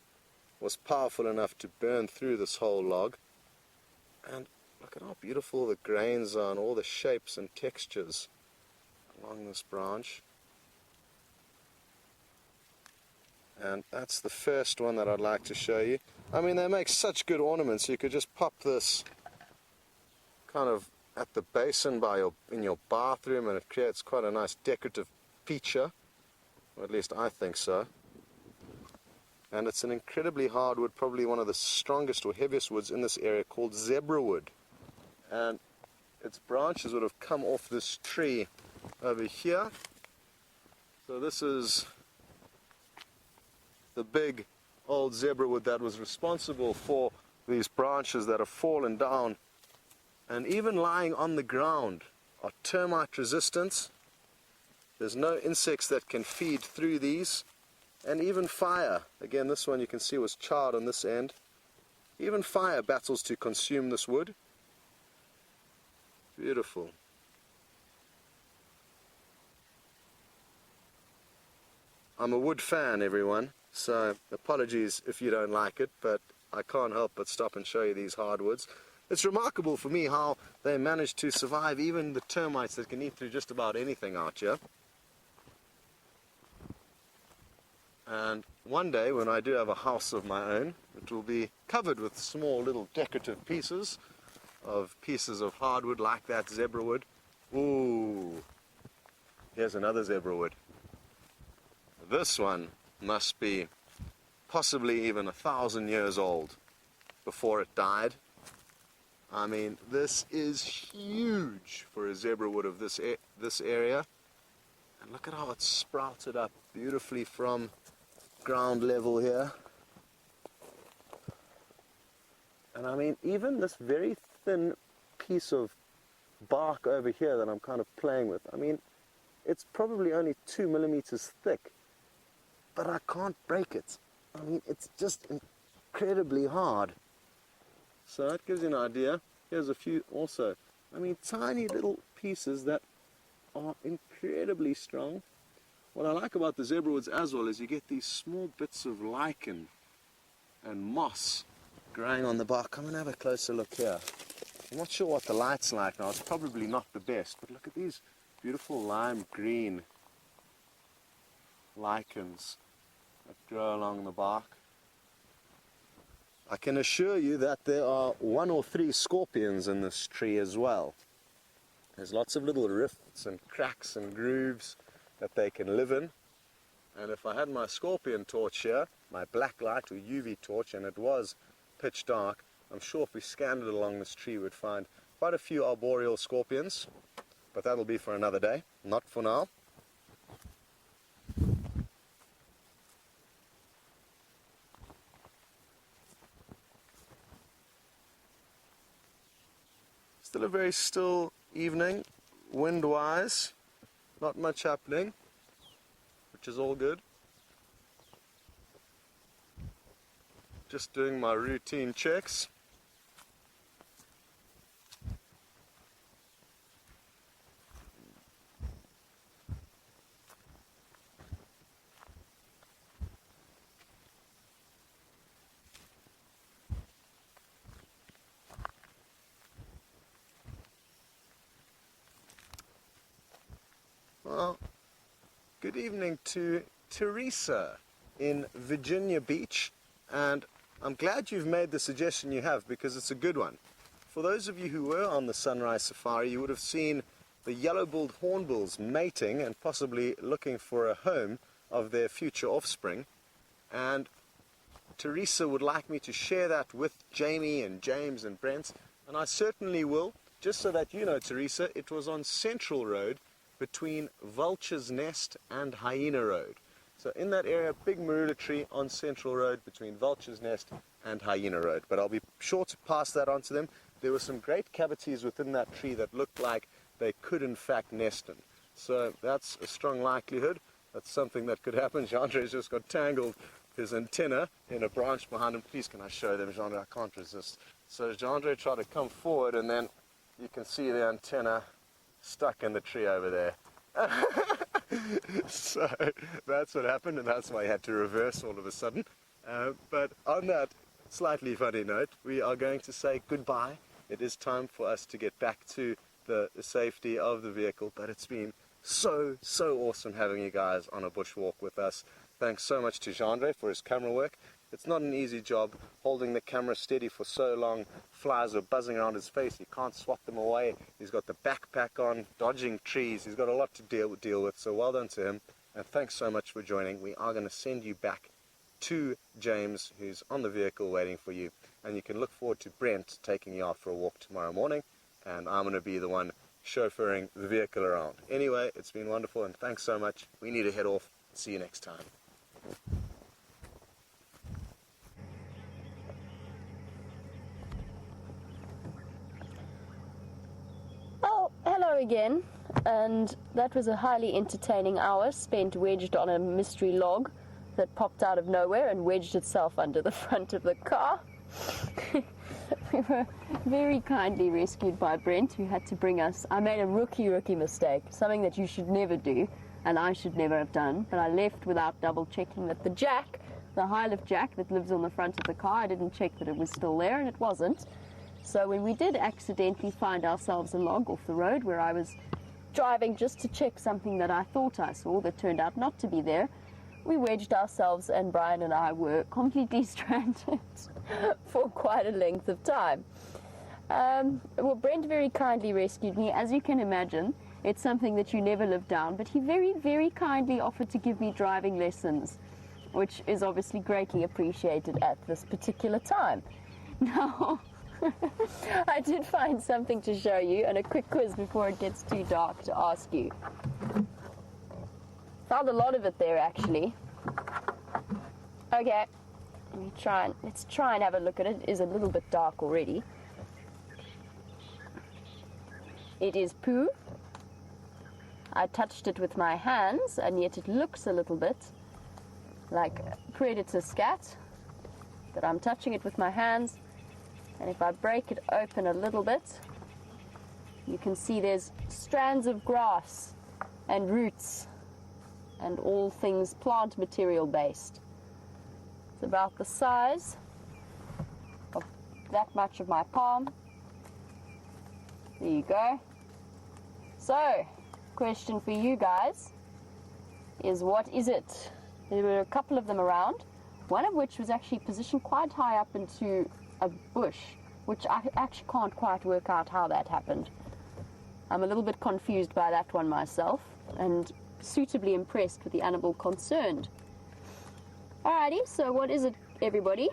was powerful enough to burn through this whole log. And look at how beautiful the grains are and all the shapes and textures along this branch. And that's the first one that I'd like to show you. I mean, they make such good ornaments. You could just pop this kind of at the basin in your bathroom, and it creates quite a nice decorative feature. Or at least I think so. And it's an incredibly hard wood, probably one of the strongest or heaviest woods in this area, called zebra wood. And its branches would have come off this tree over here. So this is the big old zebra wood that was responsible for these branches that have fallen down. And even lying on the ground are termite resistant. There's no insects that can feed through these. And even fire, again this one you can see was charred on this end. Even fire battles to consume this wood. Beautiful. I'm a wood fan, everyone, so apologies if you don't like it, but I can't help but stop and show you these hardwoods. It's remarkable for me how they manage to survive even the termites that can eat through just about anything out here. And one day, when I do have a house of my own, it will be covered with small little decorative pieces of hardwood like that zebra wood. Ooh, here's another zebra wood. This one must be possibly even 1,000 years old before it died. I mean, this is huge for a zebra wood of this area. And look at how it's sprouted up beautifully from ground level here. And I mean, even this very thin piece of bark over here that I'm kind of playing with, I mean, it's probably only 2 millimeters thick, but I can't break it. I mean, it's just incredibly hard. So that gives you an idea. Here's a few also. I mean, tiny little pieces that are incredibly strong. What I like about the zebra woods as well is you get these small bits of lichen and moss growing on the bark. Come and have a closer look here. I'm not sure what the light's like now. It's probably not the best, but look at these beautiful lime green lichens that grow along the bark. I can assure you that there are 1 or 3 scorpions in this tree as well. There's lots of little rifts and cracks and grooves that they can live in. And if I had my scorpion torch here, my black light or UV torch, and it was pitch dark, I'm sure if we scanned it along this tree we'd find quite a few arboreal scorpions. But that'll be for another day, not for now. Still a very still evening, wind-wise, not much happening, which is all good. Just doing my routine checks. Well, good evening to Teresa in Virginia Beach, and I'm glad you've made the suggestion you have because it's a good one. For those of you who were on the sunrise safari, you would have seen the yellow-billed hornbills mating and possibly looking for a home of their future offspring, and Teresa would like me to share that with Jamie and James and Brent, and I certainly will. Just so that you know, Teresa, it was on Central Road between Vulture's Nest and Hyena Road. So in that area, big marula tree on Central Road between Vulture's Nest and Hyena Road. But I'll be sure to pass that on to them. There were some great cavities within that tree that looked like they could in fact nest in. So that's a strong likelihood. That's something that could happen. Jeandre's just got tangled his antenna in a branch behind him. Please, can I show them, Jean-Andre? I can't resist. So Jean-Andre tried to come forward, and then you can see the antenna stuck in the tree over there. So that's what happened, and that's why he had to reverse all of a sudden. But on that slightly funny note, we are going to say goodbye. It is time for us to get back to the safety of the vehicle, but it's been so awesome having you guys on a bushwalk with us. Thanks so much to Jean-Andre for his camera work. It's not an easy job holding the camera steady for so long. Flies are buzzing around his face. He can't swat them away. He's got the backpack on, dodging trees. He's got a lot to deal with, so well done to him. And thanks so much for joining. We are going to send you back to James, who's on the vehicle waiting for you. And you can look forward to Brent taking you out for a walk tomorrow morning. And I'm going to be the one chauffeuring the vehicle around. Anyway, it's been wonderful, and thanks so much. We need to head off. See you next time. Well, hello again, and that was a highly entertaining hour spent wedged on a mystery log that popped out of nowhere and wedged itself under the front of the car. We were very kindly rescued by Brent, who had to bring us. I made a rookie mistake, something that you should never do, and I should never have done, but I left without double checking that the jack, the high lift jack that lives on the front of the car, I didn't check that it was still there, and it wasn't. So when we did accidentally find ourselves a log off the road where I was driving just to check something that I thought I saw that turned out not to be there, we wedged ourselves, and Brian and I were completely stranded for quite a length of time. Well, Brent very kindly rescued me. As you can imagine, it's something that you never live down, but he very kindly offered to give me driving lessons, which is obviously greatly appreciated at this particular time. Now, I did find something to show you, and a quick quiz before it gets too dark to ask you. Found a lot of it there, actually. Okay, let's try and have a look at it. It is a little bit dark already. It is poo. I touched it with my hands, and yet it looks a little bit like predator scat, but I'm touching it with my hands, and if I break it open a little bit, you can see there's strands of grass and roots and all things plant material based. It's about the size of that much of my palm. There you go. So, question for you guys is, what is it? There were a couple of them around, one of which was actually positioned quite high up into a bush, which I actually can't quite work out how that happened. I'm a little bit confused by that one myself, and suitably impressed with the animal concerned. Alrighty, so what is it, everybody?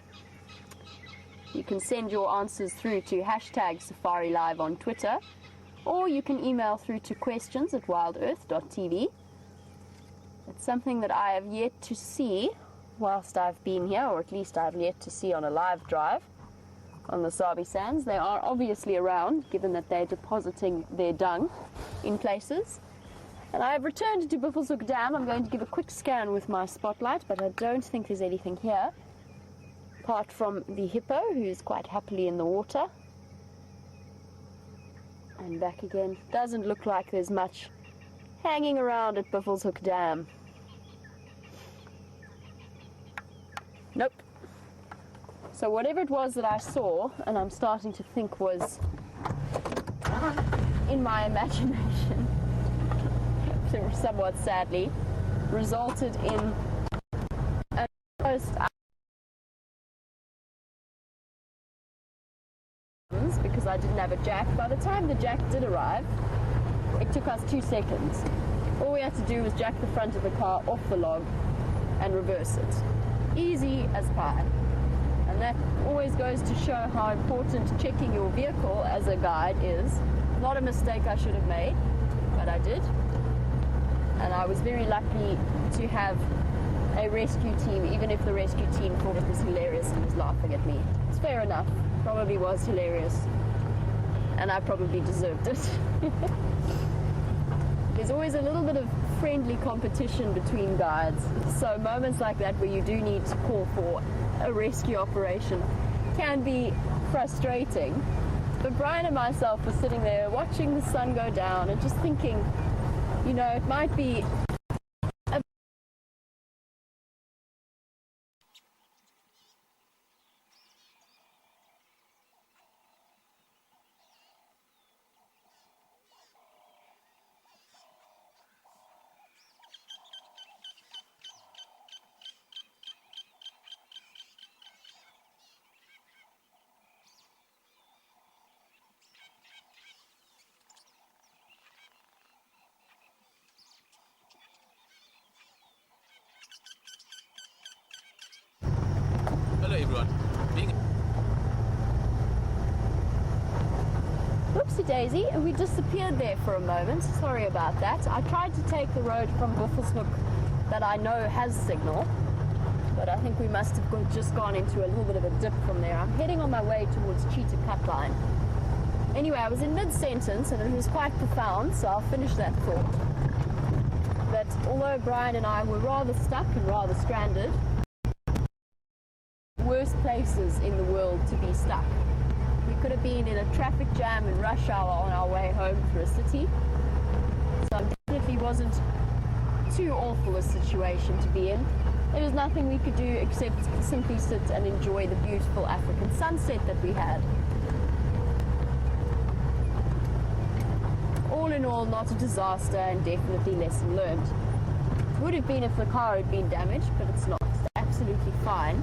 You can send your answers through to #SafariLive on Twitter, or you can email through to questions@wildearth.tv. It's something that I have yet to see whilst I've been here, or at least I've yet to see on a live drive on the Sabi Sands. They are obviously around, given that they're depositing their dung in places. And I have returned to Buffelshoek Dam. I'm going to give a quick scan with my spotlight, but I don't think there's anything here, apart from the hippo, who's quite happily in the water. And back again. Doesn't look like there's much hanging around at Buffelshoek Dam. Nope. So whatever it was that I saw, and I'm starting to think was in my imagination, somewhat sadly, resulted in a most, because I didn't have a jack. By the time the jack did arrive, it took us 2 seconds. All we had to do was jack the front of the car off the log and reverse it. Easy as pie. And that always goes to show how important checking your vehicle as a guide is. Not a mistake I should have made, but I did. And I was very lucky to have a rescue team, even if the rescue team thought it was hilarious and was laughing at me. It's fair enough. Probably was hilarious. And I probably deserved it. There's always a little bit of friendly competition between guides. So moments like that where you do need to call for a rescue operation can be frustrating. But Brian and myself were sitting there watching the sun go down and just thinking, you know, it might be Hello everyone. Whoopsie daisy, and we disappeared there for a moment. Sorry about that. I tried to take the road from Buffelshoek that I know has signal, but I think we must have just gone into a little bit of a dip from there. I'm heading on my way towards Cheetah Cutline. Anyway, I was in mid-sentence and it was quite profound, so I'll finish that thought. But although Brian and I were rather stuck and rather stranded, worst places in the world to be stuck. We could have been in a traffic jam and rush hour on our way home through a city. So it definitely wasn't too awful a situation to be in. There was nothing we could do except simply sit and enjoy the beautiful African sunset that we had. All in all, not a disaster and definitely lesson learned. Would have been if the car had been damaged, but it's not. It's absolutely fine.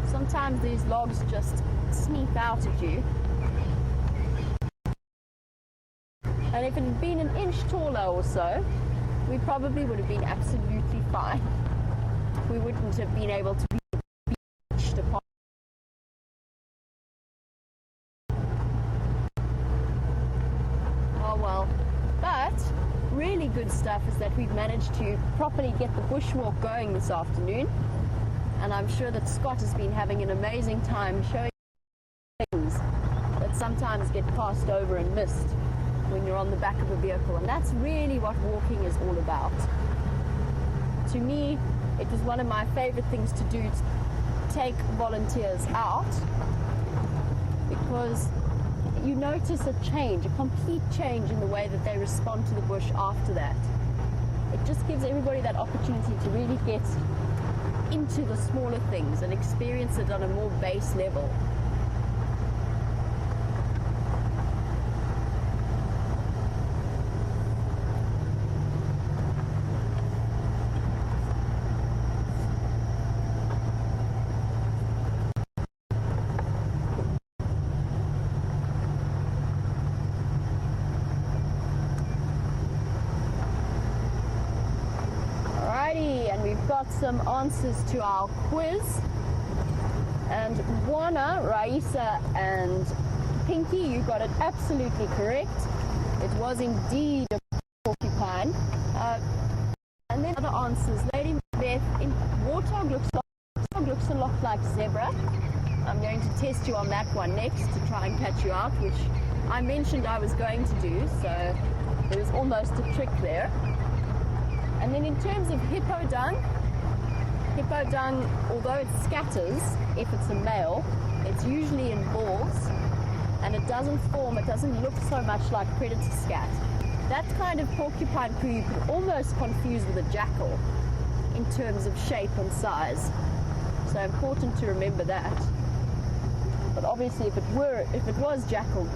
Sometimes these logs just sneak out at you. And if it had been an inch taller or so, we probably would have been absolutely fine. We wouldn't have been able to be beached upon. Oh well. But really good stuff is that we've managed to properly get the bushwalk going this afternoon. And I'm sure that Scott has been having an amazing time showing things that sometimes get passed over and missed when you're on the back of a vehicle. And that's really what walking is all about. To me, it was one of my favorite things to do, to take volunteers out, because you notice a change, a complete change in the way that they respond to the bush after that. It just gives everybody that opportunity to really get into the smaller things and experience it on a more base level. Got some answers to our quiz, and Juana, Raisa and Pinky, you got it absolutely correct. It was indeed a porcupine. And then other answers. Lady Beth, warthog looks a lot like zebra. I'm going to test you on that one next to try and catch you out, which I mentioned I was going to do, so there was almost a trick there. And then in terms of hippo dung, although it scatters, if it's a male, it's usually in balls, and it doesn't look so much like predator scat. That kind of porcupine poo you could almost confuse with a jackal in terms of shape and size. So important to remember that. But obviously if it was jackal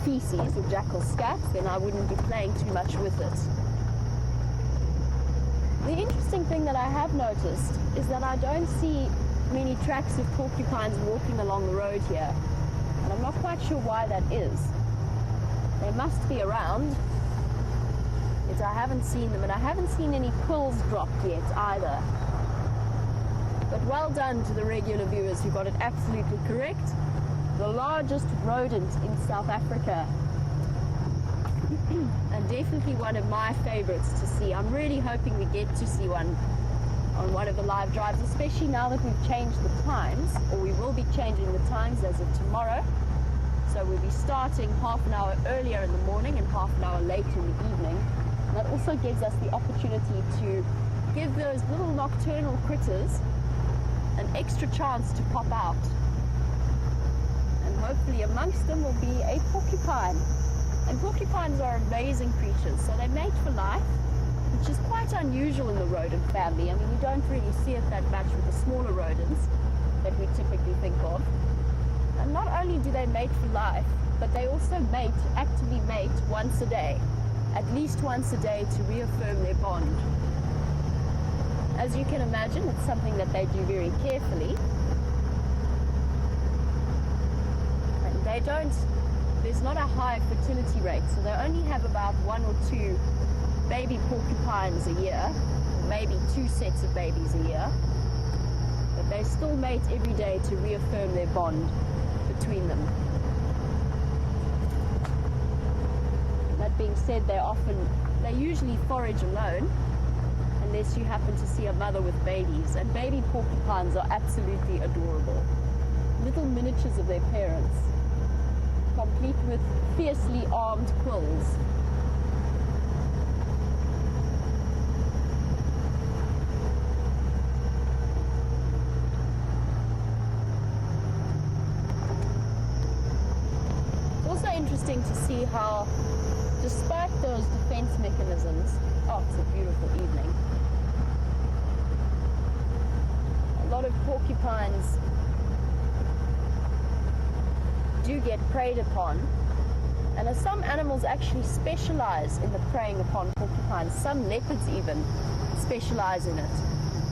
feces or jackal scat, then I wouldn't be playing too much with it. The interesting thing that I have noticed is that I don't see many tracks of porcupines walking along the road here, and I'm not quite sure why that is. They must be around, but I haven't seen them, and I haven't seen any quills dropped yet either. But well done to the regular viewers who got it absolutely correct. The largest rodent in South Africa. And definitely one of my favorites to see. I'm really hoping we get to see one on one of the live drives, especially now that we've changed the times, or we will be changing the times as of tomorrow. So we'll be starting half an hour earlier in the morning and half an hour later in the evening. And that also gives us the opportunity to give those little nocturnal critters an extra chance to pop out. And hopefully amongst them will be a porcupine. And porcupines are amazing creatures, so they mate for life, which is quite unusual in the rodent family. I mean, you don't really see it that much with the smaller rodents that we typically think of. And not only do they mate for life, but they also actively mate once a day, at least once a day, to reaffirm their bond. As you can imagine, it's something that they do very carefully. And there's not a high fertility rate, so they only have about 1 or 2 baby porcupines a year, maybe 2 sets of babies a year. But they still mate every day to reaffirm their bond between them. That being said, they usually forage alone unless you happen to see a mother with babies, and baby porcupines are absolutely adorable. Little miniatures of their parents, complete with fiercely armed quills. Interesting to see how, despite those defense mechanisms, it's a beautiful evening. A lot of porcupines do get preyed upon, and as some animals actually specialize in the preying upon porcupines, some leopards even specialize in it,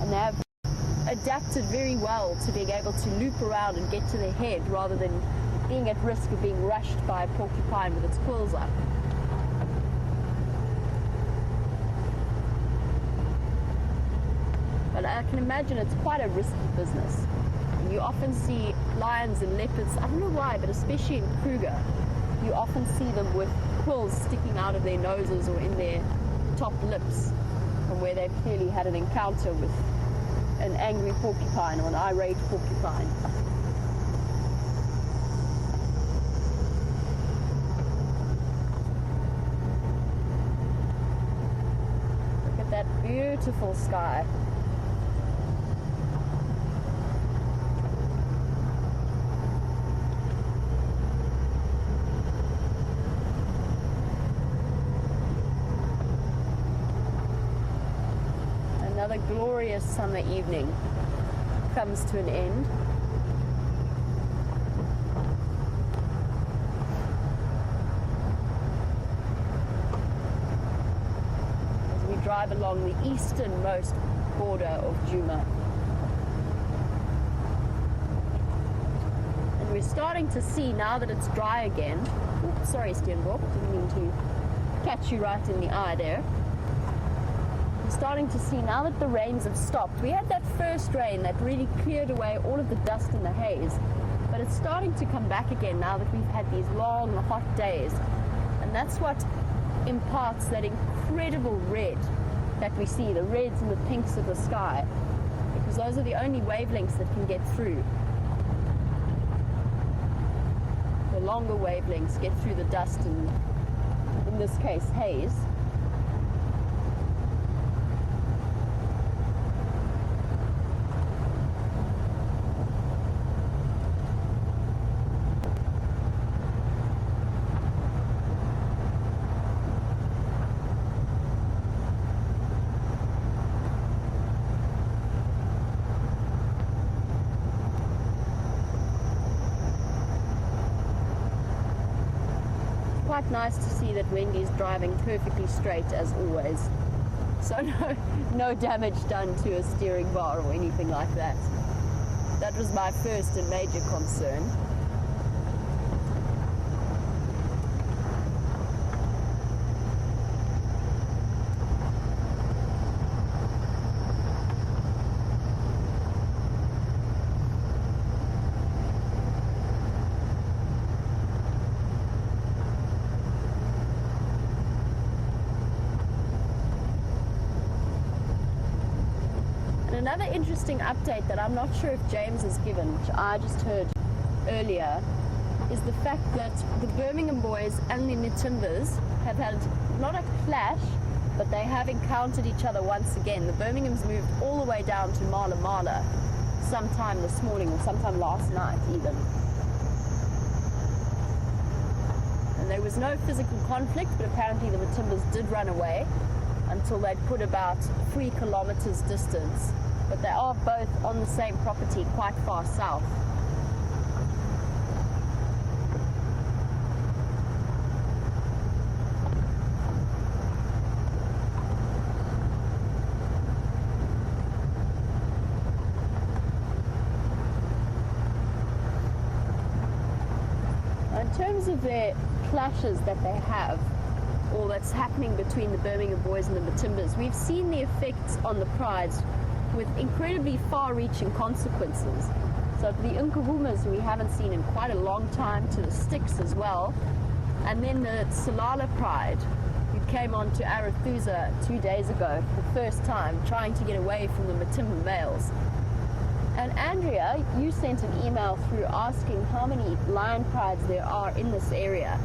and they have adapted very well to being able to loop around and get to their head rather than being at risk of being rushed by a porcupine with its quills up. But I can imagine it's quite a risky business. And you often see lions and leopards, I don't know why, but especially in Kruger, you often see them with quills sticking out of their noses or in their top lips, from where they've clearly had an encounter with an angry porcupine or an irate porcupine. Beautiful sky. Another glorious summer evening comes to an end. Drive along the easternmost border of Djuma. And we're starting to see, now that it's dry again, sorry Steenbok, didn't mean to catch you right in the eye there. We're starting to see, now that the rains have stopped, we had that first rain that really cleared away all of the dust and the haze, but it's starting to come back again now that we've had these long, hot days. And that's what imparts that incredible red that we see, the reds and the pinks of the sky, because those are the only wavelengths that can get through. The longer wavelengths get through the dust and, in this case, haze. Quite nice to see that Wendy's driving perfectly straight as always. So no damage done to a steering bar or anything like that. That was my first and major concern. Another interesting update that I'm not sure if James has given, which I just heard earlier, is the fact that the Birmingham boys and the Matimbas have had not a clash, but they have encountered each other once again. The Birminghams moved all the way down to Mala Mala sometime this morning or sometime last night even. And there was no physical conflict, but apparently the Matimbas did run away until they'd put about 3 kilometers distance. But they are both on the same property quite far south. In terms of their clashes that they have, or that's happening between the Birmingham boys and the Matimbas, we've seen the effects on the prides with incredibly far-reaching consequences. So to the Nkuhumas, who we haven't seen in quite a long time, to the Sticks as well, and then the Salala pride, who came on to Arathusa 2 days ago for the first time, trying to get away from the Matimba males. And Andrea, you sent an email through asking how many lion prides there are in this area.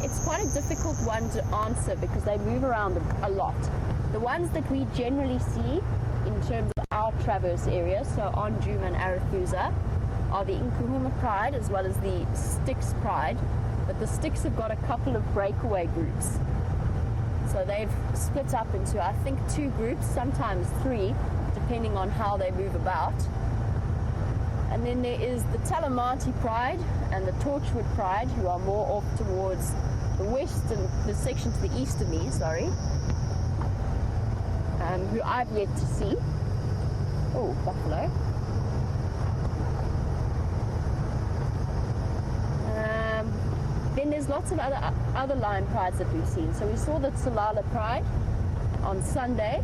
It's quite a difficult one to answer because they move around a lot. The ones that we generally see in terms of our traverse area, so on Juma and Arathusa, are the Nkuhuma pride as well as the Sticks pride. But the Sticks have got a couple of breakaway groups. So they've split up into, I think, 2 groups, sometimes 3, depending on how they move about. And then there is the Talamati pride and the Torchwood pride, who are more off towards the west and the section to the east of me, who I've yet to see. Oh, buffalo. Then there's lots of other lion prides that we've seen. So we saw the Salala pride on Sunday.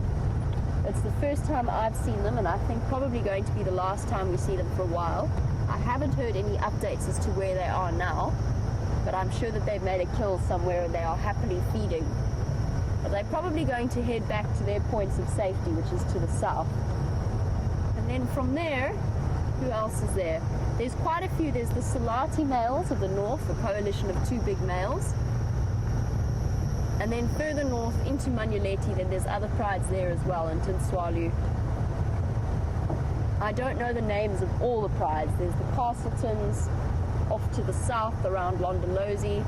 It's the first time I've seen them, and I think probably going to be the last time we see them for a while. I haven't heard any updates as to where they are now, but I'm sure that they've made a kill somewhere and they are happily feeding. But they're probably going to head back to their points of safety, which is to the south. And then from there, who else is there? There's quite a few. There's the Salati males of the north, a coalition of 2 big males. And then further north into Manyuleti, then there's other prides there as well, in Tinswalu. I don't know the names of all the prides. There's the Castletons off to the south around Londolozi,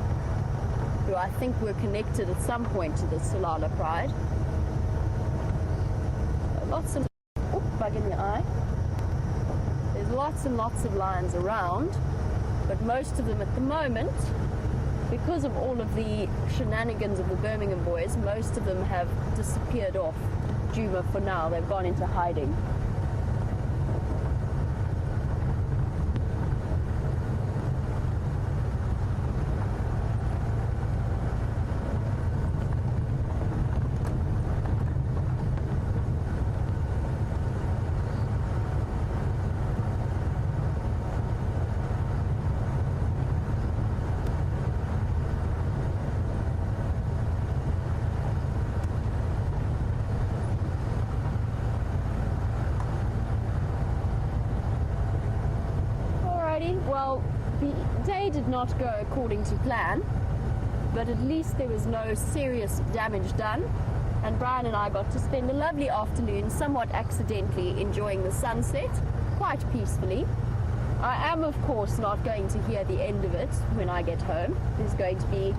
who I think were connected at some point to the Salala pride. Lots of... Oh, bug in the eye. There's lots and lots of lions around, but most of them at the moment, because of all of the shenanigans of the Birmingham boys, most of them have disappeared off Juma for now. They've gone into hiding. Well, the day did not go according to plan, but at least there was no serious damage done, and Brian and I got to spend a lovely afternoon, somewhat accidentally, enjoying the sunset, quite peacefully. I am, of course, not going to hear the end of it when I get home. There's going to be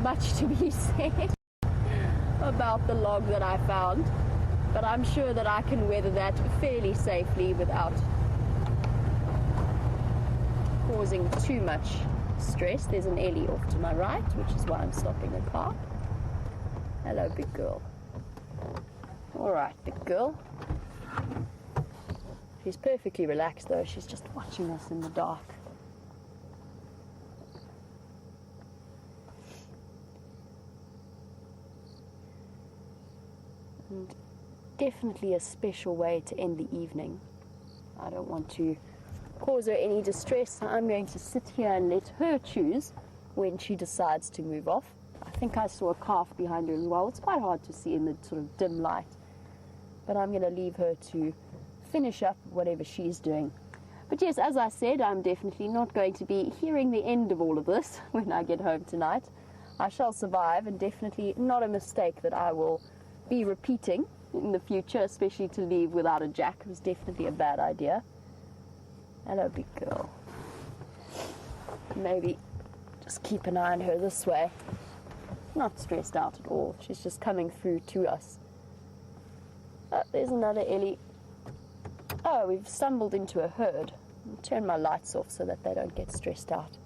much to be said about the log that I found, but I'm sure that I can weather that fairly safely without causing too much stress. There's an Ellie off to my right, which is why I'm stopping the car. Hello, big girl. All right, big girl. She's perfectly relaxed, though. She's just watching us in the dark. And definitely a special way to end the evening. I don't want to cause her any distress, so I'm going to sit here and let her choose when she decides to move off. I think I saw a calf behind her as well. It's quite hard to see in the sort of dim light, but I'm going to leave her to finish up whatever she's doing. But yes, as I said, I'm definitely not going to be hearing the end of all of this when I get home tonight. I shall survive, and definitely not a mistake that I will be repeating in the future, especially to leave without a jack. It was definitely a bad idea. Hello, big girl. Maybe just keep an eye on her this way. Not stressed out at all. She's just coming through to us. Oh, there's another Ellie. Oh, we've stumbled into a herd. I'll turn my lights off so that they don't get stressed out.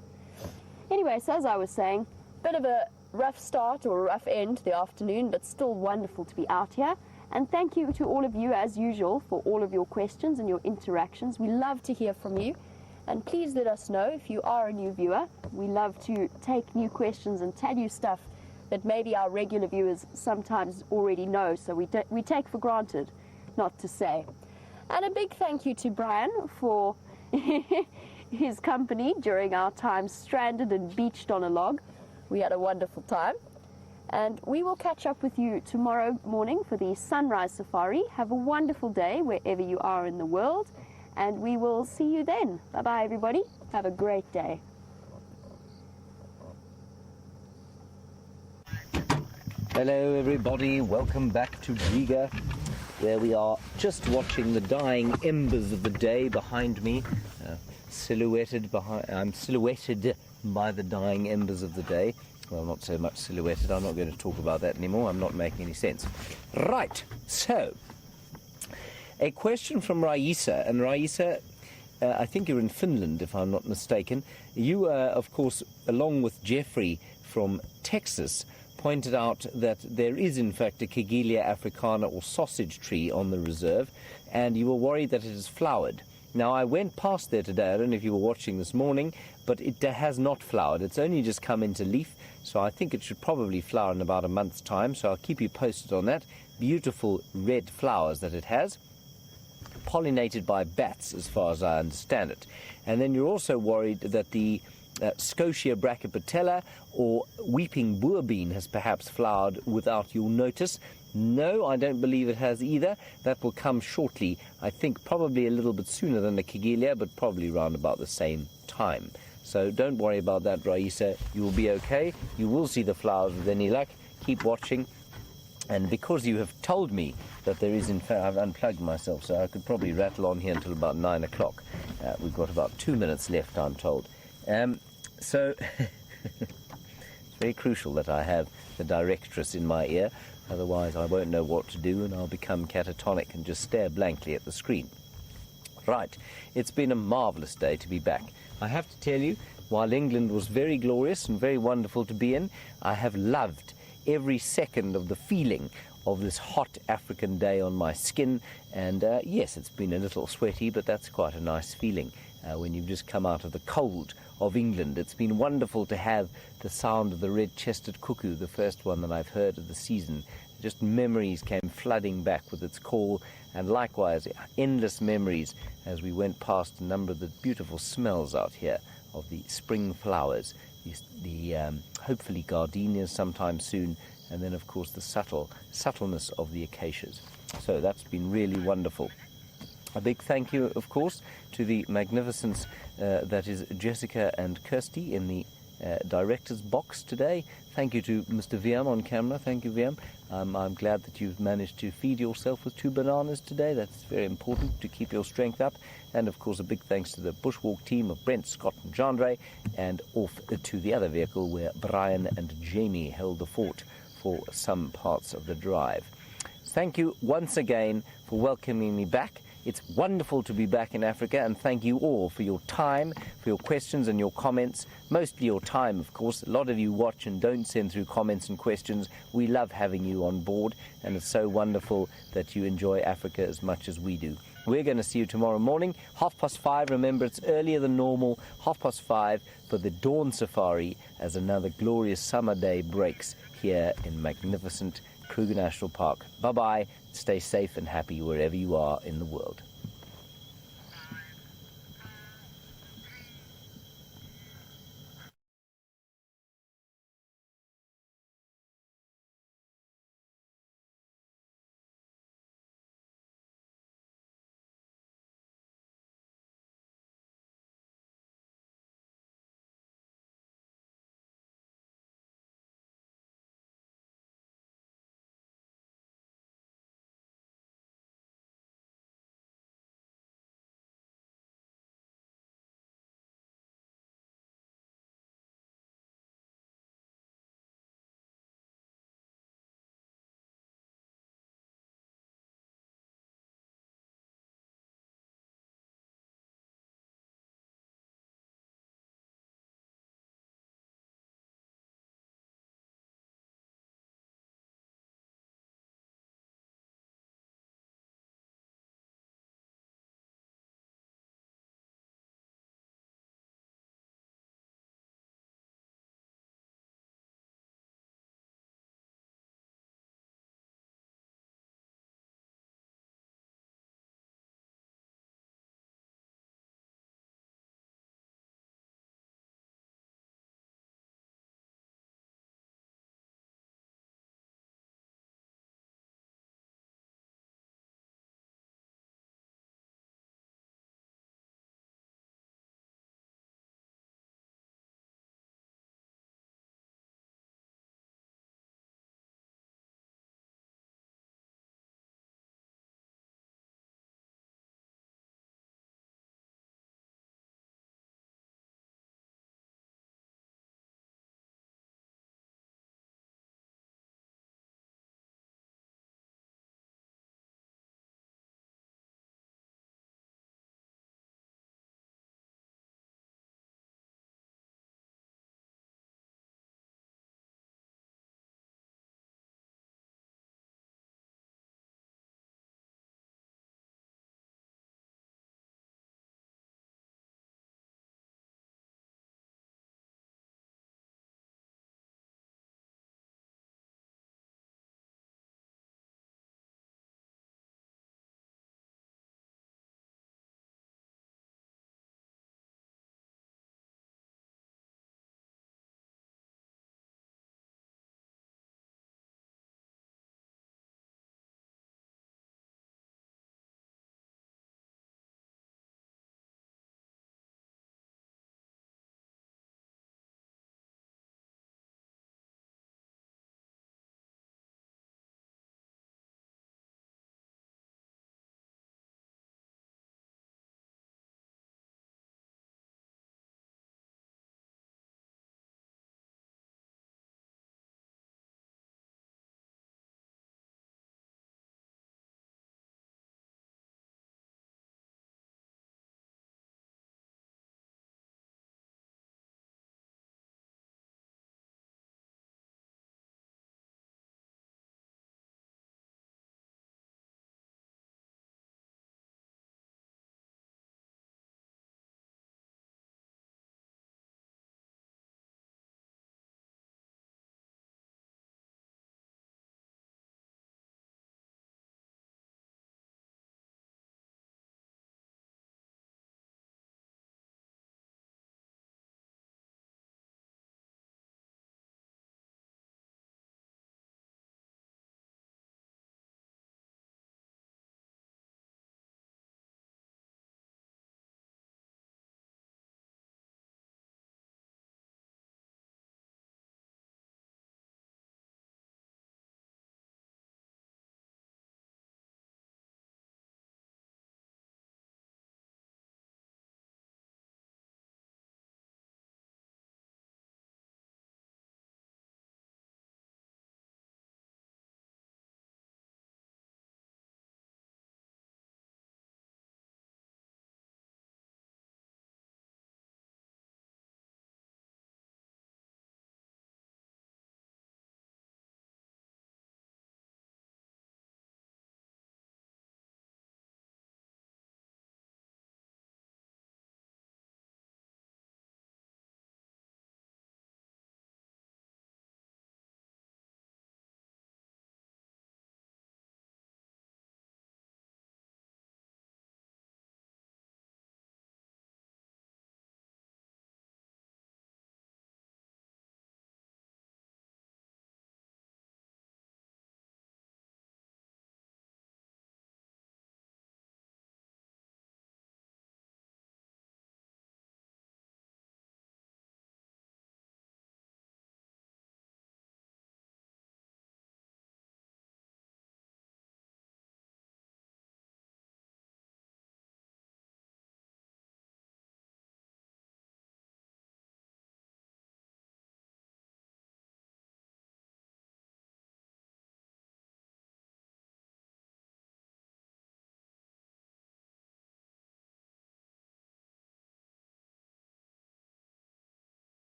Anyway, so as I was saying, bit of a rough start or a rough end to the afternoon, but still wonderful to be out here. And thank you to all of you, as usual, for all of your questions and your interactions. We love to hear from you. And please let us know if you are a new viewer. We love to take new questions and tell you stuff that maybe our regular viewers sometimes already know, so we take for granted not to say. And a big thank you to Brian for his company during our time stranded and beached on a log. We had a wonderful time. And we will catch up with you tomorrow morning for the Sunrise Safari. Have a wonderful day wherever you are in the world, and we will see you then. Bye-bye, everybody. Have a great day. Hello everybody, welcome back to Riga, where we are just watching the dying embers of the day behind me. I'm silhouetted by the dying embers of the day. Well, not so much silhouetted, I'm not going to talk about that anymore, I'm not making any sense. Right, so, a question from Raisa, and Raisa, I think you're in Finland if I'm not mistaken. You, of course, along with Jeffrey from Texas, pointed out that there is in fact a Kigelia africana or sausage tree on the reserve, and you were worried that it has flowered. Now, I went past there today, I don't know if you were watching this morning, but it has not flowered. It's only just come into leaf, so I think it should probably flower in about a month's time, so I'll keep you posted on that. Beautiful red flowers that it has, pollinated by bats as far as I understand it. And then you're also worried that the Scotia brachypetala or weeping boerbean has perhaps flowered without your notice. No, I don't believe it has either. That will come shortly. I think probably a little bit sooner than the Kigelia, but probably around about the same time. So don't worry about that, Raisa. You will be okay. You will see the flowers with any luck. Keep watching. And because you have told me that there is, in fact, I've unplugged myself, so I could probably rattle on here until about 9 o'clock. We've got about 2 minutes left, I'm told. So it's very crucial that I have the directress in my ear, otherwise I won't know what to do and I'll become catatonic and just stare blankly at the screen. Right, it's been a marvellous day to be back. I have to tell you, while England was very glorious and very wonderful to be in, I have loved every second of the feeling of this hot African day on my skin, and yes, it's been a little sweaty, but that's quite a nice feeling. When you've just come out of the cold of England. It's been wonderful to have the sound of the red-chested cuckoo, the first one that I've heard of the season. Just memories came flooding back with its call, and likewise endless memories as we went past a number of the beautiful smells out here of the spring flowers, the hopefully gardenias sometime soon, and then of course the subtleness of the acacias. So that's been really wonderful. A big thank you, of course, to the magnificence that is Jessica and Kirsty in the director's box today. Thank you to Mr. Viam on camera. Thank you, Viam. I'm glad that you've managed to feed yourself with 2 bananas today. That's very important to keep your strength up. And, of course, a big thanks to the Bushwalk team of Brent, Scott and Jandre, and off to the other vehicle where Brian and Jamie held the fort for some parts of the drive. Thank you once again for welcoming me back. It's wonderful to be back in Africa, and thank you all for your time, for your questions and your comments. Mostly your time, of course. A lot of you watch and don't send through comments and questions. We love having you on board, and it's so wonderful that you enjoy Africa as much as we do. We're going to see you tomorrow morning, 5:30. Remember, it's earlier than normal, 5:30 for the Dawn Safari as another glorious summer day breaks here in magnificent Kruger National Park. Bye-bye. Stay safe and happy wherever you are in the world.